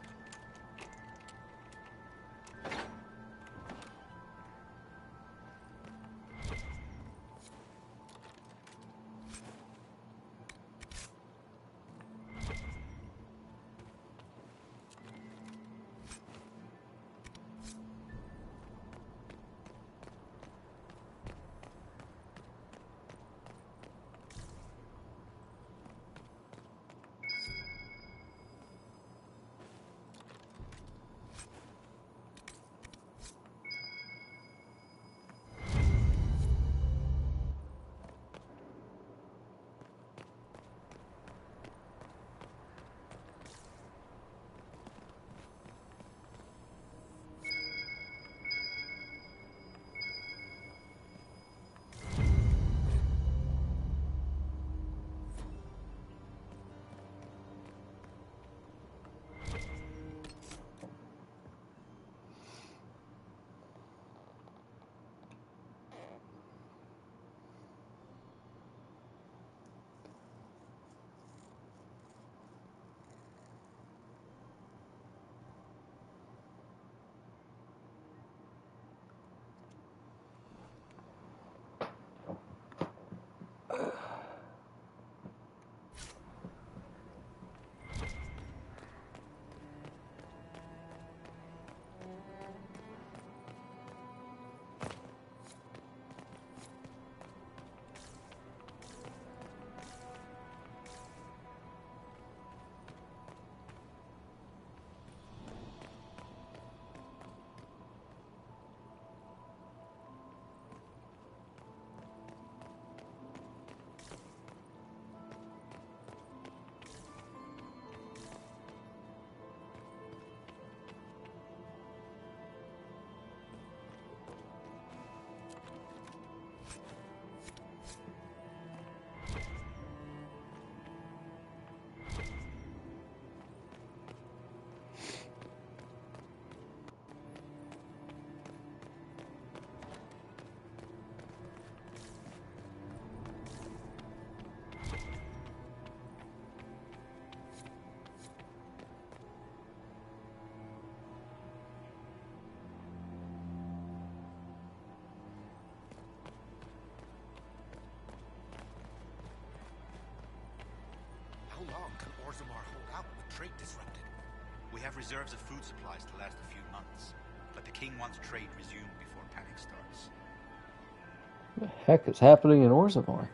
E: trade disrupted. We have reserves of food supplies to last a few months, but the king wants trade resumed before panic starts.
A: What the heck is happening in Orzammar?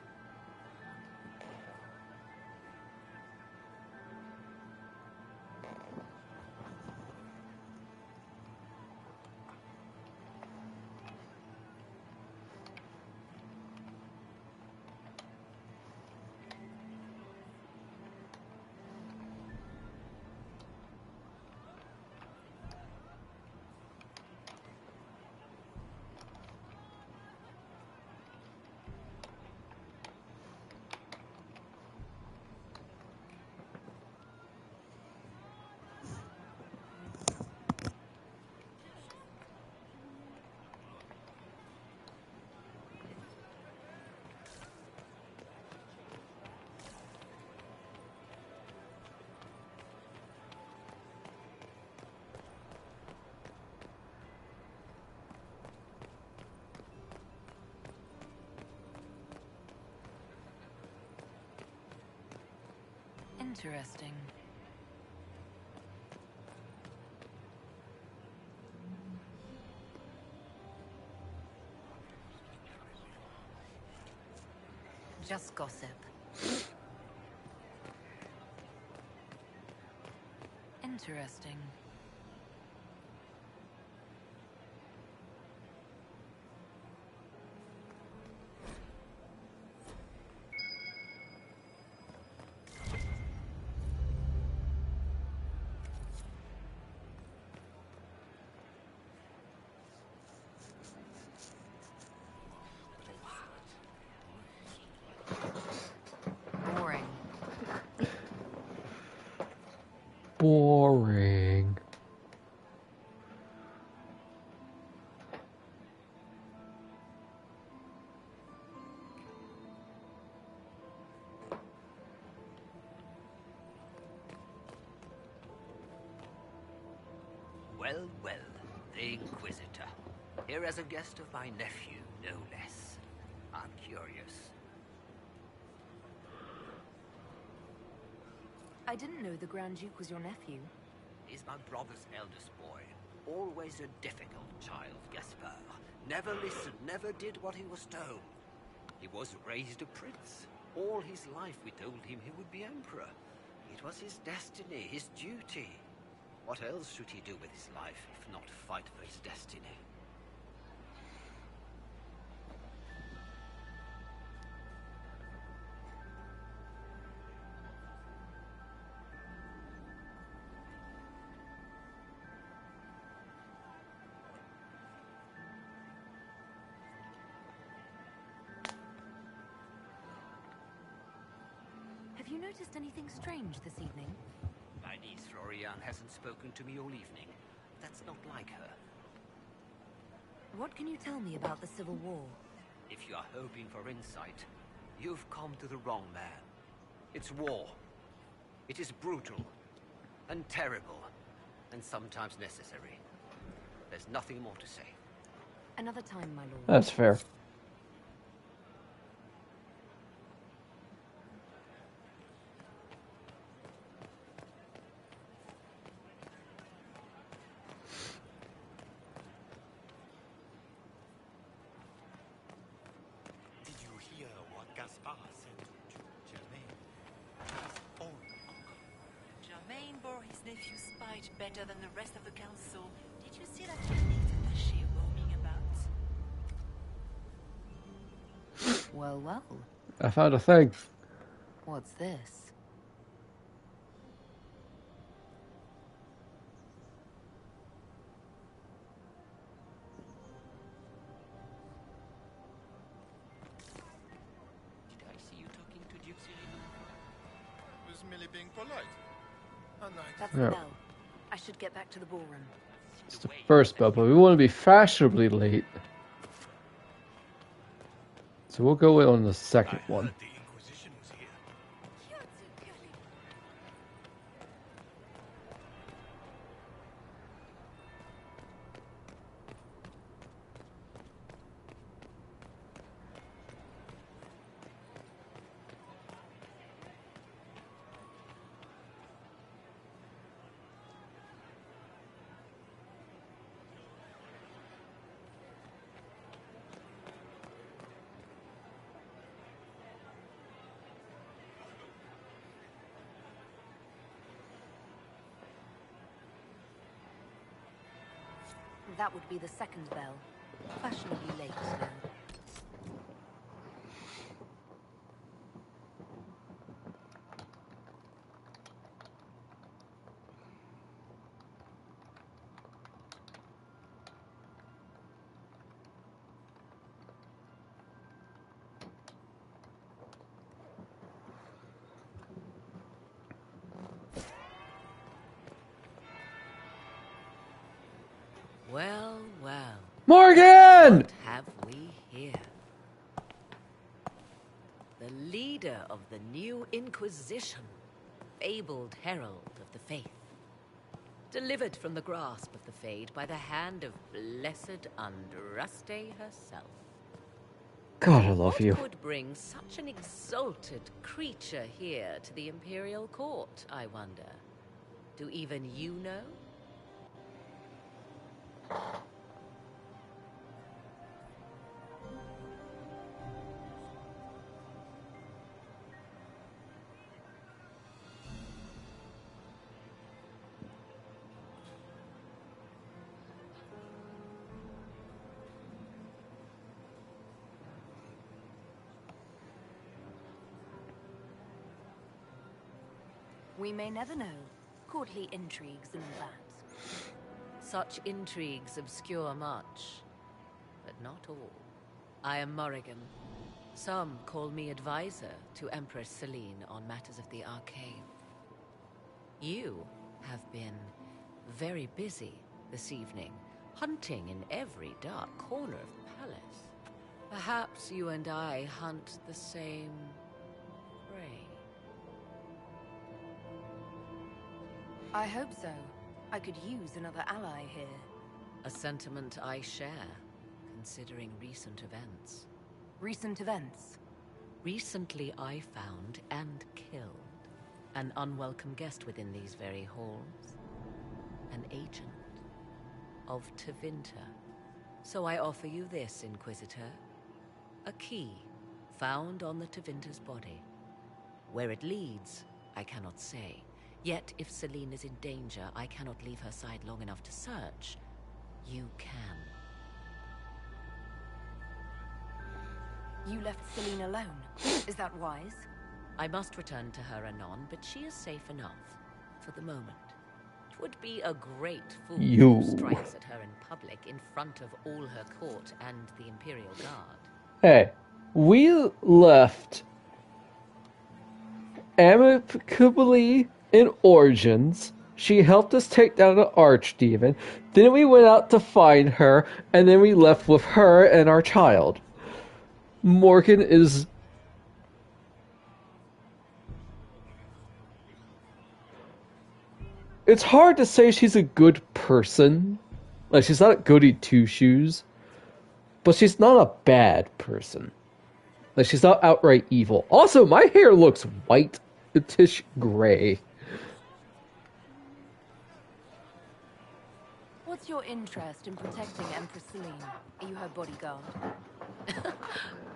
J: Interesting. Just gossip. Interesting. Boring.
A: Boring.
P: Well, well, the Inquisitor. Here as a guest of my nephew, no less. I'm curious.
J: I didn't know the Grand Duke was your nephew.
P: He's my brother's eldest boy. Always a difficult child, Gaspar. Never listened, never did what he was told. He was raised a prince. All his life we told him he would be emperor. It was his destiny, his duty. What else should he do with his life, if not fight for his destiny?
J: Have you noticed anything strange this evening?
P: My niece Florian hasn't spoken to me all evening. That's not like her.
J: What can you tell me about the Civil War?
P: If you are hoping for insight, you've come to the wrong man. It's war. It is brutal, and terrible, and sometimes necessary. There's nothing more to say.
J: Another time, my lord.
A: That's fair.
C: Did you hear what Gaspar said to Germain? His own uncle.
F: Germain bore his nephew's spite better than the rest of the council. Did you see that unique attaché roaming about?
J: Well, well.
A: I found a thing.
J: What's this?
P: Did I see you talking to Duke Cyril?
D: I was merely being polite.
J: That's
A: Yeah.
J: the bell. I should get back to the ballroom.
A: It's the first bell, but we want to be fashionably late. So we'll go in on the second one.
C: The Inquisition was here.
J: That would be the second bell. Fashionably late now.
B: Well, well.
A: Morgan!
B: What have we here? The leader of the new Inquisition, fabled herald of the faith, delivered from the grasp of the Fade by the hand of blessed Andraste herself.
A: God, I love you.
B: What could bring such an exalted creature here to the Imperial Court, I wonder? Do even you know?
J: We may never know. Courtly intrigues and all that.
B: Such intrigues obscure much, but not all. I am Morrigan. Some call me advisor to Empress Celine on matters of the arcane. You have been very busy this evening, hunting in every dark corner of the palace. Perhaps you and I hunt the same prey.
J: I hope so. I could use another ally here.
B: A sentiment I share, considering recent events.
J: Recent events?
B: Recently I found and killed an unwelcome guest within these very halls. An agent of Tevinter. So I offer you this, Inquisitor. A key found on the Tevinter's body. Where it leads, I cannot say. Yet, if Celine is in danger, I cannot leave her side long enough to search. You can.
J: You left Celine alone. Is that wise?
B: I must return to her anon, but she is safe enough. For the moment. It would be a great fool who strikes at her in public in front of all her court and the Imperial Guard.
A: Hey, we left amicably in Origins. She helped us take down an archdemon. Then we went out to find her, and then we left with her and our child. Morgan is... It's hard to say she's a good person. Like, she's not a goody two-shoes. But she's not a bad person. Like, she's not outright evil. Also, my hair looks white-ish gray.
J: What's your interest in protecting Empress Celine? Are you her bodyguard?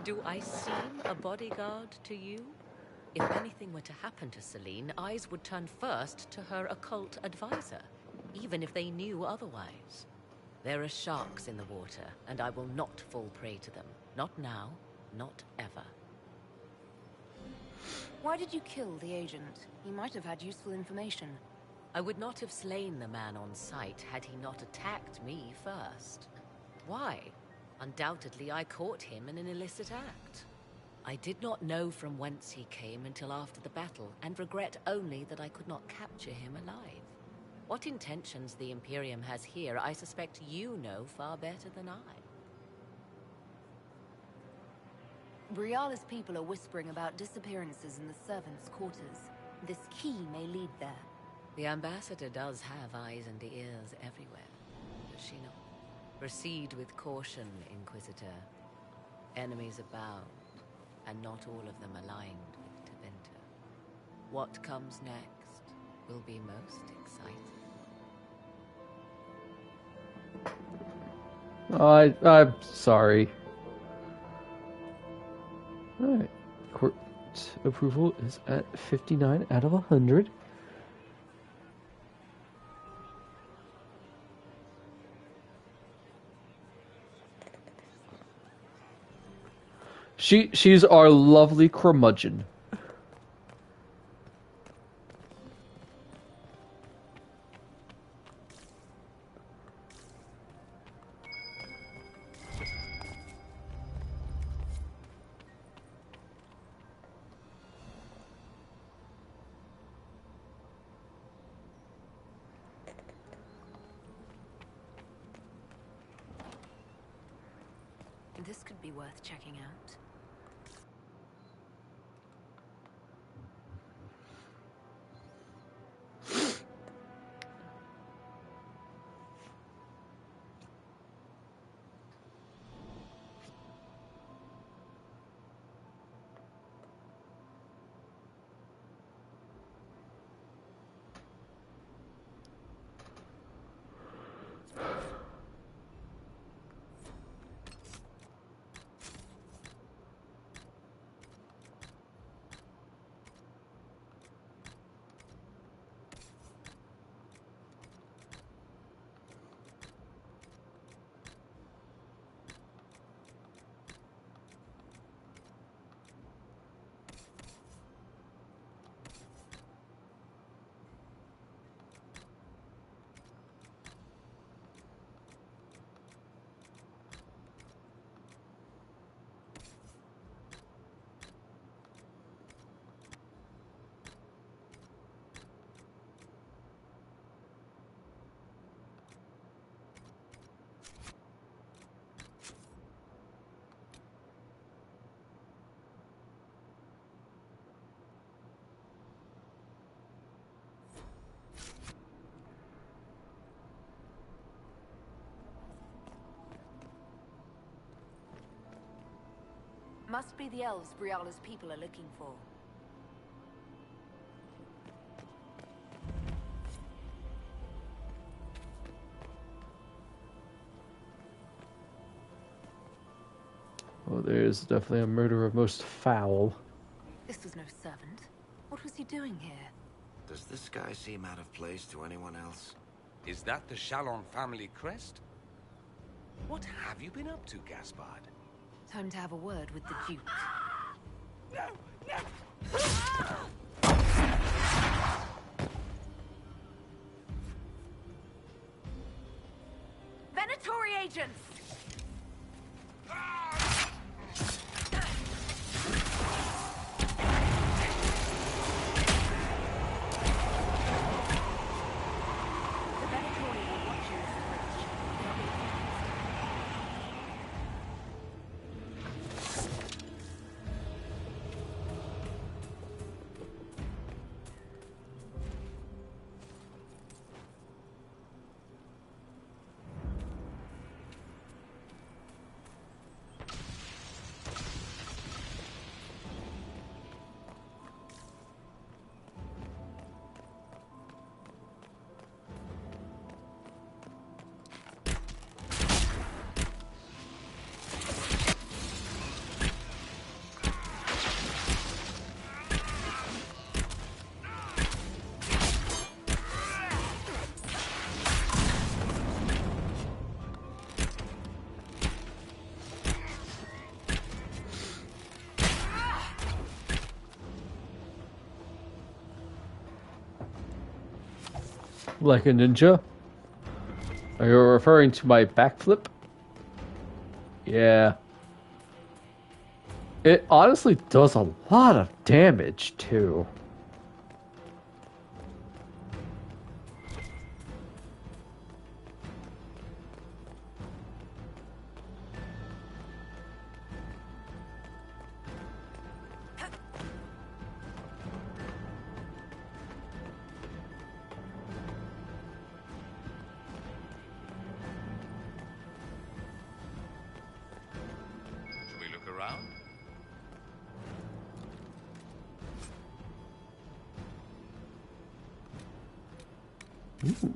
B: Do I seem a bodyguard to you? If anything were to happen to Celine, eyes would turn first to her occult advisor, even if they knew otherwise. There are sharks in the water, and I will not fall prey to them. Not now, not ever.
J: Why did you kill the agent? He might have had useful information.
B: I would not have slain the man on sight had he not attacked me first. Why? Undoubtedly, I caught him in an illicit act. I did not know from whence he came until after the battle, and regret only that I could not capture him alive. What intentions the Imperium has here, I suspect you know far better than I.
J: Briala's people are whispering about disappearances in the servants' quarters. This key may lead there.
B: The ambassador does have eyes and ears everywhere, does she not? Proceed with caution, Inquisitor. Enemies abound, and not all of them aligned with Tevinter. What comes next will be most exciting.
A: I'm sorry. Alright. Court approval is at 59 out of 100. She's our lovely curmudgeon.
J: This could be worth checking out. Must be the elves Briala's people are looking for.
A: Oh, there's definitely a murderer most foul.
J: This was no servant. What was he doing here?
H: Does this guy seem out of place to anyone else?
N: Is that the Chalon family crest? What have you been up to, Gaspard?
J: Time to have a word with the Duke.
F: No! No!
J: Venatori agents!
A: Like a ninja? Are you referring to my backflip? Yeah. It honestly does a lot of damage, too.
N: Should we look around?
A: Ooh.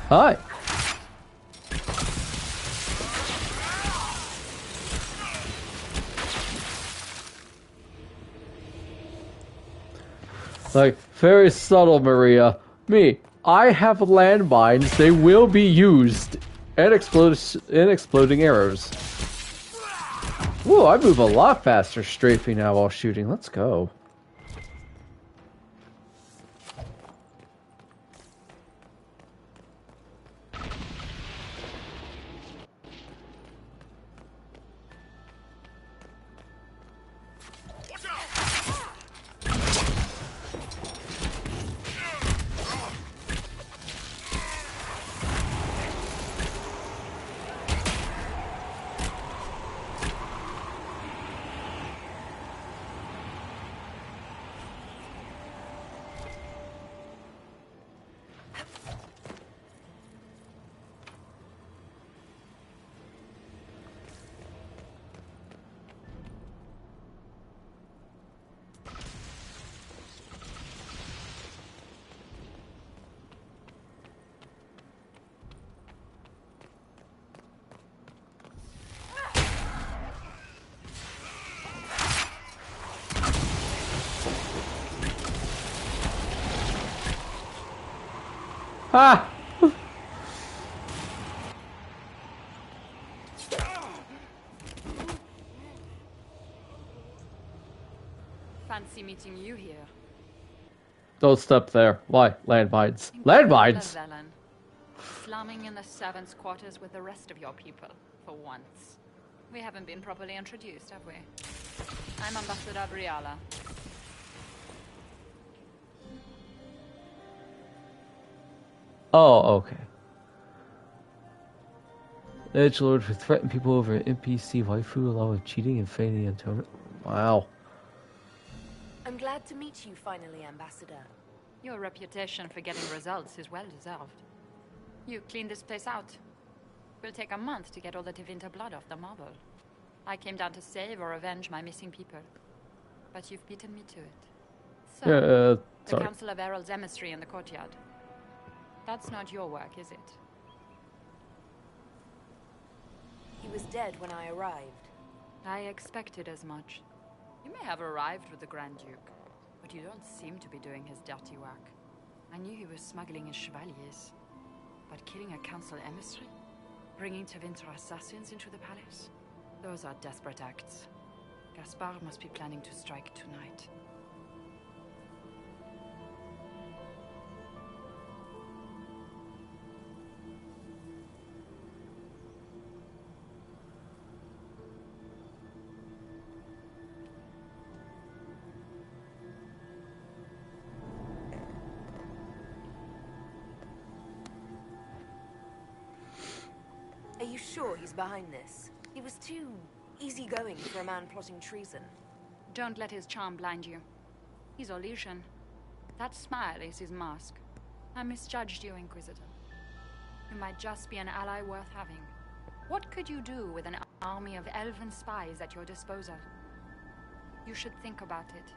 A: Hi. Like, very subtle, Maria. Me, I have landmines. They will be used. And exploding arrows. Whoa, I move a lot faster strafing now while shooting. Let's go. Ah!
U: Fancy meeting you here.
A: Don't step there. Why? Landmines. Landmines!
U: Velen. Slumming in the servants' quarters with the rest of your people, for once. We haven't been properly introduced, have we? I'm Ambassador Briala.
A: Oh, okay. Edgelord who threatened people over an NPC waifu along with cheating and feigning atonement. Wow.
J: I'm glad to meet you finally, Ambassador.
U: Your reputation for getting results is well deserved. You cleaned this place out. Will take a month to get all the Tevinter blood off the marble. I came down to save or avenge my missing people. But you've beaten me to it. So,
A: Yeah,
U: the
A: sorry.
U: Council of Errol's emissary in the courtyard. That's not your work, is it?
J: He was dead when I arrived.
U: I expected as much. You may have arrived with the Grand Duke, but you don't seem to be doing his dirty work. I knew he was smuggling his chevaliers. But killing a council emissary? Bringing Tevinter assassins into the palace? Those are desperate acts. Gaspard must be planning to strike tonight.
J: Are you sure he's behind this? He was too easygoing for a man plotting treason.
U: Don't let his charm blind you. He's Orlesian. That smile is his mask. I misjudged you, Inquisitor. You might just be an ally worth having. What could you do with an army of elven spies at your disposal? You should think about it.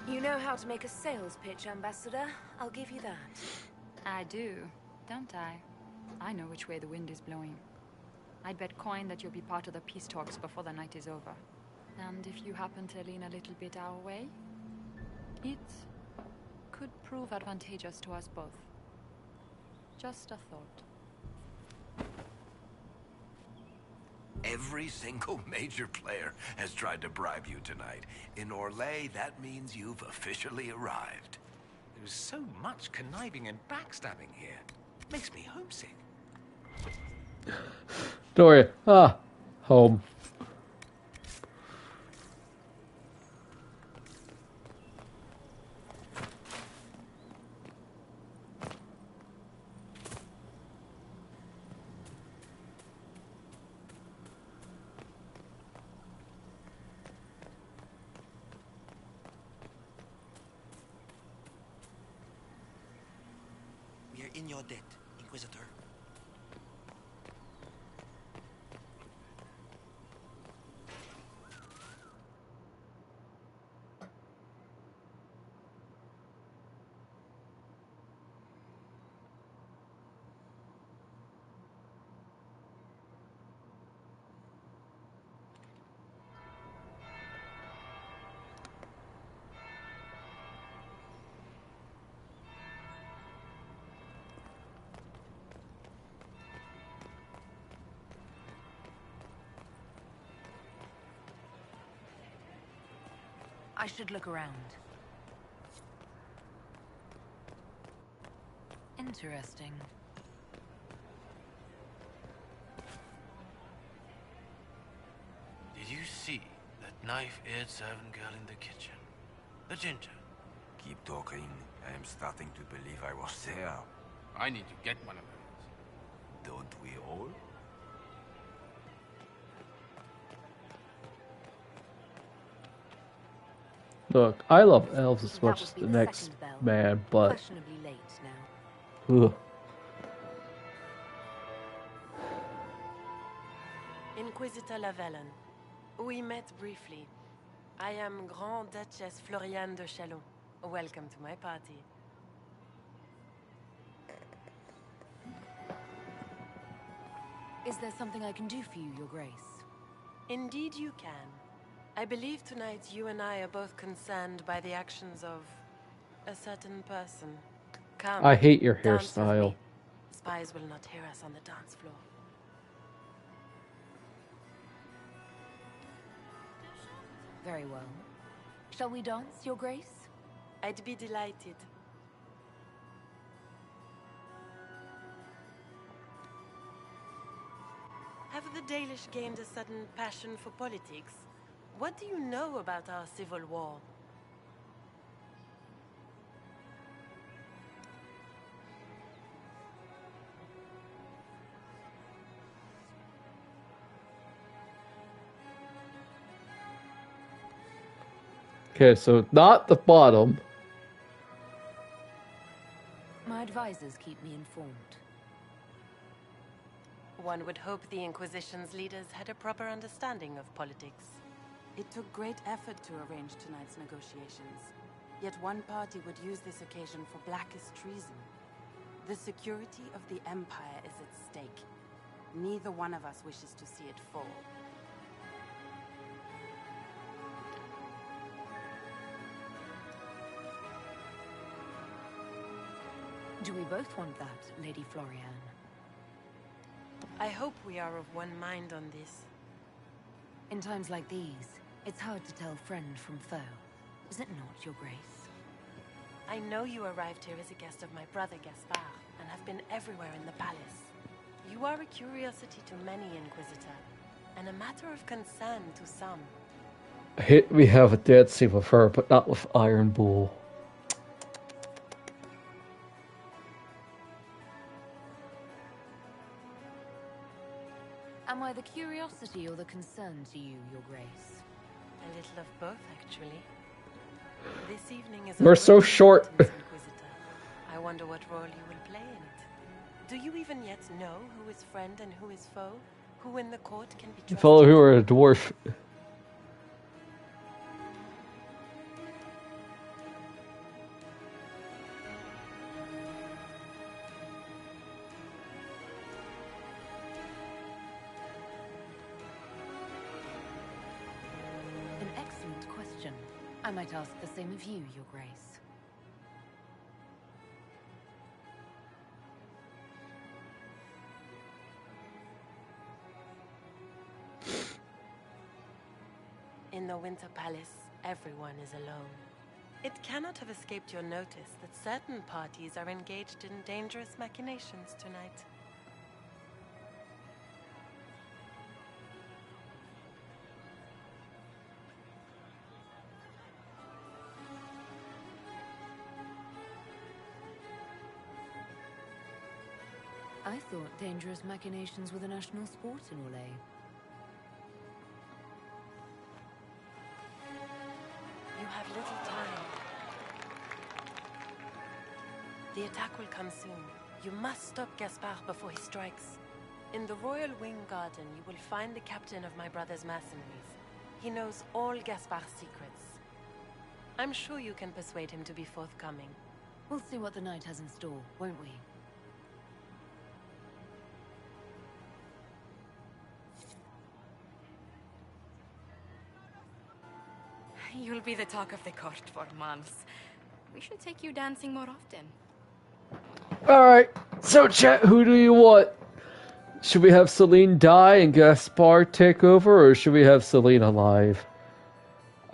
J: You know how to make a sales pitch, Ambassador. I'll give you that.
U: I do, don't I? I know which way the wind is blowing. I'd bet coin that you'll be part of the peace talks before the night is over. And if you happen to lean a little bit our way, it could prove advantageous to us both. Just a thought.
H: Every single major player has tried to bribe you tonight. In Orlais, that means you've officially arrived.
N: There's so much conniving and backstabbing here. Makes me homesick.
A: Don't worry. Ah, home.
M: We are in your debt, Inquisitor.
J: I should look around. Interesting.
M: Did you see that knife-eared servant girl in the kitchen? The ginger.
R: Keep talking. I am starting to believe I was there.
N: I need to get one of those.
R: Don't we all?
A: Look, I love elves as much as the next man, but...
J: Fashionably late now.
A: Ugh.
O: Inquisitor Lavellen. We met briefly. I am Grand Duchess Floriane de Chalon. Welcome to my party.
J: Is there something I can do for you, Your Grace?
O: Indeed you can. I believe tonight you and I are both concerned by the actions of a certain person. Come,
A: I hate your
O: dance with
A: hairstyle.
O: me. Spies will not hear us on the dance floor.
J: Very well. Shall we dance, Your Grace?
O: I'd be delighted. Have the Dalish gained a sudden passion for politics? What do you know about our civil war?
A: Okay, so not the bottom.
J: My advisors keep me informed.
O: One would hope the Inquisition's leaders had a proper understanding of politics.
T: It took great effort to arrange tonight's negotiations. Yet one party would use this occasion for blackest treason. The security of the Empire is at stake. Neither one of us wishes to see it fall.
J: Do we both want that, Lady Floriane?
O: I hope we are of one mind on this.
J: In times like these, it's hard to tell friend from foe. Is it not, Your Grace?
O: I know you arrived here as a guest of my brother Gaspard, and have been everywhere in the palace. You are a curiosity to many, Inquisitor, and a matter of concern to some.
A: We have a dead scene with her, but not with Iron Bull.
J: Am I the curiosity or the concern to you, Your Grace?
O: A little of both, actually. This evening is
A: We're so short.
O: Inquisitor. I wonder what role you will play in it. Do you even yet know who is friend and who is foe? Who in the court can be trusted?
A: Fellow who are a dwarf.
J: An excellent question. I might ask the same of you, Your Grace.
O: In the Winter Palace, everyone is alone. It cannot have escaped your notice that certain parties are engaged in dangerous machinations tonight.
J: I thought dangerous machinations were the national sport in Orlais.
O: You have little time. The attack will come soon. You must stop Gaspard before he strikes. In the Royal Wing Garden, you will find the captain of my brother's mercenaries. He knows all Gaspard's secrets. I'm sure you can persuade him to be forthcoming.
J: We'll see what the night has in store, won't we?
K: You'll be the talk of the court for months. We should take you dancing more often.
A: Alright, so chat, who do you want? Should we have Celine die and Gaspard take over, or should we have Celine alive?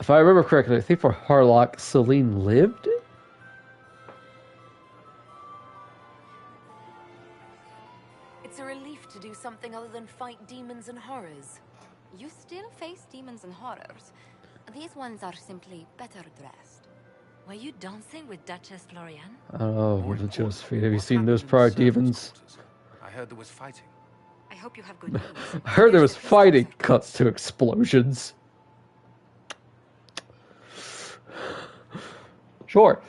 A: If I remember correctly, I think for Harlock, Celine lived?
J: It's a relief to do something other than fight demons and horrors.
K: You still face demons and horrors. These ones are simply better dressed. Were you dancing with Duchess Florian?
A: I don't know, Josephine, have you seen those prior demons?
N: I heard there was fighting.
K: I hope you have good news.
A: I heard there was fighting, cuts to explosions. Sure.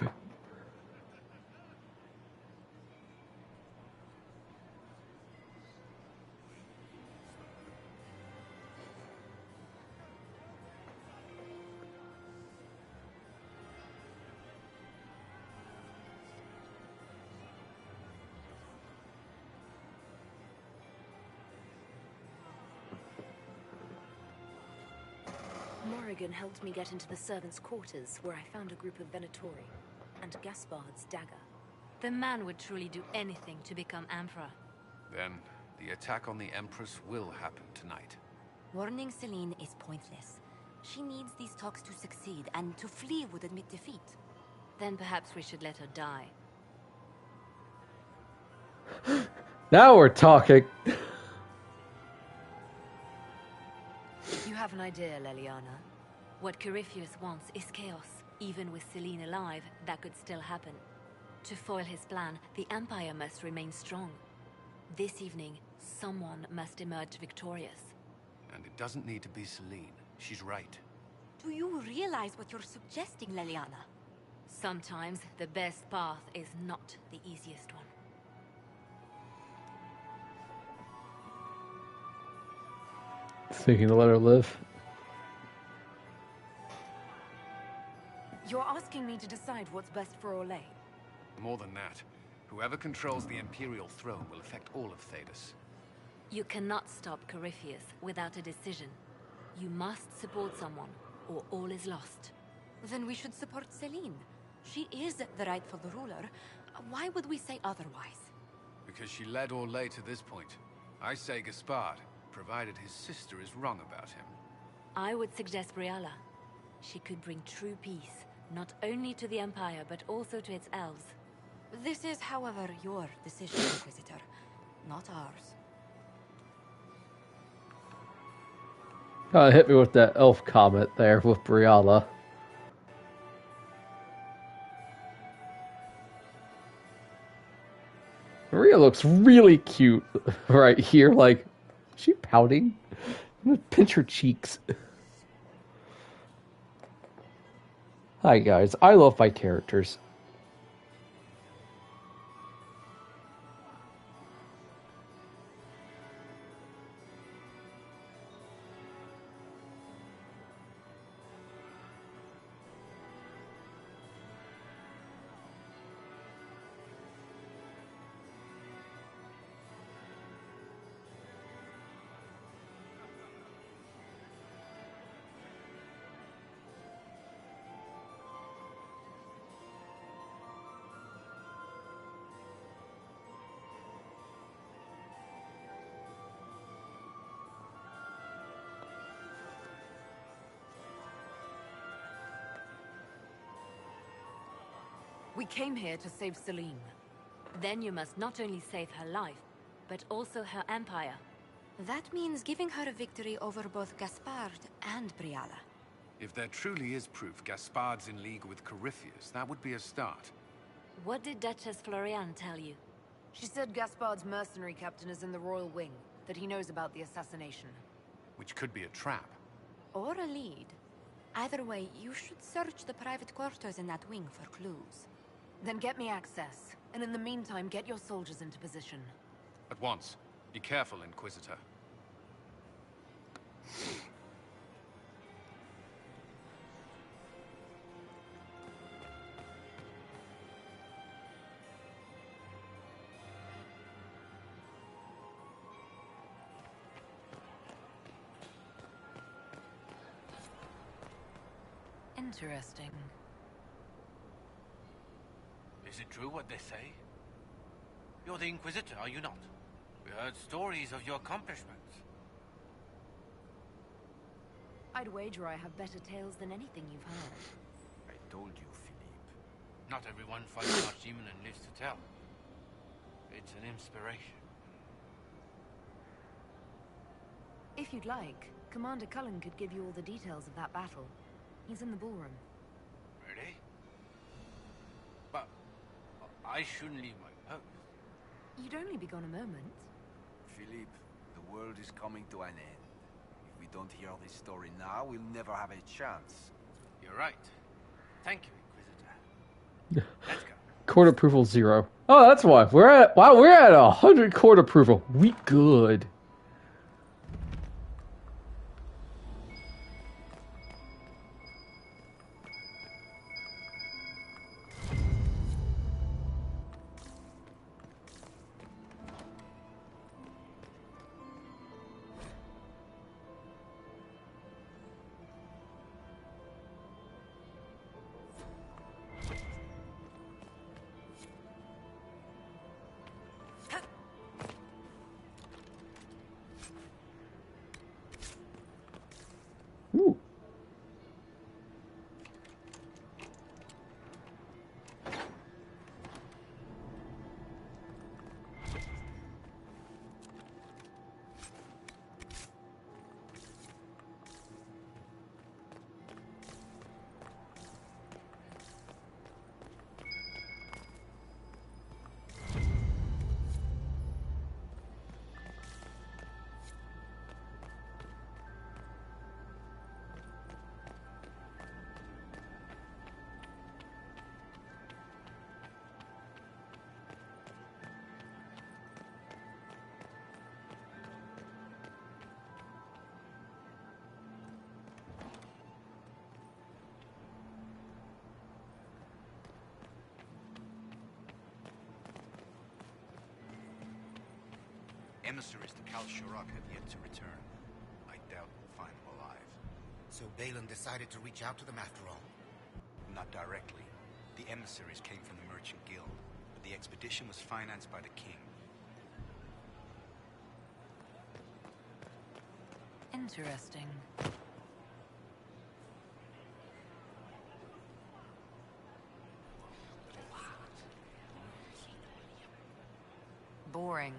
J: Morrigan helped me get into the servants' quarters, where I found a group of Venatori and Gaspard's dagger.
K: The man would truly do anything to become Emperor.
N: Then, the attack on the Empress will happen tonight.
K: Warning Celine is pointless. She needs these talks to succeed, and to flee would admit defeat. Then perhaps we should let her die.
A: Now we're talking.
K: You have an idea, Leliana. What Corypheus wants is chaos. Even with Celine alive, that could still happen. To foil his plan, the Empire must remain strong. This evening, someone must emerge victorious.
N: And it doesn't need to be Celine. She's right.
K: Do you realize what you're suggesting, Leliana? Sometimes the best path is not the easiest one.
A: Thinking to let her live.
J: You're asking me to decide what's best for Orlais.
N: More than that, whoever controls the Imperial throne will affect all of Thedas.
K: You cannot stop Corypheus without a decision. You must support someone, or all is lost. Then we should support Celine. She is the rightful ruler. Why would we say otherwise?
N: Because she led Orlais to this point. I say Gaspard, provided his sister is wrong about him.
K: I would suggest Briala. She could bring true peace, not only to the Empire, but also to its elves. This is, however, your decision, Inquisitor, not ours.
A: Hit me with that elf comment there with Briala. Maria looks really cute right here. Like, is she pouting? I'm gonna pinch her cheeks. Hi guys, I love my characters.
J: We came here to save Celine.
K: Then you must not only save her life, but also her empire. That means giving her a victory over both Gaspard and Briala.
N: If there truly is proof Gaspard's in league with Corypheus, that would be a start.
K: What did Duchess Florian tell you?
J: She said Gaspard's mercenary captain is in the Royal Wing, that he knows about the assassination.
N: Which could be a trap.
K: Or a lead. Either way, you should search the private quarters in that wing for clues.
J: Then get me access, and in the meantime, get your soldiers into position.
N: At once. Be careful, Inquisitor.
J: Interesting.
M: Is it true what they say? You're the Inquisitor, are you not? We heard stories of your accomplishments.
Q: I'd wager I have better tales than anything you've heard.
R: I told you, Philippe.
M: Not everyone fights an archdemon and lives to tell. It's an inspiration.
Q: If you'd like, Commander Cullen could give you all the details of that battle. He's in the ballroom.
M: Really? But I shouldn't leave my post.
Q: You'd only be gone a moment.
R: Philippe, the world is coming to an end. If we don't hear this story now, we'll never have a chance.
M: You're right. Thank you, Inquisitor. Let's go.
A: Court approval 0. Oh, that's why. We're at 100 court approval. We good. Ooh.
E: Emissaries to Kal Shirak have yet to return. I doubt we'll find them alive.
V: So Balin decided to reach out to them after all?
E: Not directly. The emissaries came from the Merchant Guild, but the expedition was financed by the king.
Q: Interesting. Boring.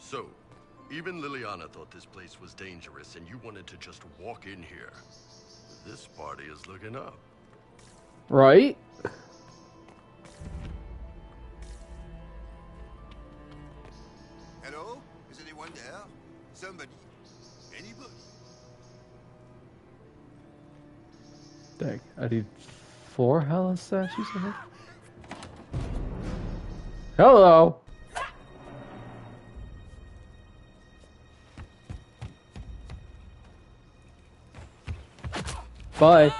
D: So, even Liliana thought this place was dangerous and you wanted to just walk in here. This party is looking up.
A: Right?
W: Hello? Is anyone there? Somebody? Anybody?
A: Dang, I need 4 Hella statues in here. Hello! Bye.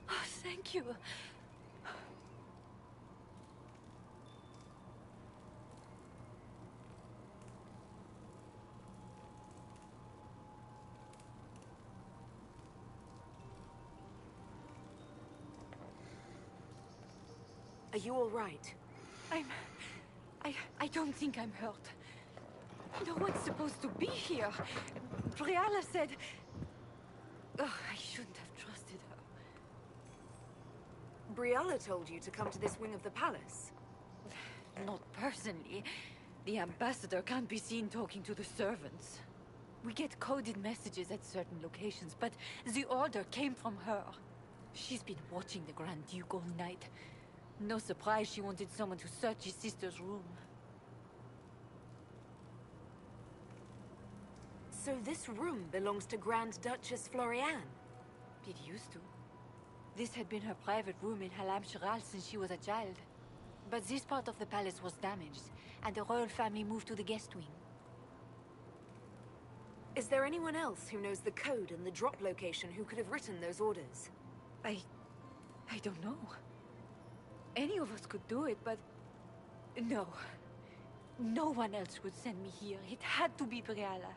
U: Oh, thank you.
Q: Are you all right?
U: I don't think I'm hurt. No one's supposed to be here. Briala said... Oh, I shouldn't have trusted her.
J: Briella told you to come to this wing of the palace.
U: Not personally. The ambassador can't be seen talking to the servants. We get coded messages at certain locations, but the order came from her. She's been watching the Grand Duke all night. No surprise she wanted someone to search his sister's room.
J: So this room belongs to Grand Duchess Floriane?
U: It used to. This had been her private room in Halam Shiral since she was a child. But this part of the palace was damaged, and the royal family moved to the guest wing.
J: Is there anyone else who knows the code and the drop location who could have written those orders?
U: I don't know. Any of us could do it, but... No. No one else would send me here. It had to be Briella.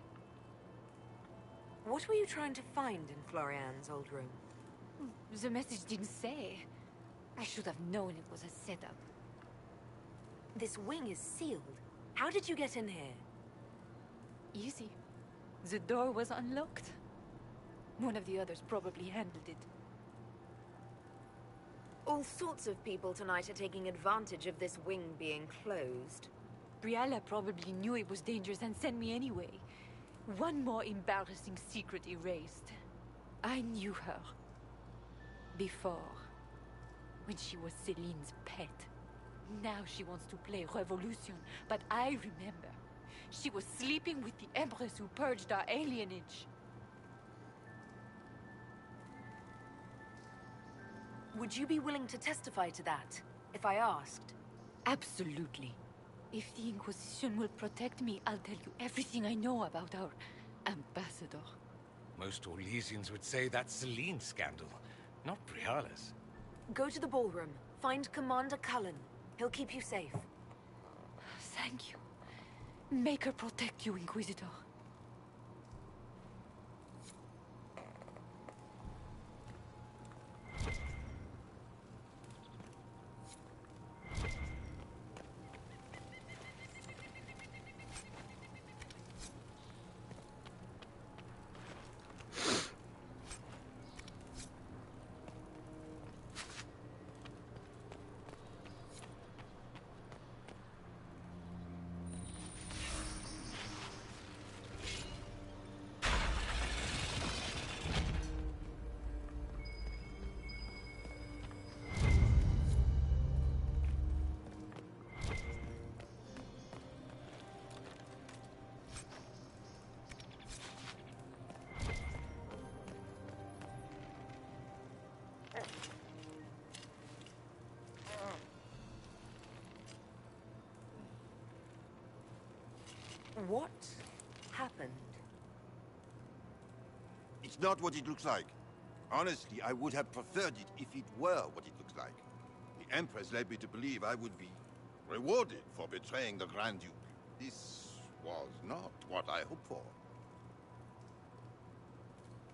J: What were you trying to find in Floriane's old room?
U: The message didn't say. I should have known it was a setup.
J: This wing is sealed. How did you get in here?
U: Easy. The door was unlocked. One of the others probably handled it.
J: All sorts of people tonight are taking advantage of this wing being closed.
U: Briella probably knew it was dangerous and sent me anyway. One more embarrassing secret erased. I knew her. Before. When she was Celine's pet. Now she wants to play Revolution, but I remember. She was sleeping with the Empress who purged our alienage.
J: Would you be willing to testify to that, if I asked?
U: Absolutely. If the Inquisition will protect me, I'll tell you everything I know about our ambassador.
N: Most Orlesians would say that's Celine's scandal, not Briala's.
J: Go to the ballroom. Find Commander Cullen. He'll keep you safe.
U: Thank you. Make her protect you, Inquisitor.
J: What happened?
W: It's not what it looks like. Honestly, I would have preferred it if it were what it looks like. The Empress led me to believe I would be rewarded for betraying the Grand Duke. This was not what I hoped for.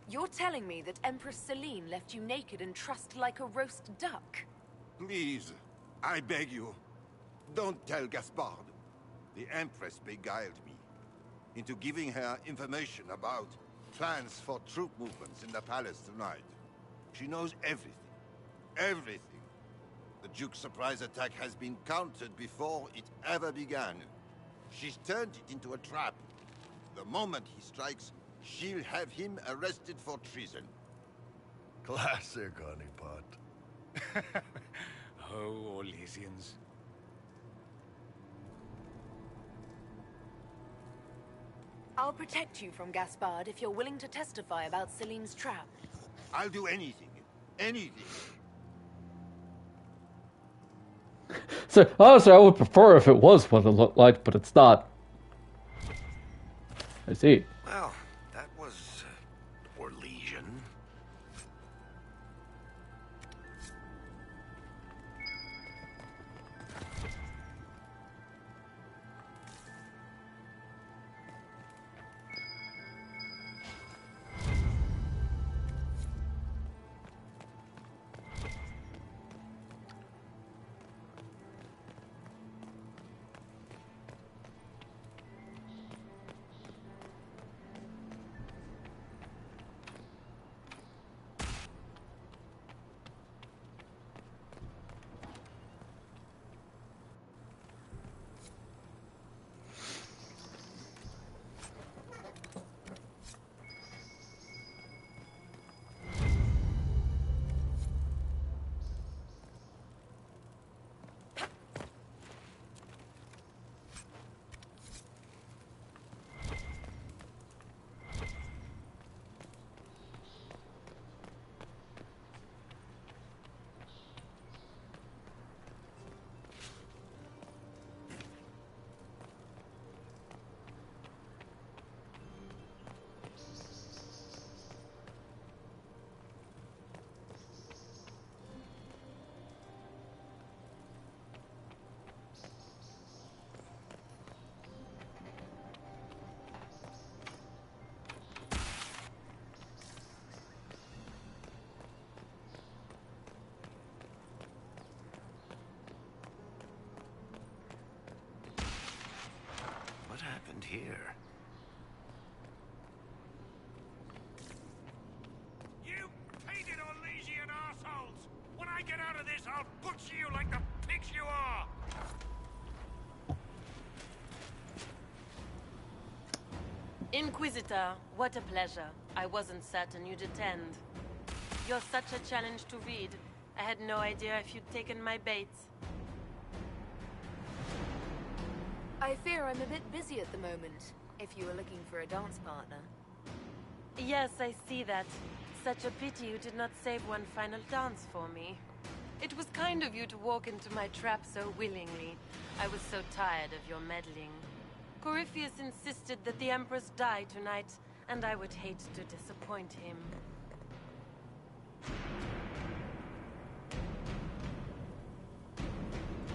J: You're telling me that Empress Celine left you naked and trussed like a roast duck?
W: Please, I beg you, don't tell Gaspard. The Empress beguiled me into giving her information about plans for troop movements in the palace tonight. She knows everything. Everything. The Duke's surprise attack has been countered before it ever began. She's turned it into a trap. The moment he strikes, she'll have him arrested for treason.
D: Classic, honeypot.
N: Oh, Orlesians.
J: I'll protect you from Gaspard if you're willing to testify about Celine's trap.
W: I'll do anything. Anything.
A: So, honestly, I would prefer if it was what it looked like, but it's not. I see.
H: Well, that was Orlesian.
U: Inquisitor, what a pleasure. I wasn't certain you'd attend. You're such a challenge to read. I had no idea if you'd taken my bait.
J: I fear I'm a bit busy at the moment, if you were looking for a dance partner.
U: Yes, I see that. Such a pity you did not save one final dance for me. It was kind of you to walk into my trap so willingly. I was so tired of your meddling. Corypheus insisted that the Empress die tonight, and I would hate to disappoint him.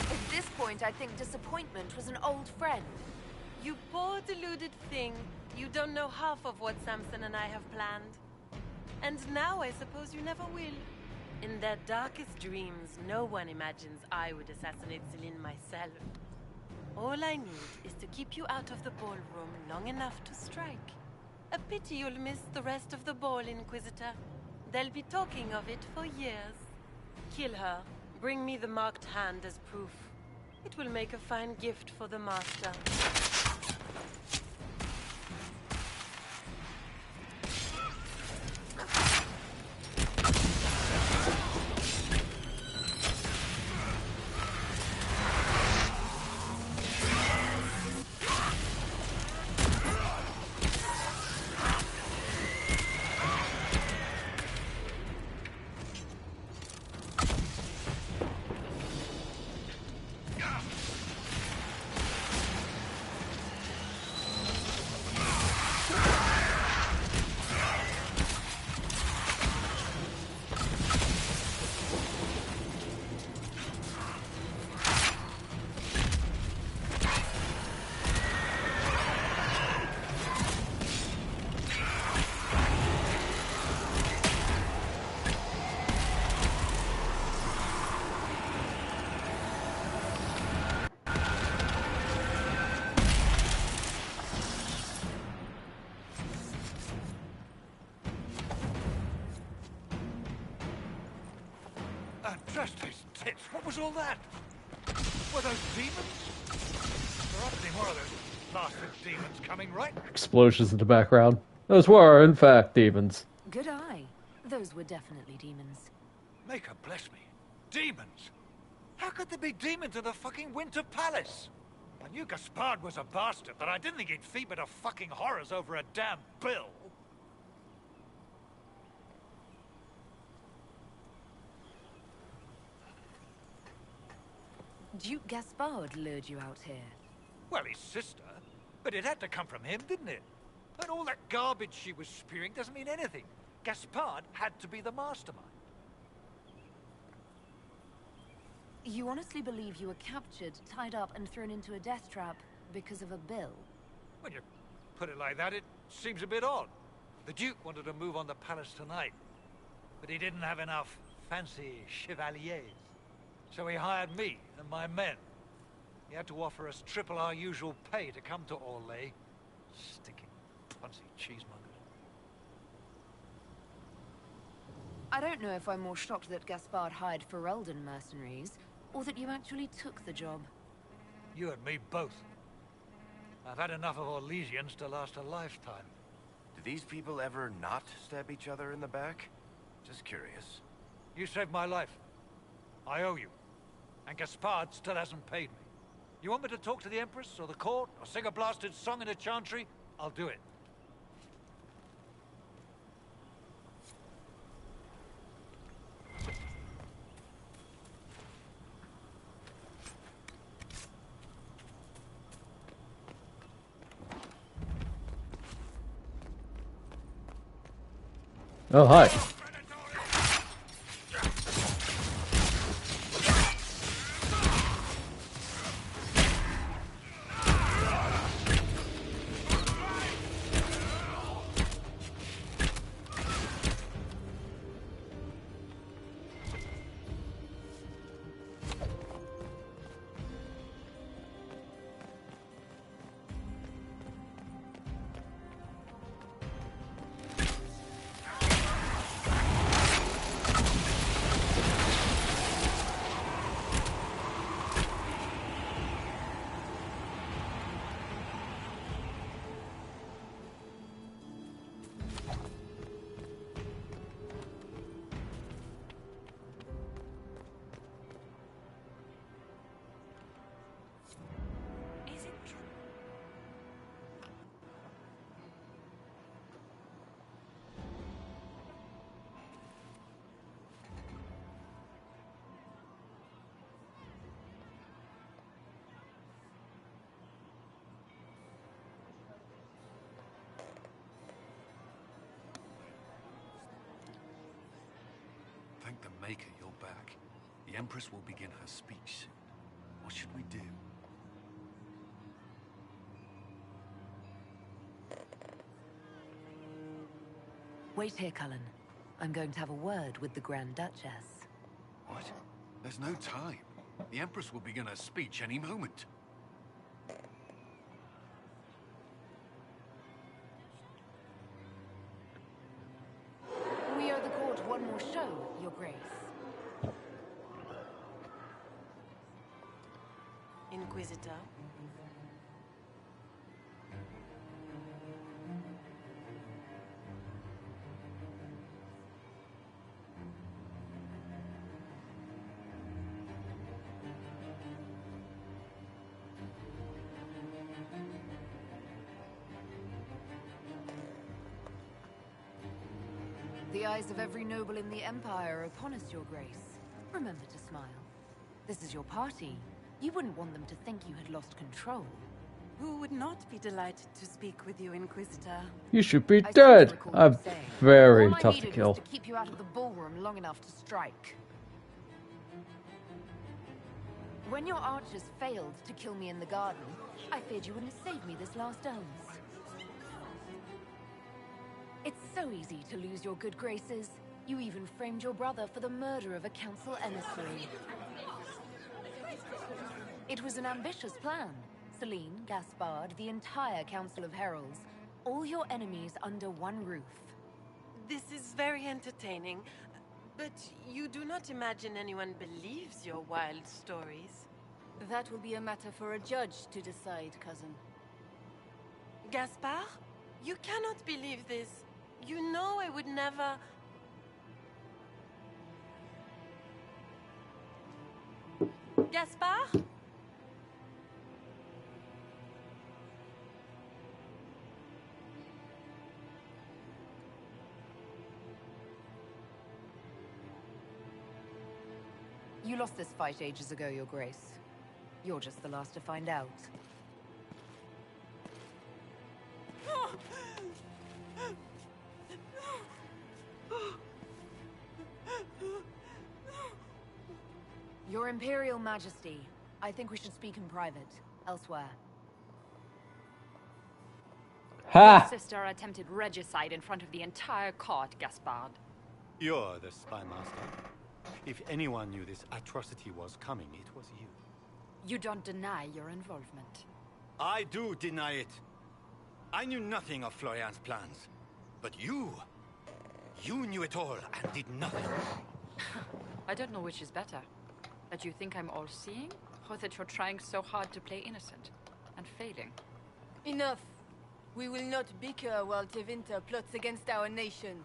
J: At this point, I think disappointment was an old friend.
U: You poor deluded thing. You don't know half of what Samson and I have planned. And now I suppose you never will. In their darkest dreams, no one imagines I would assassinate Celine myself. All I need is to keep you out of the ballroom long enough to strike. A pity you'll miss the rest of the ball, Inquisitor. They'll be talking of it for years. Kill her. Bring me the marked hand as proof. It will make a fine gift for the Master.
I: Just his tits. What was all that? Were those demons? There aren't any more of those bastard demons coming, right?
A: Explosions in the background. Those were, in fact, demons.
J: Good eye. Those were definitely demons.
I: Maker bless me. Demons? How could there be demons in the fucking Winter Palace? I knew Gaspard was a bastard, but I didn't think he'd feed me to fucking horrors over a damn bill.
J: Duke Gaspard lured you out here.
I: Well, his sister. But it had to come from him, didn't it? And all that garbage she was spewing doesn't mean anything. Gaspard had to be the mastermind.
J: You honestly believe you were captured, tied up, and thrown into a death trap because of a bill?
I: When you put it like that, it seems a bit odd. The Duke wanted to move on the palace tonight, but he didn't have enough fancy chevaliers. So he hired me and my men. He had to offer us triple our usual pay to come to Orlais. Stinking punsy cheesemongers.
J: I don't know if I'm more shocked that Gaspard hired Ferelden mercenaries, or that you actually took the job.
I: You and me both. I've had enough of Orlesians to last a lifetime.
H: Do these people ever not stab each other in the back? Just curious.
I: You saved my life. I owe you. And Gaspard still hasn't paid me. You want me to talk to the Empress, or the court, or sing a blasted song in a chantry? I'll do it.
A: Oh, hi.
I: Maker your back. The Empress will begin her speech soon. What should we do?
J: Wait here, Cullen. I'm going to have a word with the Grand Duchess.
I: What? There's no time. The Empress will begin her speech any moment.
J: We owe the court one more show, Your Grace.
T: Inquisitor.
J: The eyes of every noble in the Empire are upon us, Your Grace. Remember to smile. This is your party. You wouldn't want them to think you had lost control.
T: Who would not be delighted to speak with you, Inquisitor?
A: You should be dead. I'm very
J: All I
A: tough to
J: needed
A: kill.
J: was to keep you out of the ballroom long enough to strike. When your archers failed to kill me in the garden, I feared you wouldn't save me this last dance. It's so easy to lose your good graces. You even framed your brother for the murder of a council emissary. It was an ambitious plan. Celine, Gaspard, the entire Council of Heralds, all your enemies under one roof.
T: This is very entertaining, but you do not imagine anyone believes your wild stories.
U: That will be a matter for a judge to decide, cousin.
T: Gaspard? You cannot believe this. You know I would never... Gaspard?
J: You lost this fight ages ago, Your Grace. You're just the last to find out. Your Imperial Majesty, I think we should speak in private, elsewhere.
A: Ha!
G: Your sister attempted regicide in front of the entire court, Gaspard.
C: You're the spy master. If anyone knew this atrocity was coming, it was you.
G: You don't deny your involvement.
C: I do deny it. I knew nothing of Florian's plans. But you knew it all and did nothing.
G: I don't know which is better. That you think I'm all-seeing, or that you're trying so hard to play innocent and failing.
U: Enough. We will not bicker while Tevinter plots against our nation.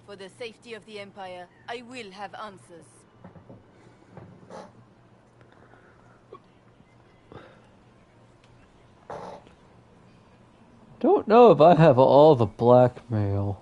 U: For the safety of the Empire, I will have answers.
A: Don't know if I have all the blackmail.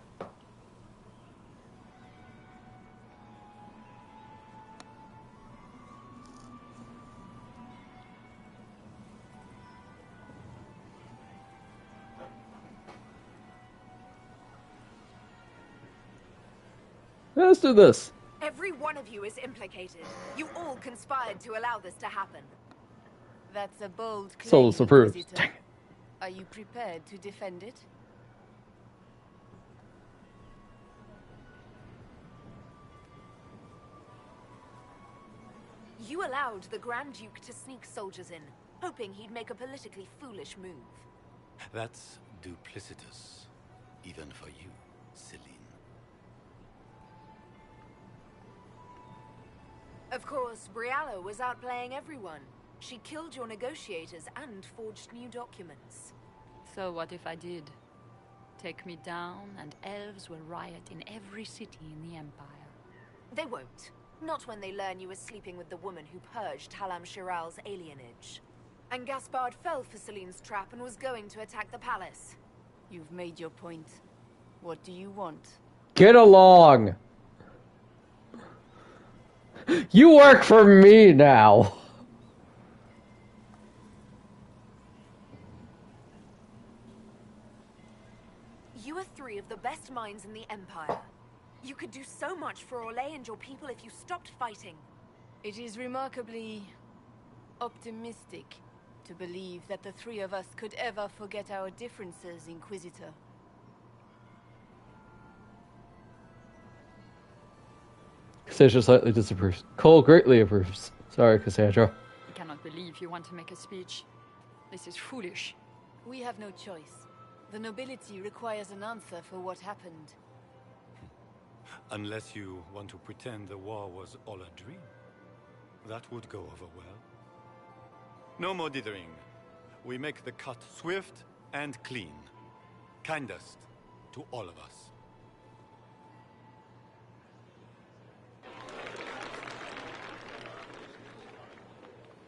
A: Let's do this.
J: Every one of you is implicated. You all conspired to allow this to happen.
U: That's a bold claim,
A: Solus approves.
U: Inquisitor. Are you prepared to defend it?
J: You allowed the Grand Duke to sneak soldiers in, hoping he'd make a politically foolish move.
C: That's duplicitous, even for you, Celine.
J: Of course, Brialla was outplaying everyone. She killed your negotiators and forged new documents.
G: So what if I did? Take me down, and elves will riot in every city in the Empire.
J: They won't. Not when they learn you were sleeping with the woman who purged Halam Shiral's alienage. And Gaspard fell for Celine's trap and was going to attack the palace.
U: You've made your point. What do you want?
A: Get along. You work for me now.
J: You are three of the best minds in the Empire.
Q: You could do so much for Orlais and your people if you stopped fighting.
J: It is remarkably optimistic to believe that the three of us could ever forget our differences, Inquisitor.
A: Cassandra slightly disapproves. Cole greatly approves. Sorry, Cassandra.
G: I cannot believe you want to make a speech. This is foolish.
J: We have no choice. The nobility requires an answer for what happened.
C: Unless you want to pretend the war was all a dream. That would go over well. No more dithering. We make the cut swift and clean. Kindest to all of us.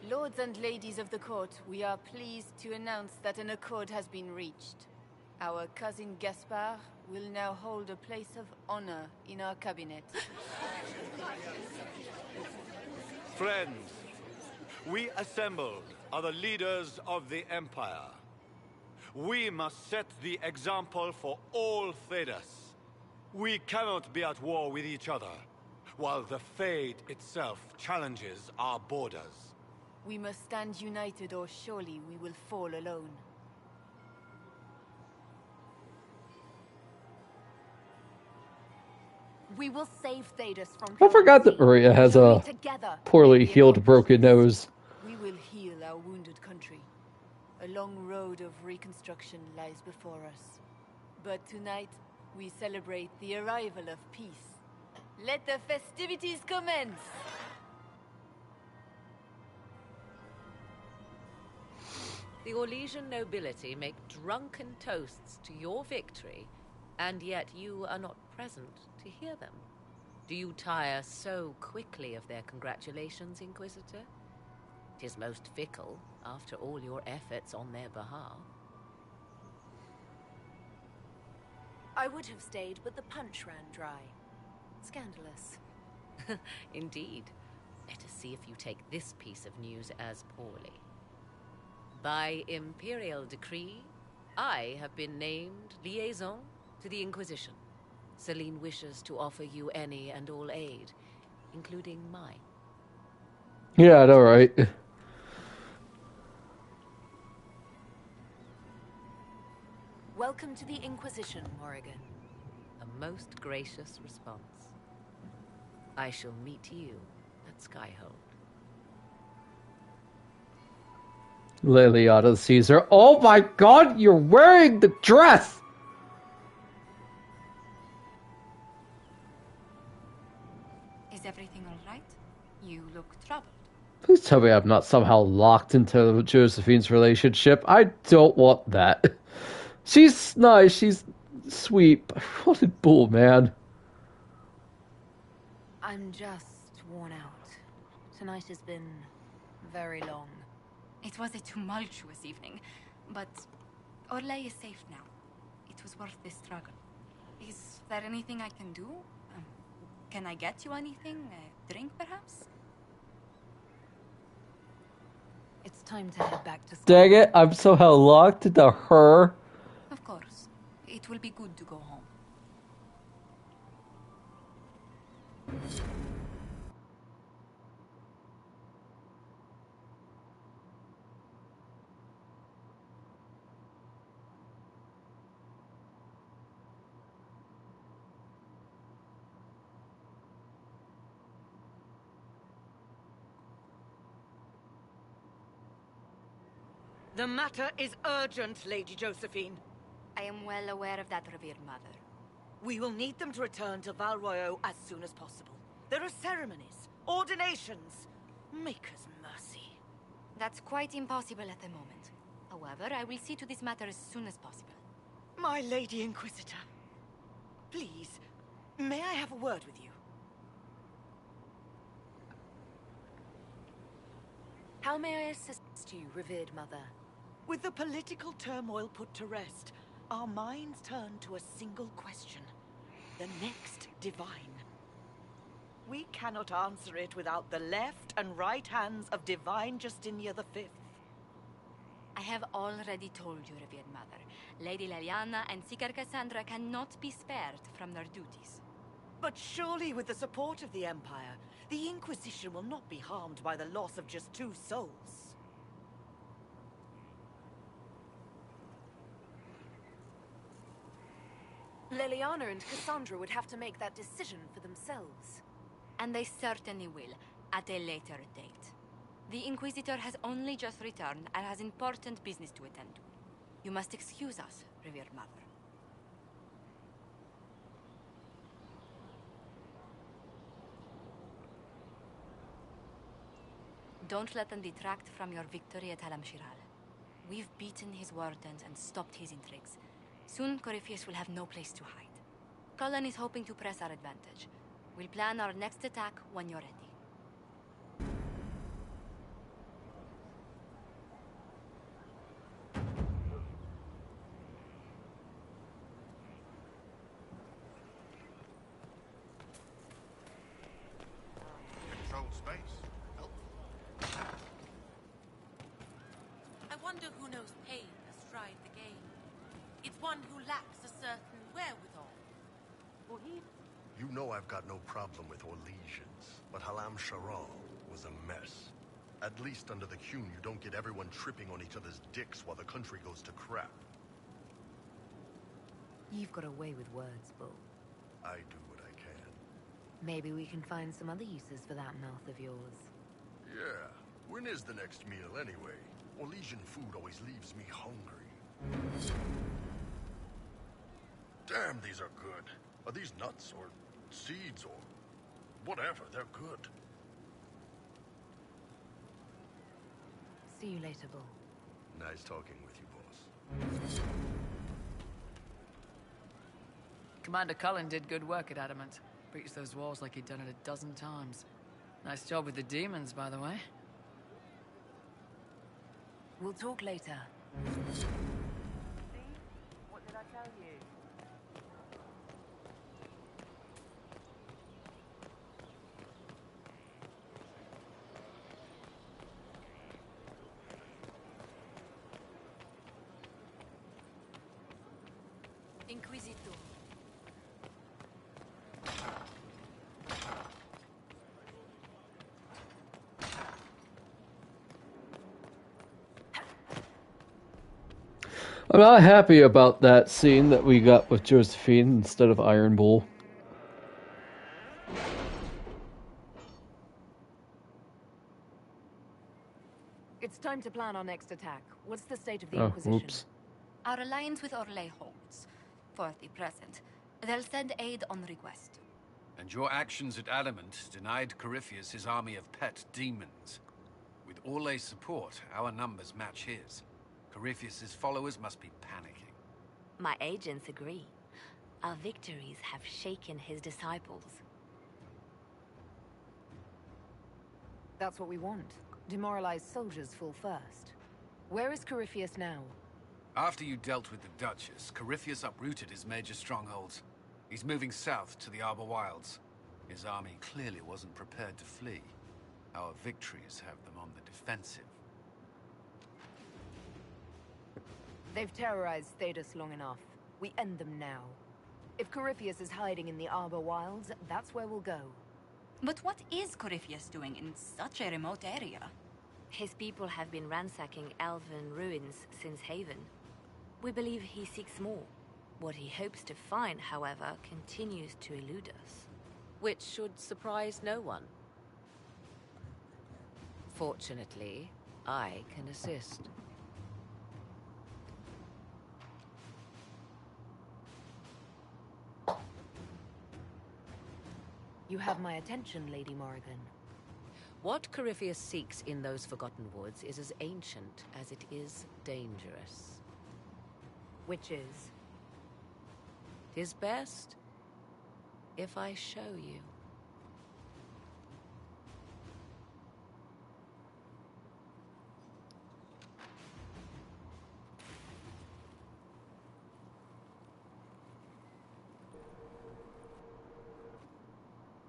J: Lords and ladies of the court, we are pleased to announce that an accord has been reached. Our cousin Gaspard will now hold a place of honor in our cabinet.
C: Friends, we assembled are the leaders of the Empire. We must set the example for all Thedas. We cannot be at war with each other, while the Fade itself challenges our borders.
J: We must stand united or surely we will fall alone.
Q: We will save Thedas from
A: I forgot that Maria has a poorly healed broken nose.
J: We will heal our wounded country. A long road of reconstruction lies before us. But tonight, we celebrate the arrival of peace. Let the festivities commence!
B: The Orlesian nobility make drunken toasts to your victory, and yet you are not present to hear them. Do you tire so quickly of their congratulations, Inquisitor? 'Tis most fickle, after all your efforts on their behalf.
Q: I would have stayed, but the punch ran dry. Scandalous.
B: Indeed. Let us see if you take this piece of news as poorly. By imperial decree, I have been named liaison to the Inquisition. Celine wishes to offer you any and all aid, including mine.
A: Yeah, I know, right?
Q: Welcome to the Inquisition, Morrigan.
B: A most gracious response. I shall meet you at Skyhold.
A: Liliana Caesar. Oh my god, you're wearing the dress!
K: Is everything all right? You look troubled.
A: Please tell me I'm not somehow locked into Josephine's relationship. I don't want that. She's nice, she's sweet, but what a bull, man.
Q: I'm just worn out. Tonight has been very long.
K: It was a tumultuous evening, but Orlais is safe now. It was worth the struggle. Is there anything I can do? Can I get you anything? A drink, perhaps?
Q: It's time to head back to school.
A: Dang it, I'm somehow locked into her.
K: Of course. It will be good to go home.
F: The matter is urgent, Lady Josephine.
K: I am well aware of that, revered mother.
F: We will need them to return to Val Royeaux as soon as possible. There are ceremonies, ordinations. Maker's mercy.
K: That's quite impossible at the moment. However, I will see to this matter as soon as possible.
F: My Lady Inquisitor, please, may I have a word with you?
Q: How may I assist you, revered mother?
F: With the political turmoil put to rest, our minds turn to a single question. The next divine. We cannot answer it without the left and right hands of Divine Justinia V.
K: I have already told you, revered mother. Lady Leliana and Seeker Cassandra cannot be spared from their duties.
F: But surely with the support of the Empire, the Inquisition will not be harmed by the loss of just 2 souls.
J: Liliana and Cassandra would have to make that decision for themselves.
K: And they certainly will, at a later date. The Inquisitor has only just returned and has important business to attend to. You must excuse us, revered mother. Don't let them detract from your victory at Halam-Shiral. We've beaten his wardens and stopped his intrigues. Soon, Corypheus will have no place to hide. Cullen is hoping to press our advantage. We'll plan our next attack when you're ready.
D: Control space.
L: I wonder who knows pain astride the game. It's one who lacks a certain wherewithal. Or he...
D: You know I've got no problem with Orlesians, but Halam-Shiral was a mess. At least under the Qun, you don't get everyone tripping on each other's dicks while the country goes to crap.
Q: You've got a way with words, Bull.
D: I do what I can.
Q: Maybe we can find some other uses for that mouth of yours.
D: Yeah. When is the next meal anyway? Orlesian food always leaves me hungry. Damn, these are good. Are these nuts or seeds or whatever? They're good.
Q: See you later, Bull.
D: Nice talking with you, boss.
P: Commander Cullen did good work at Adamant. Breached those walls like he'd done it a dozen times. Nice job with the demons, by the way.
Q: We'll talk later.
F: See? What did I tell you?
L: Inquisitor.
A: I'm not happy about that scene that we got with Josephine instead of Iron Bull.
J: It's time to plan our next attack. What's the state of the Inquisition?
A: Oops.
K: Our alliance with Orlais holds. For the present. They'll send aid on request.
M: And your actions at Adamant denied Corypheus his army of pet demons. With Orlais' support, our numbers match his. Corypheus' followers must be panicking.
Q: My agents agree. Our victories have shaken his disciples.
J: That's what we want. Demoralized soldiers fall first. Where is Corypheus now?
M: After you dealt with the Duchess, Corypheus uprooted his major strongholds. He's moving south to the Arbor Wilds. His army clearly wasn't prepared to flee. Our victories have them on the defensive.
J: They've terrorized Thedas long enough. We end them now. If Corypheus is hiding in the Arbor Wilds, that's where we'll go.
K: But what is Corypheus doing in such a remote area?
Q: His people have been ransacking elven ruins since Haven. We believe he seeks more. What he hopes to find, however, continues to elude us.
B: Which should surprise no one. Fortunately, I can assist.
J: You have my attention, Lady Morrigan.
B: What Corypheus seeks in those Forgotten Woods is as ancient as it is dangerous.
J: Which is?
B: 'Tis best if I show you.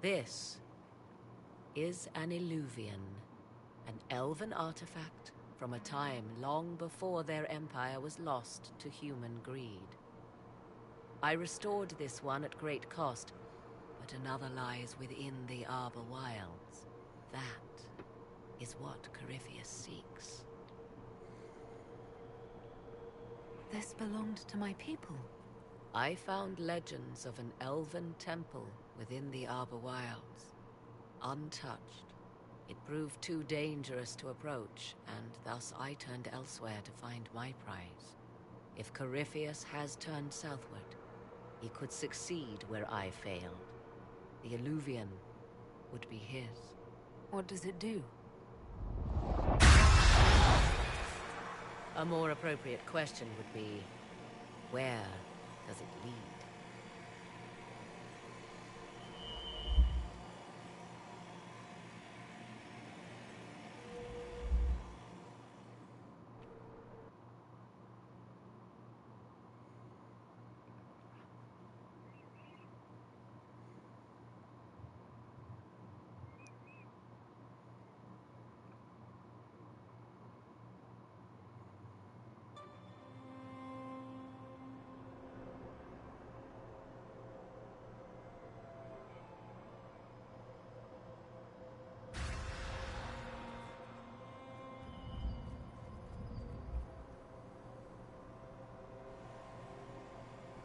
B: This is an Illuvian, an elven artifact from a time long before their empire was lost to human greed. I restored this one at great cost, but but another lies within the Arbor Wilds. That is what Corypheus seeks.
J: This belonged to my people.
B: I found legends of an elven temple within the Arbor Wilds, untouched. It proved too dangerous to approach, and thus I turned elsewhere to find my prize. If Corypheus has turned southward, he could succeed where I failed. The Illuvian would be his.
J: What does it do?
B: A more appropriate question would be, where does it lead?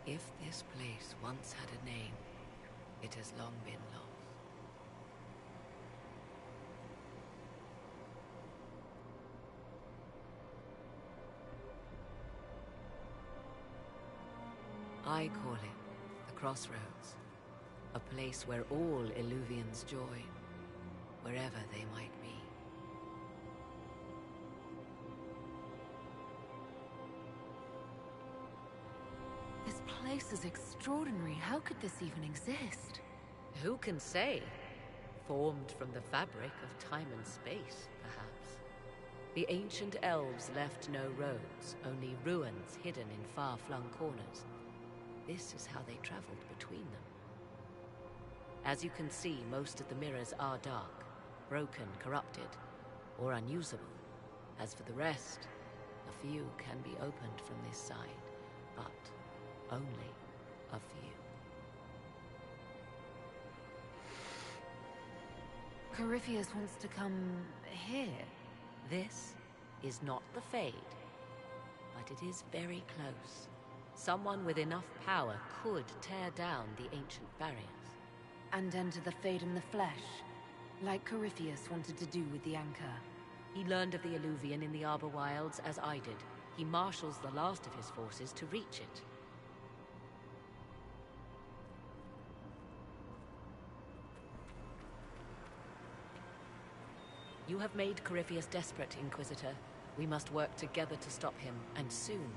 B: If this place once had a name, it has long been lost. I call it the Crossroads, a place where all Illuvians join, wherever they might be.
J: This place is extraordinary. How could this even exist?
B: Who can say? Formed from the fabric of time and space, perhaps. The ancient elves left no roads, only ruins hidden in far-flung corners. This is how they traveled between them. As you can see, most of the mirrors are dark, broken, corrupted, or unusable. As for the rest, a few can be opened from this side, but only a few.
J: Corypheus wants to come here.
B: This is not the Fade, but it is very close. Someone with enough power could tear down the ancient barriers.
J: And enter the Fade in the flesh, like Corypheus wanted to do with the Anchor.
B: He learned of the Illuvian in the Arbor Wilds as I did. He marshals the last of his forces to reach it. You have made Corypheus desperate, Inquisitor. We must work together to stop him, and soon.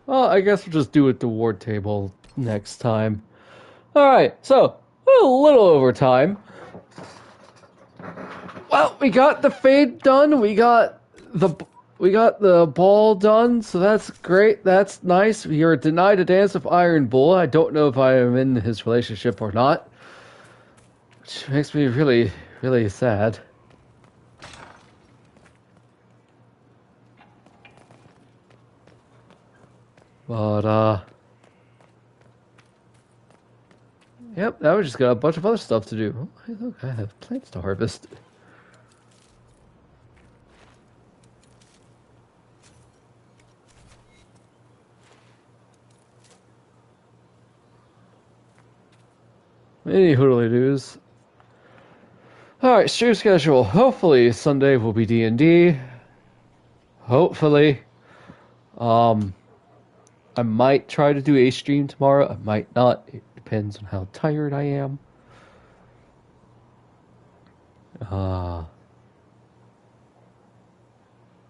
A: Well, I guess we'll just do it the ward table next time. Alright, so, a little over time. Well, we got the Fade done, we got the ball done, so that's great, that's nice. We are denied a dance with Iron Bull. I don't know if I am in his relationship or not. Which makes me really, really sad. But, yep, now we just got a bunch of other stuff to do. Oh, hey, look, I have plants to harvest. Any hoodly-doos. Alright, stream schedule. Hopefully Sunday will be D&D. Hopefully. I might try to do a stream tomorrow. I might not. It depends on how tired I am.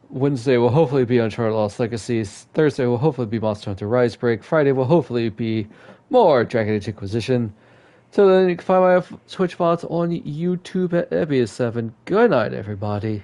A: Wednesday will hopefully be Uncharted Lost Legacies. Thursday will hopefully be Monster Hunter Rise Break. Friday will hopefully be more Dragon Age Inquisition. Till then, you can find my Twitch VODs on YouTube at Ebius7. Good night, everybody.